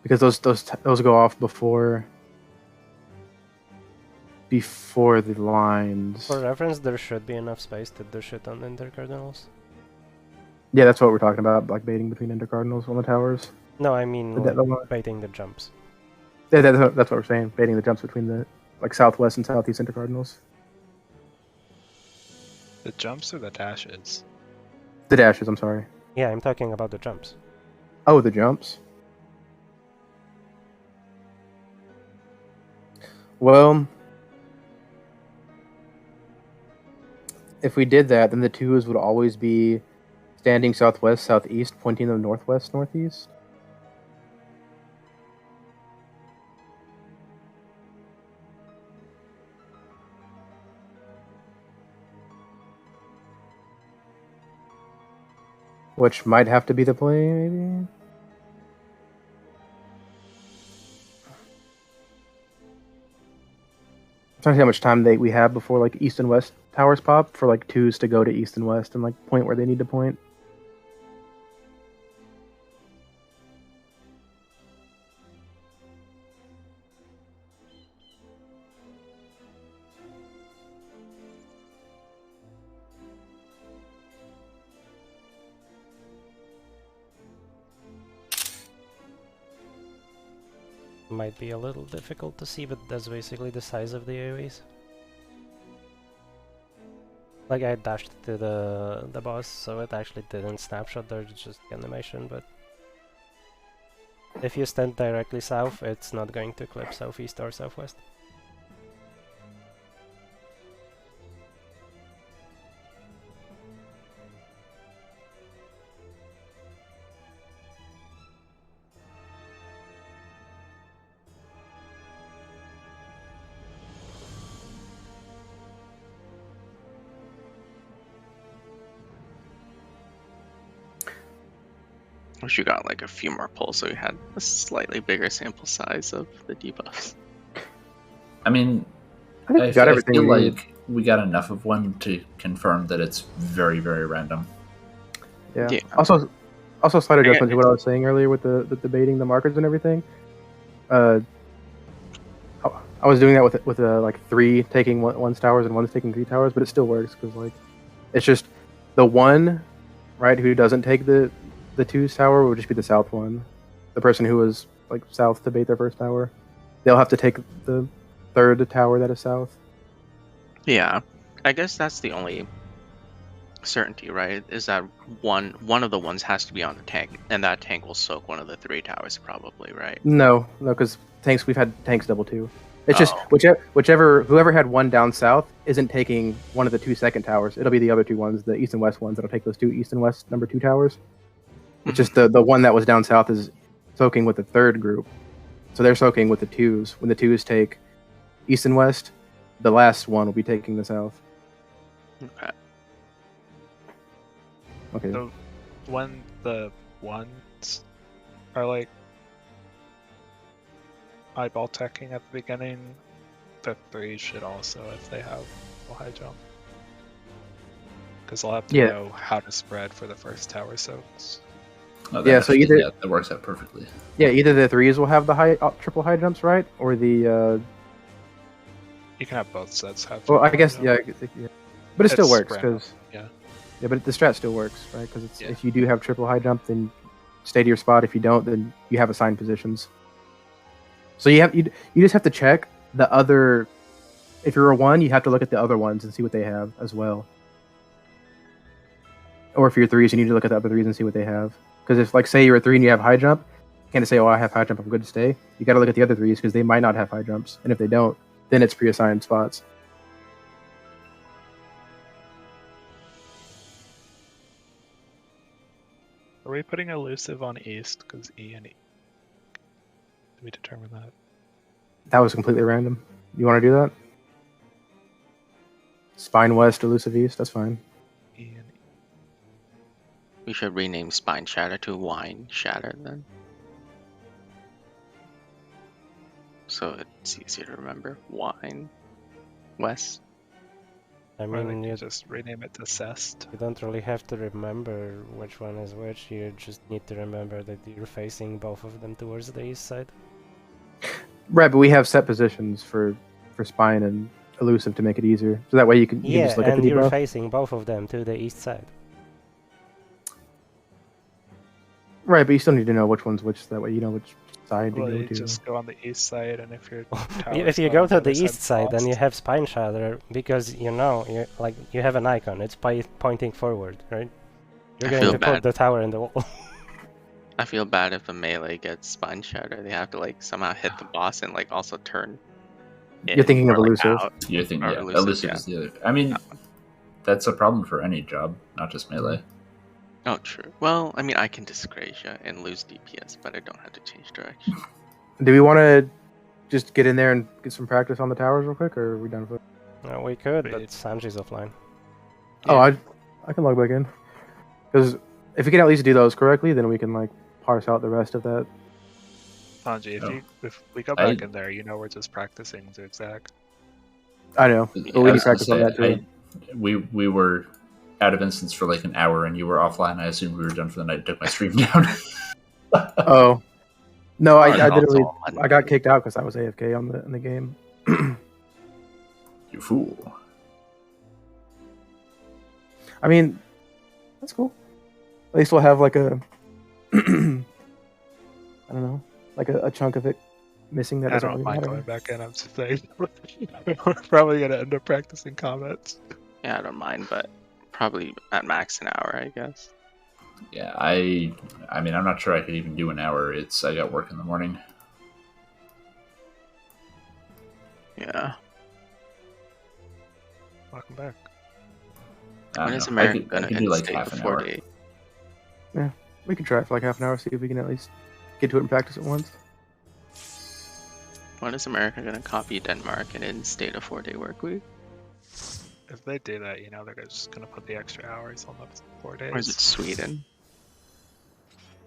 Because those go off before the lines. For reference, there should be enough space to do shit on intercardinals. Yeah, that's what we're talking about, like baiting between intercardinals on the towers. No, I mean baiting the jumps. Yeah, that's what we're saying. Baiting the jumps between the southwest and southeast intercardinals. The jumps or the dashes? The dashes, I'm sorry. Yeah, I'm talking about the jumps. Oh, the jumps. Well, if we did that, then the twos would always be standing southwest, southeast, pointing them northwest, northeast. Which might have to be the play, maybe? I'm trying to see how much time we have before like east and west towers pop for like twos to go to east and west and like point where they need to point. might be a little difficult to see, but that's basically the size of the AoEs. Like I dashed to the boss, so it actually didn't snapshot, there's just animation, but if you stand directly south, it's not going to clip southeast or southwest. Wish you got like a few more pulls so we had a slightly bigger sample size of the debuffs. I mean, I think we got everything feel we need. like we got enough of one to confirm that it's very, very random. Yeah. Yeah. Also, slight adjustment to what I was saying earlier with the debating the markers and everything. I was doing that with like 3 taking one's towers and 1's taking 3 towers, but it still works because like it's just the one, right, who doesn't take the 2's tower would just be the south one. The person who was like south to bait their first tower, they'll have to take the 3rd tower that is south. Yeah, I guess that's the only certainty, right? Is that one of the ones has to be on the tank, and that tank will soak one of the 3 towers, probably, right? No, because we've had tanks double 2. It's just Oh. whoever had 1 down south isn't taking one of the 2 second towers. It'll be the other 2 ones, the east and west ones, that'll take those 2 east and west number 2 towers. It's just the one that was down south is soaking with the 3rd group. So they're soaking with the 2's. When the 2's take east and west, the last one will be taking the south. Okay. Okay. So when the ones are like eyeball teching at the beginning, the 3 should also, if they have a high jump. Because they'll have to Yeah. know how to spread for the first tower soaks. Oh, Yeah, so either- that works out perfectly. Yeah, either the 3's will have the triple high jumps, right? Or the You can have both sets have. well, I triple guess jump. yeah. But it still It's works random, because yeah. Yeah, but the strat still works, right? Because it's Yeah. if you do have triple high jump, then stay to your spot. If you don't, then you have assigned positions. So you just have to check the other. If you're a 1, you have to look at the other ones and see what they have as well. Or if you're 3s, you need to look at the other 3s and see what they have. Because if, like, say you're a 3 and you have high jump, you can't just say, "Oh, I have high jump, I'm good to stay." You got to look at the other 3s because they might not have high jumps, and if they don't, then it's pre-assigned spots. Are we putting elusive on east? Because E and E. Did we determine that? That was completely random. You want to do that? Spine west, elusive east. That's fine. E and E. We should rename Spine Shatter to Wine Shatter then. So it's easier to remember. Wine. West. I Or we mean, can you just rename it to Cest. don't really have to remember which one is which, you just need to remember that you're facing both of them towards the east side. Right, but we have set positions for spine and elusive to make it easier. So that way you can Yeah, just look at and the you're debuff. facing both of them to the east side. Right, but you still need to know which one's which. So that way you know which side to Well, go you to. just go on the east side, and if you're If you go to the east side, then you have Spine Shatter, because you know, you have an icon, it's pointing forward, right? You're I going feel to put bad. the tower in the wall. I feel bad if a melee gets Spine Shatter. They have to like somehow hit the boss and like also turn. You're thinking or, of like, elusive. out. You think, Or yeah, elusive, elusive yeah. is the other. I mean, that's a problem for any job, not just melee. Oh, true. Well, I mean, I can disgrace you and lose DPS, but I don't have to change direction. Do we want to just get in there and get some practice on the towers real quick, or are we done with it? We could, but Wait. Sanji's offline. Oh, I can log back in. Because if we can at least do those correctly, then we can like parse out the rest of that. Sanji, Oh. if we go I- back in there, you know we're just practicing zigzag. I know, but I we was need practice on gonna that say, too. we were out of instance for like an hour, and you were offline. I assumed we were done for the night. And took my stream down. Oh, no, I Alright, didn't. also I got kicked out because I was AFK in the game. You fool! I mean, that's cool. At least we'll have like a, I don't know, like a chunk of it missing that I doesn't don't really mind matter. going back in. I'm just saying, we're probably gonna end up practicing comments. Yeah, I don't mind, but probably at max an hour, I guess. Yeah, I mean, I'm not sure I could even do an hour. I got work in the morning. Yeah. Welcome back. I When don't is know. I America could gonna do like instate half the an 4 hour. day? We can try it for like half an hour, see if we can at least get to it and practice it once. When is America gonna copy Denmark and instate a 4-day work week? If they do that, they're just gonna put the extra hours on the 4 days. Or is it Sweden?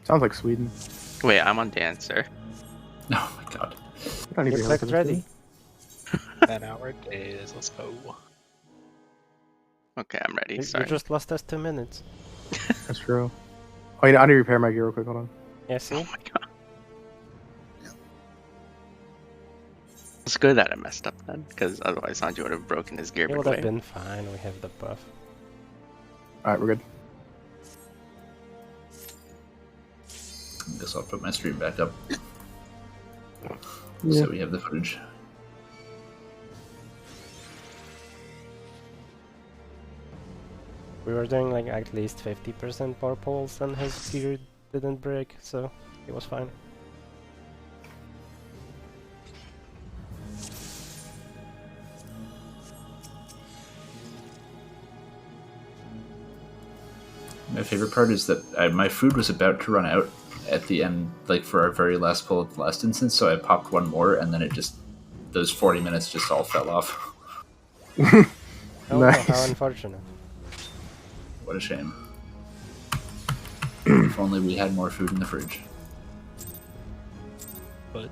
Sounds like Sweden. Wait, I'm on Dancer. Oh my god. We don't need to You be here for clicked this, ready. dude. 10-hour days. Let's go. Okay, I'm ready. You Sorry. just lost us 2 minutes. That's true. Oh, I need to repair my gear real quick. Hold on. Yeah, see? Oh my god. It's good that I messed up then, because otherwise Sanji would have broken his gear It would have way. been fine. We have the buff. All right, we're good. I guess I'll put my stream back up. Yeah. So we have the footage. We were doing like at least 50% more pulls and his gear didn't break, so it was fine. My favorite part is that my food was about to run out at the end, like for our very last pull of the last instance, so I popped one more, and then those 40 minutes just all fell off. Oh no, Nice. how unfortunate. What a shame. If only we had more food in the fridge. But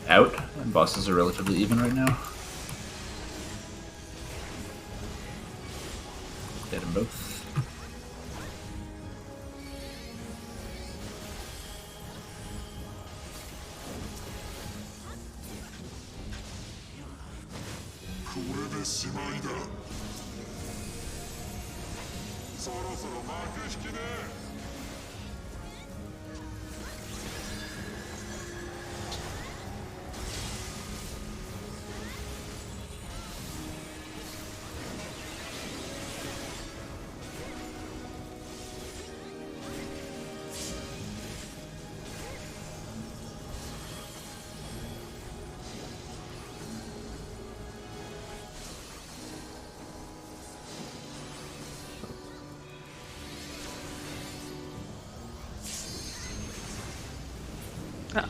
Out, and bosses are relatively even right now. Get them both.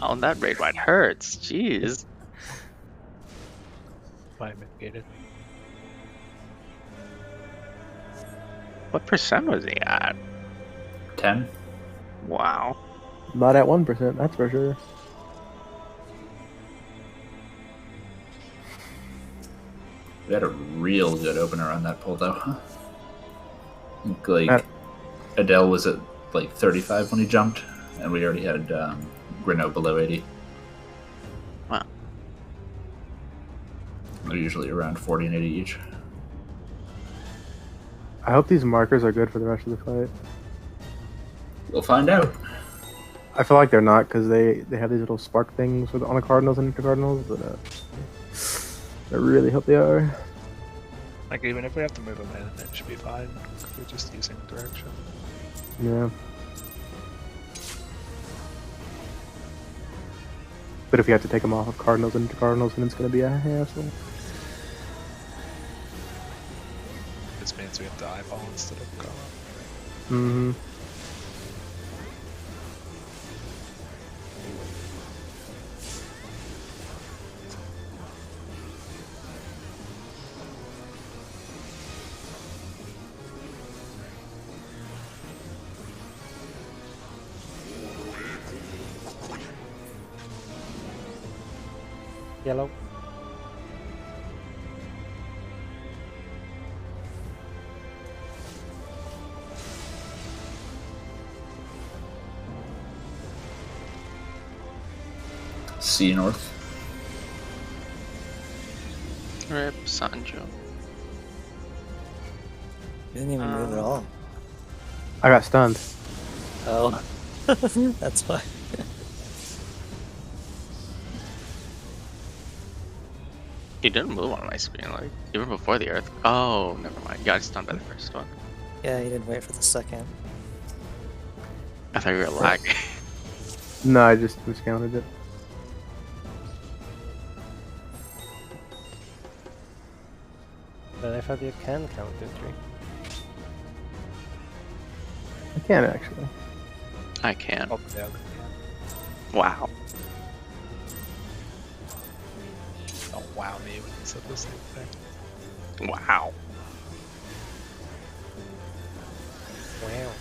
Oh, that raid ride hurts. Jeez. I mitigated. What percent was he at? 10. Wow. Not at 1%, that's for sure. We had a real good opener on that pull, though. I think, like, Matt. Adele was at like 35 when he jumped, and we already had Renault below 80. Wow. They're usually around 40 and 80 each. I hope these markers are good for the rest of the fight. We'll find out. I feel like they're not because they have these little spark things on the Cardinals and the Cardinals, but I really hope they are. Like, even if we have to move them in, it should be fine. We're just using direction. Yeah. But if you have to take them off of Cardinals into Cardinals, then it's going to be a hassle. This means we have to eyeball instead of call. Mm-hmm. Yellow. C north. Rip Sanjo. You didn't even move at all. I got stunned. Oh. That's why. He didn't move on my screen, like, even before the earth. Oh, never mind. Got stunned by the first one. Yeah, you didn't wait for the second. I thought you were lagging. No, I just miscounted it. But I thought you can count to 3. I can actually. I can. Oh, yeah. Wow. Don't wow me when you said the same thing. Wow. Wow.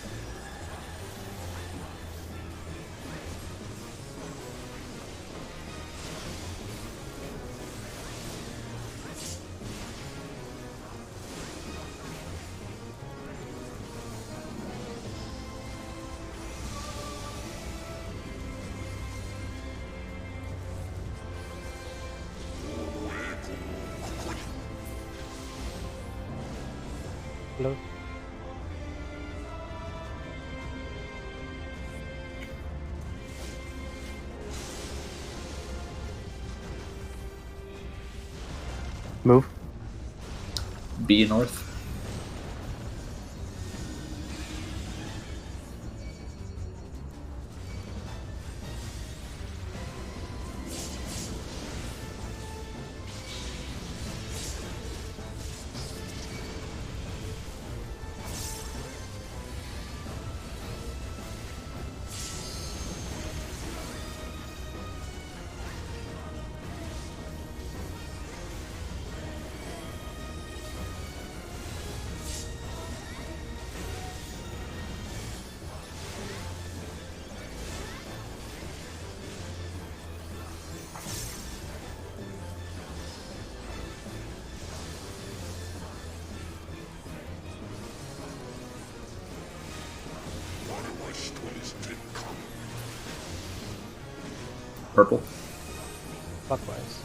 Hello. Move. B north. Purple. Clockwise.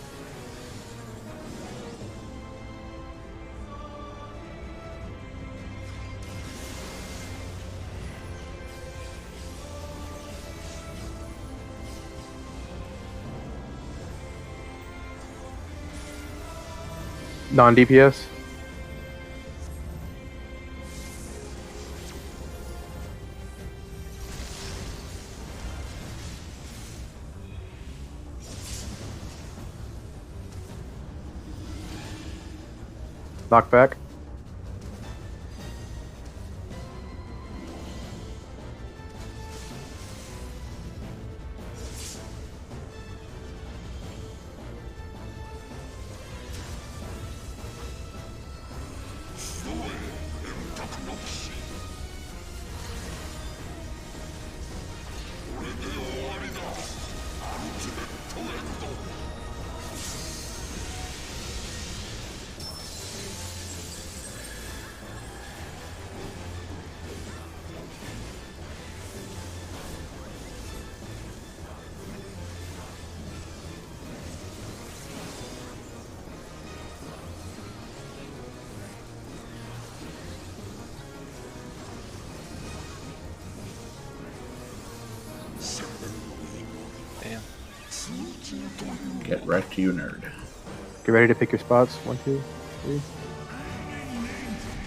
Non-DPS. Knockback. Get wrecked, you nerd. Get ready to pick your spots. 1, 2, 3.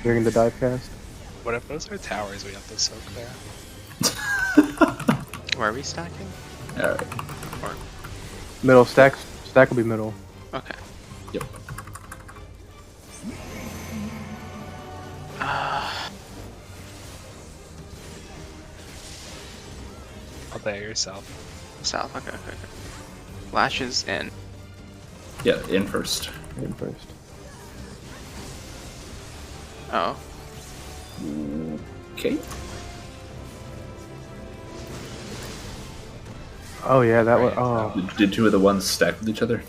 During the dive cast. What if those are towers we have to soak there? Where are we stacking? Alright. Or Middle stack will be middle. okay. Yep. Oh, there, yourself. South. Okay. Lashes in. Yeah, in first. In first. Oh. Okay. Oh yeah, that was. Right, Oh, Did two of the ones stack with each other?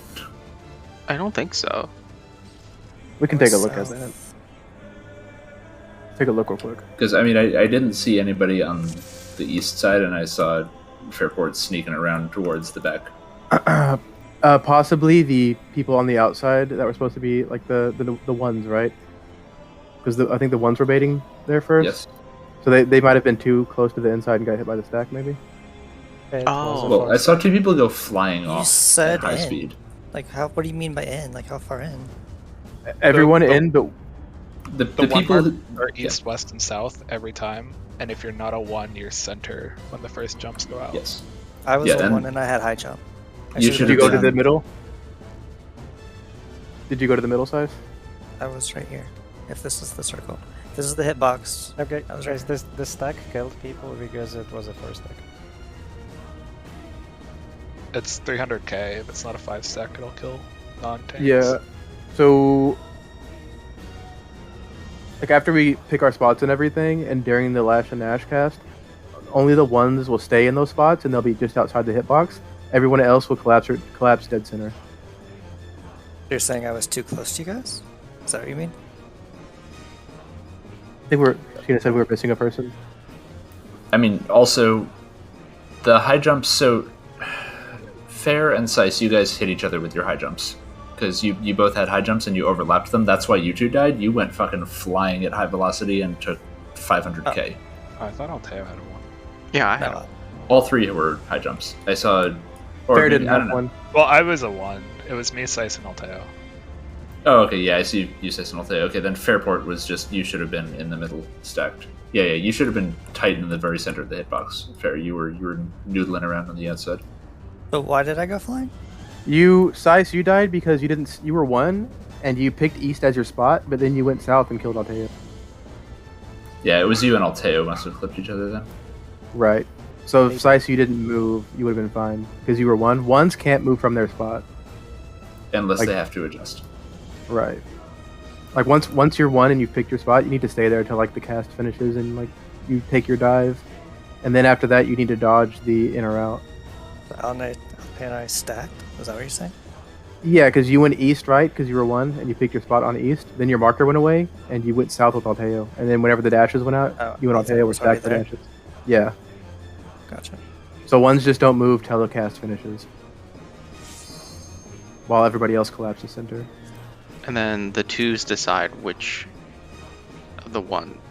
I don't think so. we can take a look at South. that. Take a look real quick. Because, I mean, I didn't see anybody on the east side, and I saw Fairport sneaking around towards the back. Possibly the people on the outside that were supposed to be like the ones, right? Because I think the ones were baiting there first. Yes. So they might have been too close to the inside and got hit by the stack, maybe. It Oh. was a Well, I force saw two people go flying You off said at high in. speed. Like, how? What do you mean by in? Like, how far in? Everyone the- in, but The one people mark who, are yeah. east, west, and south every time. And if you're not a 1, you're center when the first jumps go out. Yes. I was Yeah, the and- one, and I had high jump. I You should've should did you have go to been- the middle? Did you go to the middle side? I was right here. If this is the circle, this is the hitbox. Okay, I was guys, this stack killed people because it was a first stack. It's 300k. If it's not a 5 stack, it'll kill non-tanks. Yeah. So, like after we pick our spots and everything, and during the Lash and Nash cast, only the ones will stay in those spots, and they'll be just outside the hitbox. Everyone else will collapse dead center. You're saying I was too close to you guys? Is that what you mean? I think Sheena said we were missing a person. I mean, also, the high jumps, so Fair and Sice, you guys hit each other with your high jumps. Because you both had high jumps and you overlapped them. That's why you two died. You went fucking flying at high velocity and took 500k. Oh, I thought Alteo had 1. Yeah, I had. No. All three were high jumps. I saw... Or Fair maybe- didn't I have don't know. one. Well, I was a 1. It was me, Sice, and Alteo. Oh, okay, yeah, I see you say Alteo. Okay, then Fairport was just... You should have been in the middle, stacked. Yeah, you should have been tight in the very center of the hitbox. Fair, you were noodling around on the outside. But why did I go flying? Sice, you died because you were 1, and you picked east as your spot, but then you went south and killed Alteo. Yeah, it was you and Alteo must have clipped each other then. Right. So if Sice, you didn't move, you would have been fine because you were 1. Ones can't move from their spot. Unless Like- they have to adjust. Right. Like once you're 1 and you've picked your spot, you need to stay there until like the cast finishes and like you take your dive, and then after that you need to dodge the in or out. Alpay and I stacked? Was that what you're saying? Yeah, because you went east, right? Because you were 1 and you picked your spot on east. Then your marker went away and you went south with Alteo. And then whenever the dashes went out, Oh, you and okay, Alteo were it's already stacked the there. dashes. Yeah. Gotcha. So ones just don't move till the cast finishes, while everybody else collapses center. And then the 2s decide which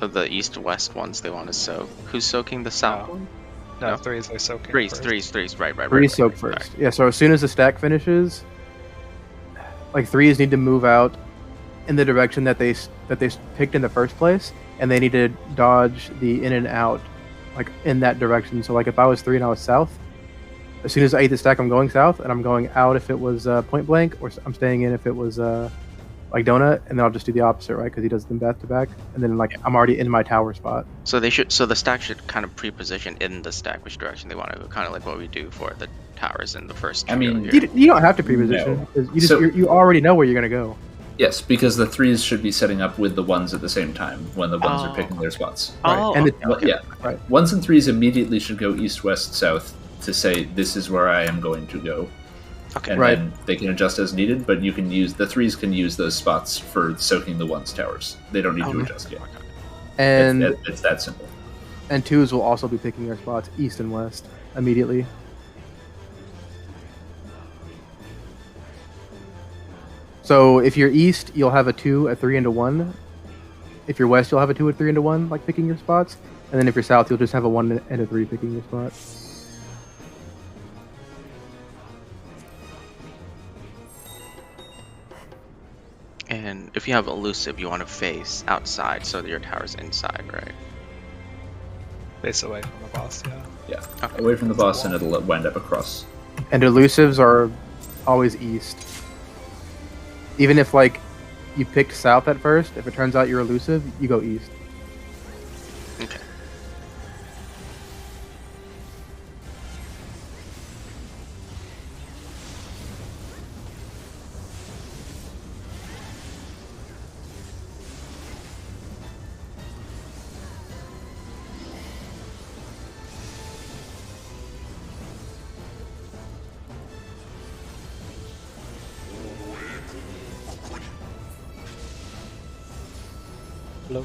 of the east-west ones they want to soak. Who's soaking the south No. one? No, No. 3s are soaking. Threes, first. right. Threes soak first. Yeah, so as soon as the stack finishes, like 3s need to move out in the direction that they picked in the first place, and they need to dodge the in and out, like in that direction. So like if I was 3 and I was south, as soon as I eat the stack, I'm going south, and I'm going out if it was point blank, or I'm staying in if it was like donut, and then I'll just do the opposite, right? Because he does them back to back, and then like I'm already in my tower spot. So the stack should kind of pre-position in the stack which direction they want to go, kind of like what we do for the towers in the first. I mean, trio here. You don't have to pre-position. No. 'Cause You just So- you already know where you're gonna go. Yes, because the 3s should be setting up with the 1s at the same time when the 1s Oh. are picking their spots. Oh, and okay, the- okay. Yeah, Right. 1s and 3s immediately should go east, west, south to say this is where I am going to go. Okay. And Right. then they can adjust as needed, but you can use the 3s can use those spots for soaking the 1s towers. They don't need to Okay. adjust yet. And It's that simple. and 2s will also be picking their spots east and west immediately. So if you're east, you'll have a 2, a 3, and a 1. If you're west, you'll have a 2, a 3, and a 1, like picking your spots. And then if you're south, you'll just have a 1 and a 3 picking your spot. if you have elusive, you want to face outside so that your tower's inside, right? Face away from the boss, yeah. Yeah, Okay. away from the boss, and it'll wind up across. And elusives are always east. Even if like you picked south at first, if it turns out you're elusive, you go east. Okay. Hello.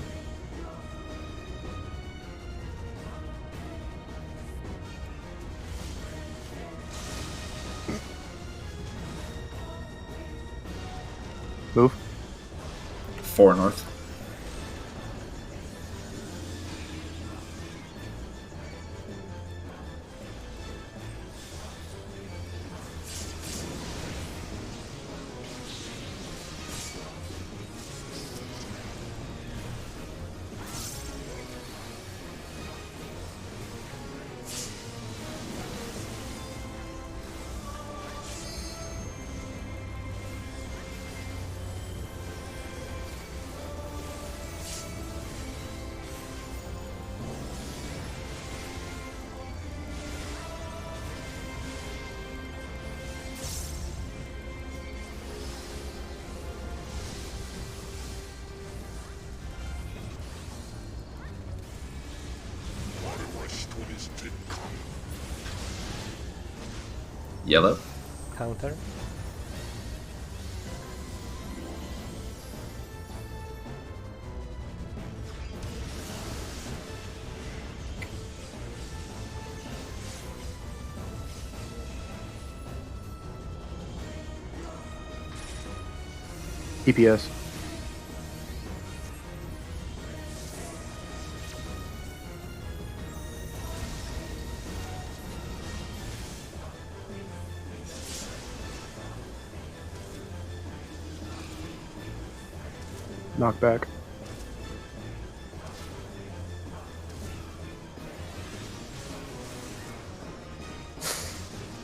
Move. 4 north. Yellow. Counter. DPS. Knockback.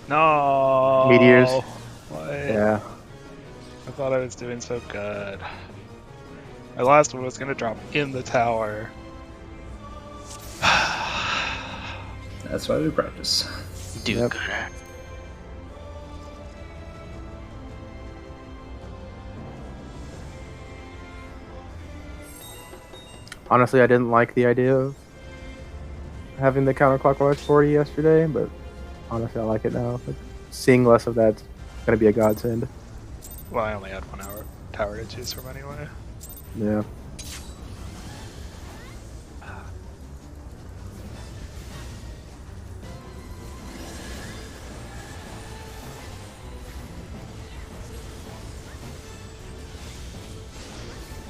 No. Meteors. What? Yeah. I thought I was doing so good. My last one was gonna drop in the tower. That's why we practice. Do Yep. gooder. Honestly, I didn't like the idea of having the counterclockwise 40 yesterday, but honestly, I like it now. Like, seeing less of that's gonna be a godsend. Well, I only had 1 hour tower to choose from anyway. Yeah.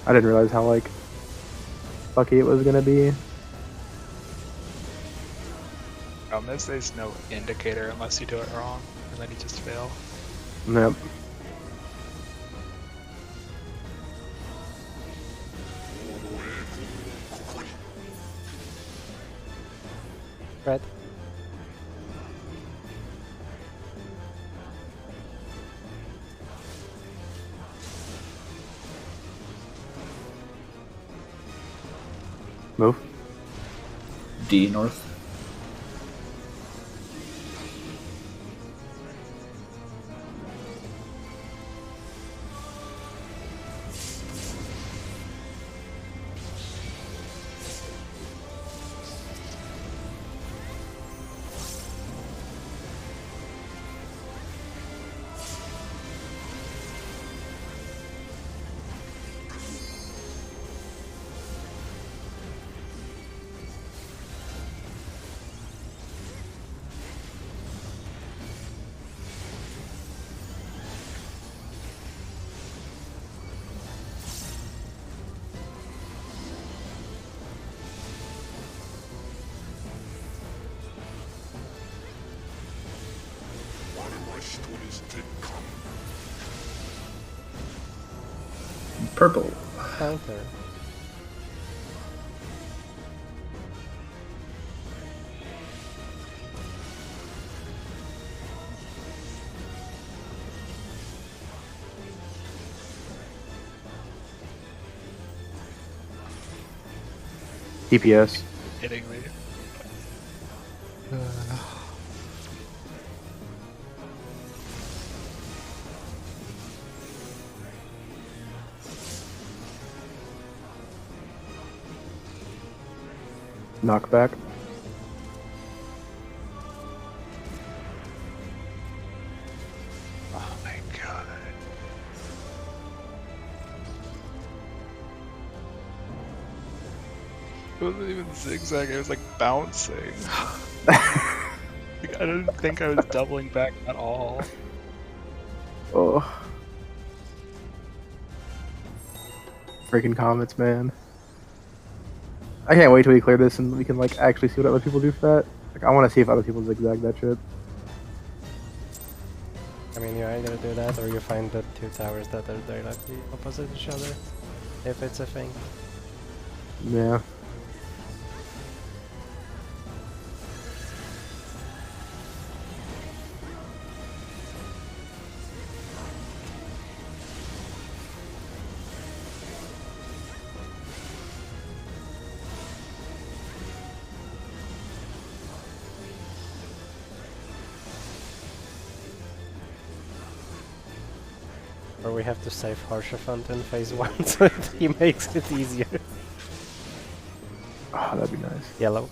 I didn't realize how like lucky it was gonna be. Problem is, there's no indicator unless you do it wrong, and then you just fail. Yep. Red. Move. D north. Purple. Counter. DPS. Hitting me. Knockback. Oh my god. It wasn't even zigzag, it was like bouncing. Like, I didn't think I was doubling back at all. Oh. Freaking comets, man. I can't wait till we clear this and we can like actually see what other people do for that. Like I want to see if other people zigzag that shit. I mean, you either do that or you find the two towers that are directly opposite each other, if it's a thing. Yeah. Or we have to save Harshafant in phase 1 so he makes it easier. Oh, that'd be nice. Yellow.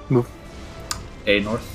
Move. A north.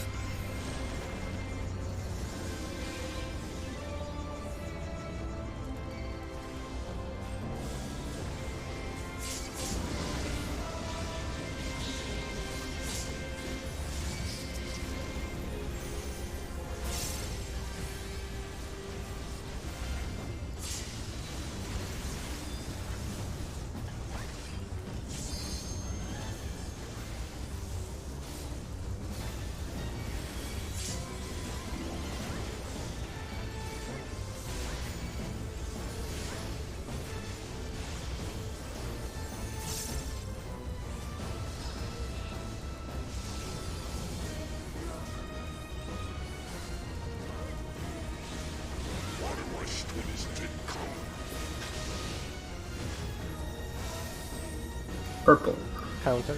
Purple. Counter.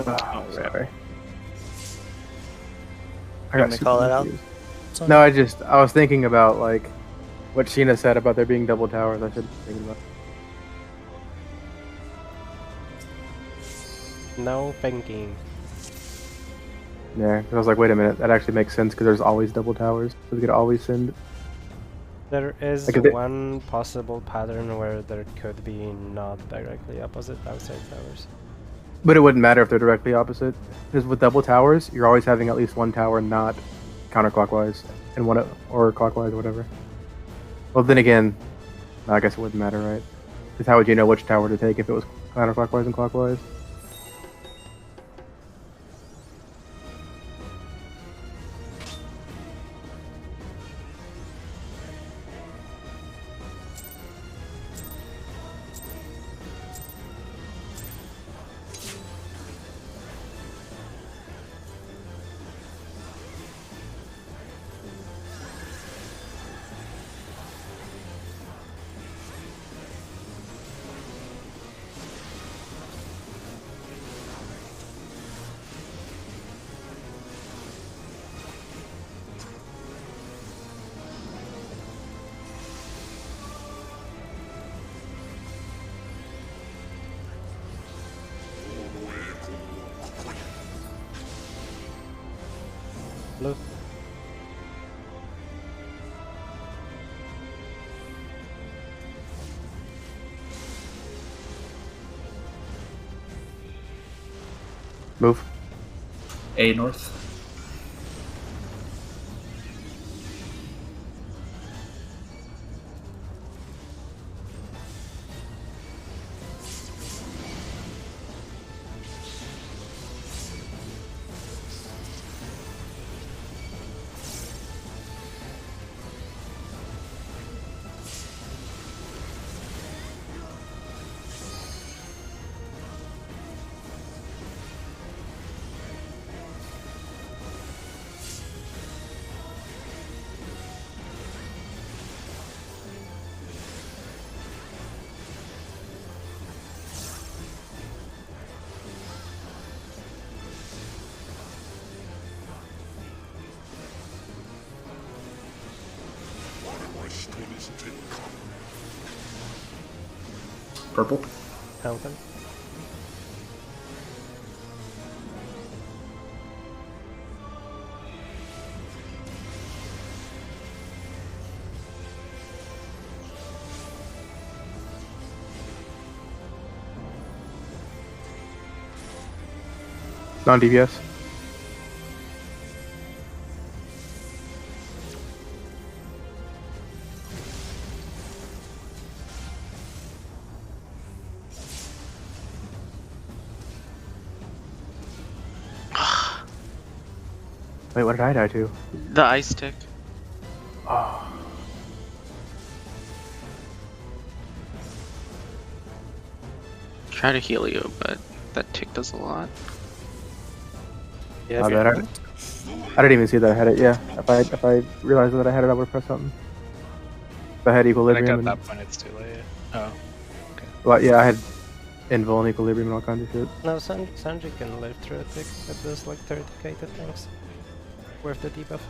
Oh, sorry. I Want me to super call it out? confused. No, I was thinking about like what Sheena said about there being double towers. I should be thinking about. No thinking. Yeah, 'cause I was like, wait a minute, that actually makes sense because there's always double towers, so we could always send. There is Like, if it- one possible pattern where there could be not directly opposite outside towers. But it wouldn't matter if they're directly opposite, because with double towers, you're always having at least one tower not counterclockwise and one or clockwise or whatever. Well, then again, I guess it wouldn't matter, right? Because how would you know which tower to take if it was counterclockwise and clockwise? Blue. Move. A north. Purple. Fountain. Non-DPS. Wait, what did I die to? The ice tick. Oh. Try to heal you, but that tick does a lot. Yeah, My if you bad, have it. I didn't even see that I had it. Yeah, if I realized that I had it, I would have pressed something. If I had I equilibrium. got And, that when it's too late. Oh. well, yeah, I had invul and equilibrium and all kinds of shit. No, Sanji can live through a tick that does like 30k to things. Worth the debuff.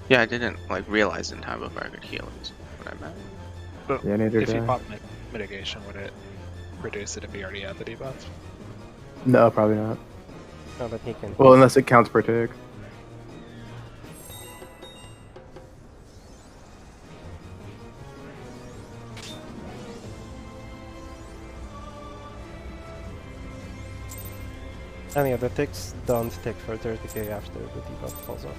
Yeah, I didn't like realize in time before I could heal. Is what I meant. But Yeah, neither if did you I. pop mitigation, would it reduce it if he already had the debuff? No, probably not. No, but he can. Well, unless it counts per tick. And yeah, the ticks don't tick for 30k after the debuff falls off.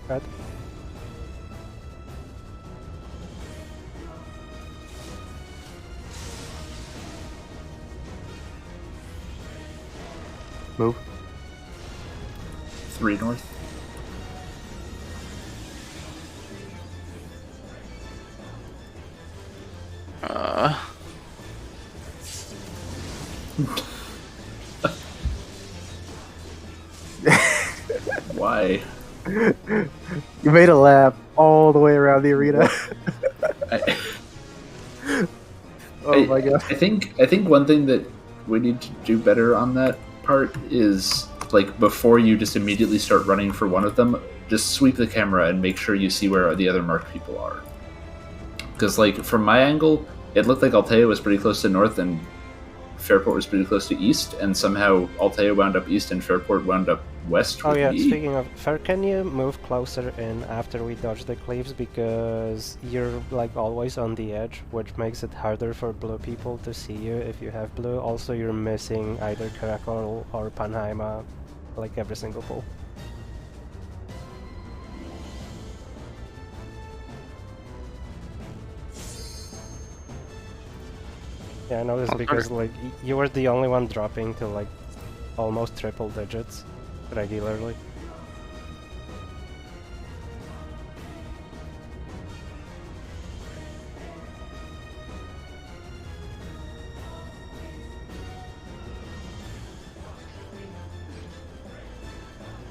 Right? Move. 3 north. Why? You made a lap all the way around the arena. Oh my god. I think one thing that we need to do better on that part is like before you just immediately start running for one of them, just sweep the camera and make sure you see where the other marked people are. Because like from my angle, it looked like Altea was pretty close to north and Fairport was pretty close to east, and somehow Altea wound up east and Fairport wound up west. Oh with yeah, me. speaking of Fair, can you move closer in after we dodge the cliffs, because you're like always on the edge, which makes it harder for blue people to see you if you have blue. Also, you're missing either Karakol or Panheima like every single pull. Yeah, I know this Oh, because sorry. like you were the only one dropping to like almost triple digits regularly.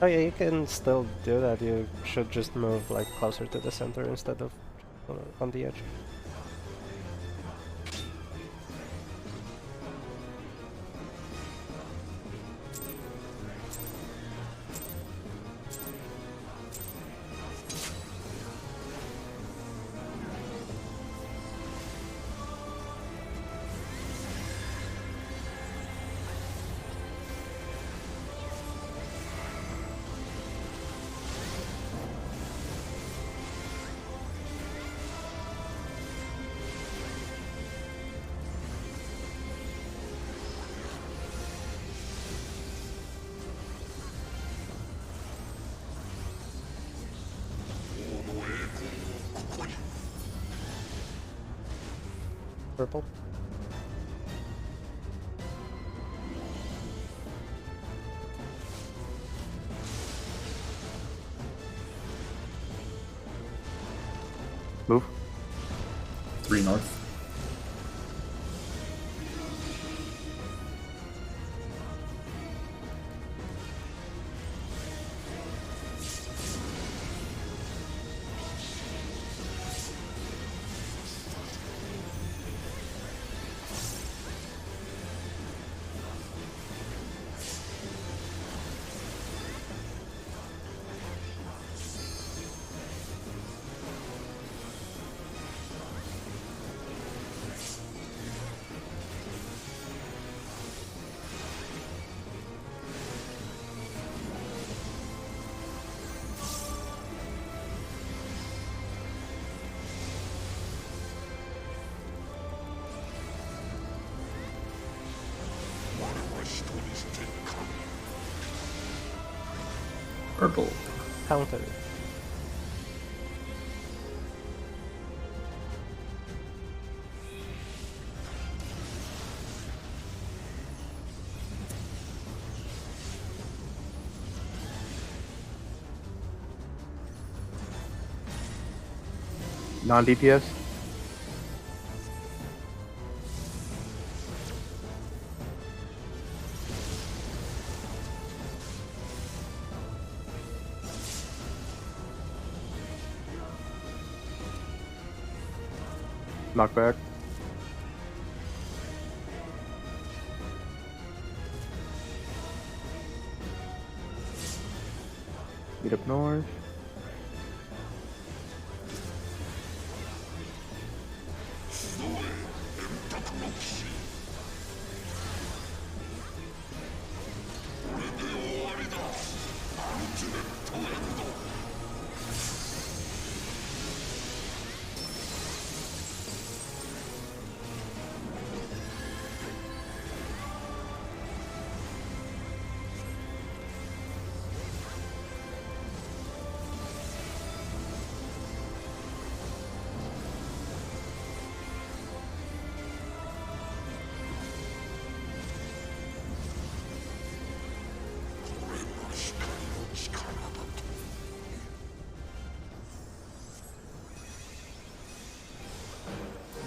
Oh yeah, you can still do that. You should just move like closer to the center instead of on the edge. Purple. Move. 3 north. Purple. Counter. Non-DPS. Knockback. Meet up north.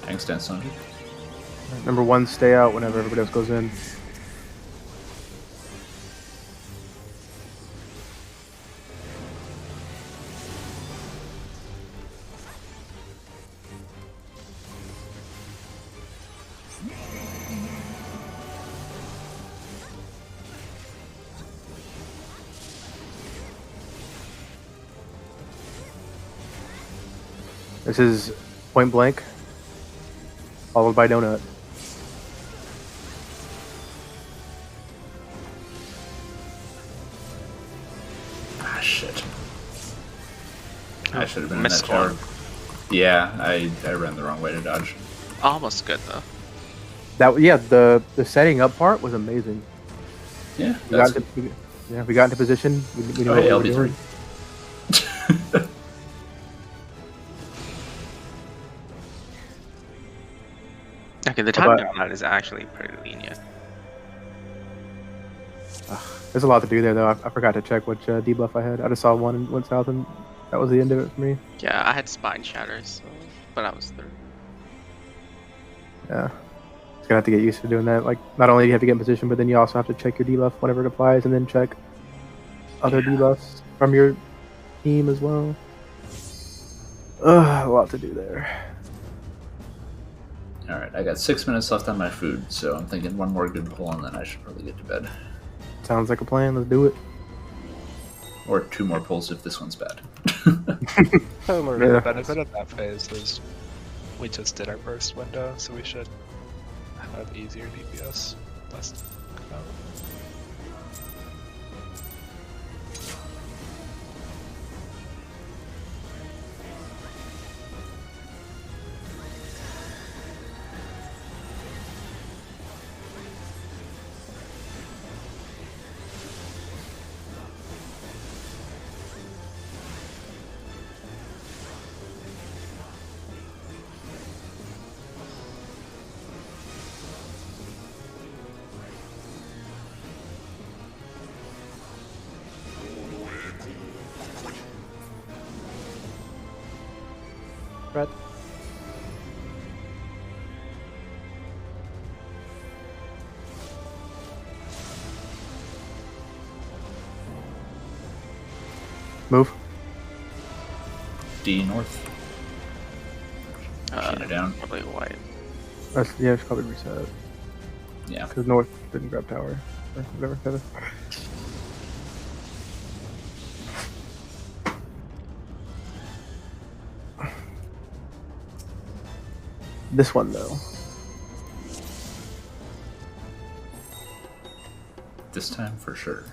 Tank stance on. Number 1, stay out whenever everybody else goes in. This is point blank, followed by donut. Ah, shit. I should have been in Missed that tower. one. Yeah, I ran the wrong way to dodge. Almost good though. The setting up part was amazing. Yeah, We that's got we got into position. We knew Oh, what hey, we were LB3. doing. Okay, the How timing about- on that is actually pretty lenient. There's a lot to do there, though. I forgot to check which debuff I had. I just saw one and went south, and that was the end of it for me. Yeah, I had spine shatters, so, but I was third. Yeah. Just gonna have to get used to doing that. Like, not only do you have to get in position, but then you also have to check your debuff whenever it applies, and then check other debuffs from your team as well. A lot to do there. Alright, I got 6 minutes left on my food, so I'm thinking one more good pull and then I should probably get to bed. Sounds like a plan. Let's do it. Or 2 more pulls if this one's bad. Homer. Yeah. The benefit of that phase is we just did our burst window, so we should have easier DPS. Less come out. Red. Move. D north. Sheena down. Probably white. Yeah, it's probably reset. Yeah. Because North didn't grab tower. Or whatever that is. This one, though. This time for sure.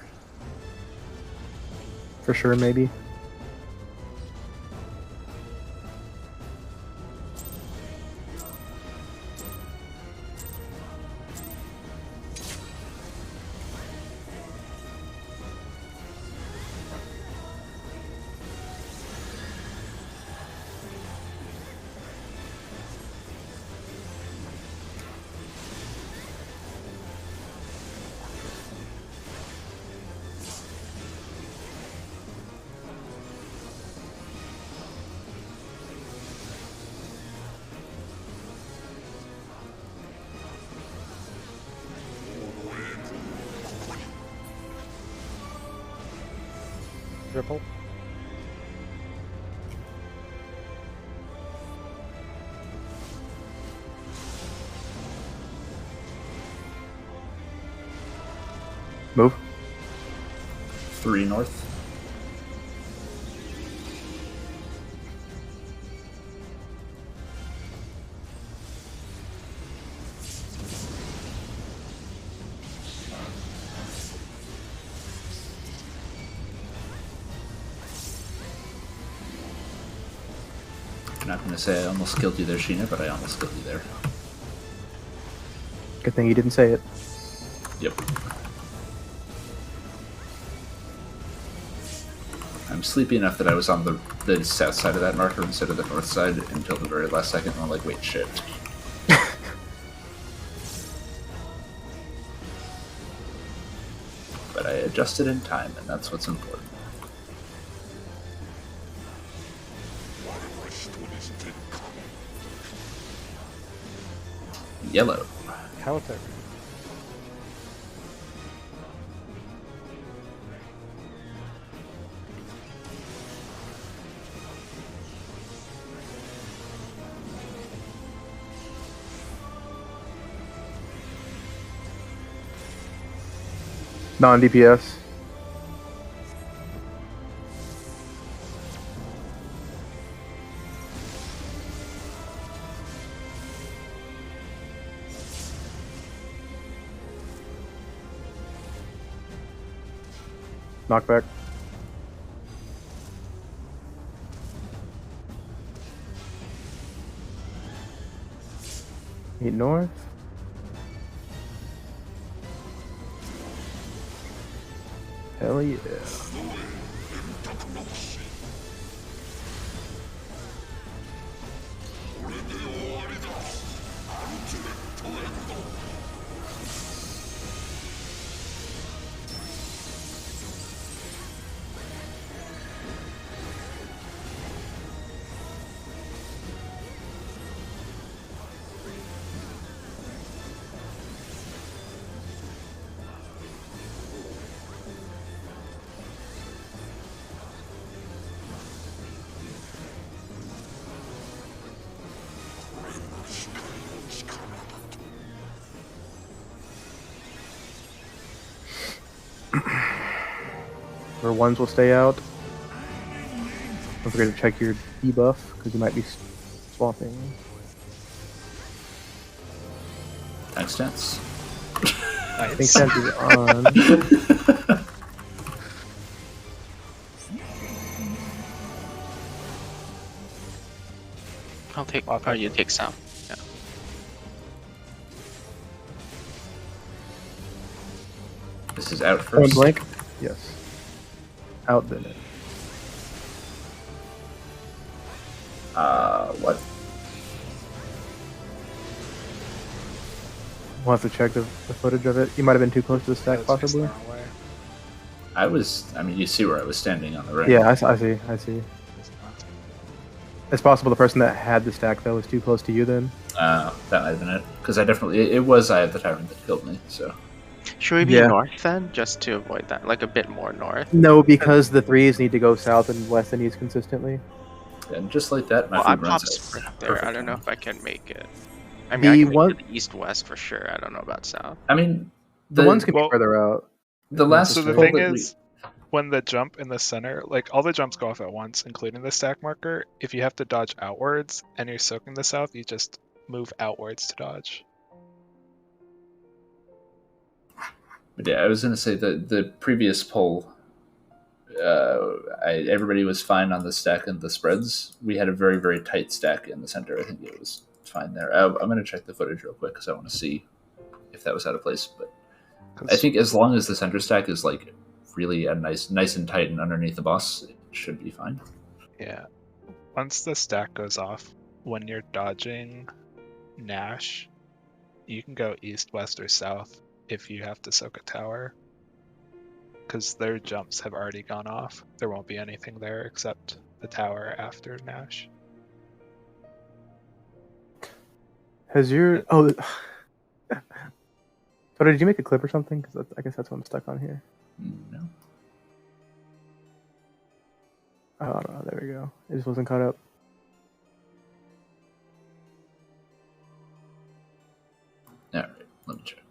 For sure, maybe. Ripple. Move. 3 north. I'm not gonna say I almost killed you there, Sheena, but I almost killed you there. Good thing you didn't say it. Yep. I'm sleepy enough that I was on the south side of that marker instead of the north side until the very last second, and I'm like, wait, shit. But I adjusted in time, and that's what's important. Yellow. Counter. Non-DPS. Knockback. Eight north. Hell yeah. Where ones will stay out. Don't forget to check your debuff because you might be swapping. Thanks, Stance. I think Sense is on. I'll take. Oh, you take some. Yeah. This is out Point first. blank? Yes. Out then it. What? We'll have to check the footage of it. You might have been too close to the stack, That's possibly. far away. I mean, you see where I was standing on the right. Yeah, I see. It's not. It's possible the person that had the stack though was too close to you then. That might have been it. Because I definitely it was Eye of the Tyrant that killed me. So Should we be Yeah. north then, just to avoid that? Like a bit more north? No, because the threes need to go south and west and east consistently. and just like that, my Well, I food runs popped out. sprint there. Perfect I don't know time. if I can make it. I mean, I The can make one- it to the east-west for sure. I don't know about south. I mean, The ones can well- be further out. the last So the pull thing that we- is, when the jump in the center, like all the jumps go off at once, including the stack marker, if you have to dodge outwards and you're soaking the south, you just move outwards to dodge. But yeah, I was gonna say the previous poll, everybody was fine on the stack and the spreads. We had a very very tight stack in the center. I think it was fine there. I'm gonna check the footage real quick because I want to see if that was out of place. But I think as long as the center stack is like really a nice and tight and underneath the boss, it should be fine. Yeah. Once the stack goes off, when you're dodging Nash, you can go east, west, or south if you have to soak a tower. Because their jumps have already gone off. There won't be anything there except the tower after Nash. Has your Toto, did you make a clip or something? Because I guess that's what I'm stuck on here. No. Oh no, there we go. It just wasn't caught up. All right, let me check.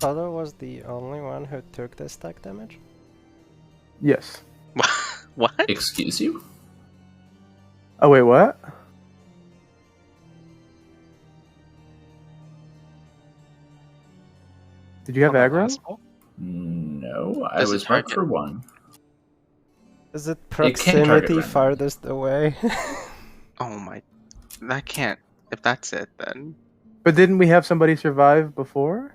Toto was the only one who took the stack damage? Yes. What? Excuse you? Oh wait, what? Did you have On the aggro? last pull? No, I Does it was marked target? for one. Is it can target proximity randomly. farthest away? Oh my. That can't. If that's it, then. But didn't we have somebody survive before?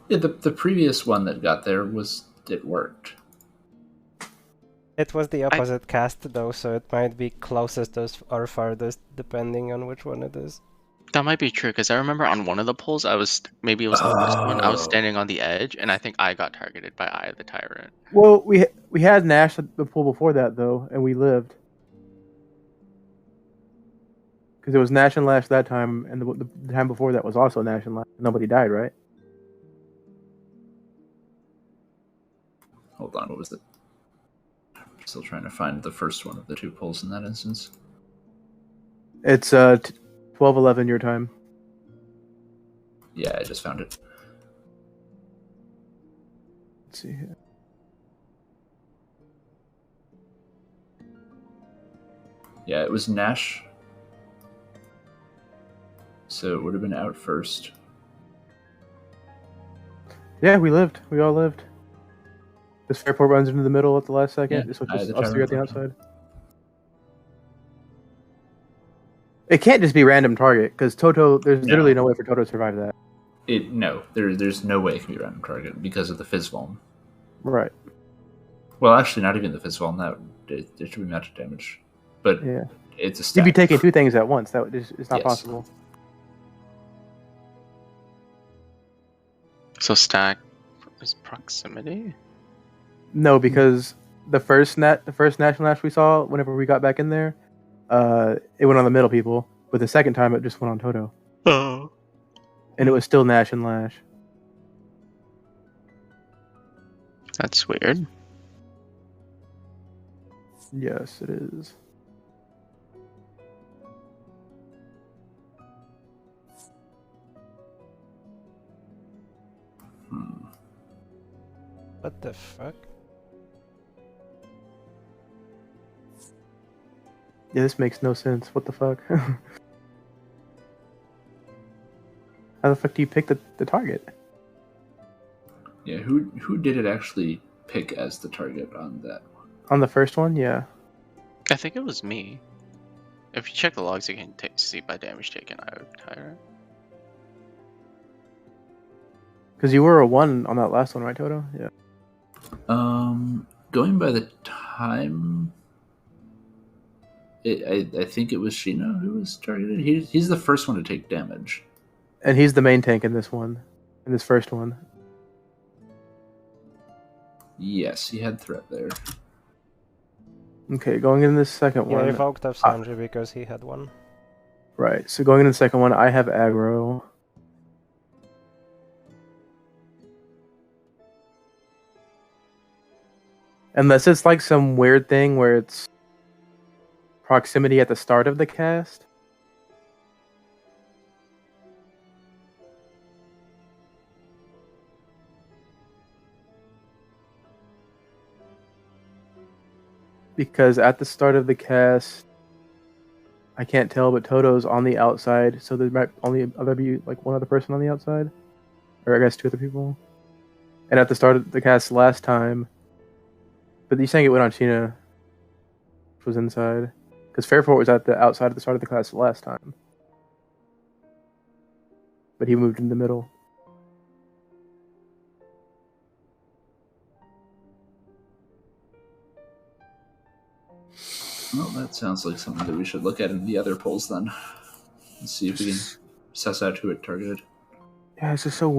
Yeah, the previous one that got there it worked. It was the opposite cast though, so it might be closest or farthest depending on which one it is. That might be true, because I remember on one of the pulls, maybe it was the first one, I was Oh. standing on the edge, and I think I got targeted by Eye of the Tyrant. Well, we had Nash at the pool before that though, and we lived. Because it was Nash and Lash that time, and the time before that was also Nash and Lash. Nobody died, right? Hold on, what was it? Still trying to find the first one of the two pulls in that instance. It's 12:11 your time. Yeah, I just found it. Let's see here. Yeah, it was Nash. So it would have been out first. Yeah, we lived. We all lived. This Fairport runs into the middle at the last second. Yeah, So I had just the us three at the tyrant outside. It can't just be random target because Toto. There's No. literally no way for Toto to survive that. There's no way it can be random target because of the Fizz Vuln. Right. Well, actually, not even the Fizz Vuln. There should be magic damage, but Yeah. it's a You'd stack. be taking two things at once. That is not Yes. possible. So stack is proximity? No, because the first National Lash we saw, whenever we got back in there, it went on the middle people. But the second time, it just went on Toto, Oh. and it was still Nash and Lash. That's weird. Yes, it is. What the fuck? Yeah, this makes no sense. What the fuck? How the fuck do you pick the target? Yeah, who did it actually pick as the target on that? On the first one, yeah. I think it was me. If you check the logs, you can see by damage taken, Eye of the Tyrant. Because you were a 1 on that last one, right, Toto? Yeah. Going by the time, I think it was Sheena who was targeted. He's the first one to take damage. And he's the main tank in this one, in this first one. Yes, he had threat there. Okay, going in the second Yeah, one. evoked of Sanji because he had one. Right, so going in the second one, I have aggro. Unless it's like some weird thing where it's proximity at the start of the cast. Because at the start of the cast, I can't tell, but Toto's on the outside, so there might only other be like one other person on the outside, or I guess two other people. And at the start of the cast last time, but you're saying it went on Sheena, which was inside, because Fairport was at the outside at the start of the class last time, but he moved in the middle. Well, that sounds like something that we should look at in the other polls then. Let's see if we can suss out who it targeted. Yeah, it's just so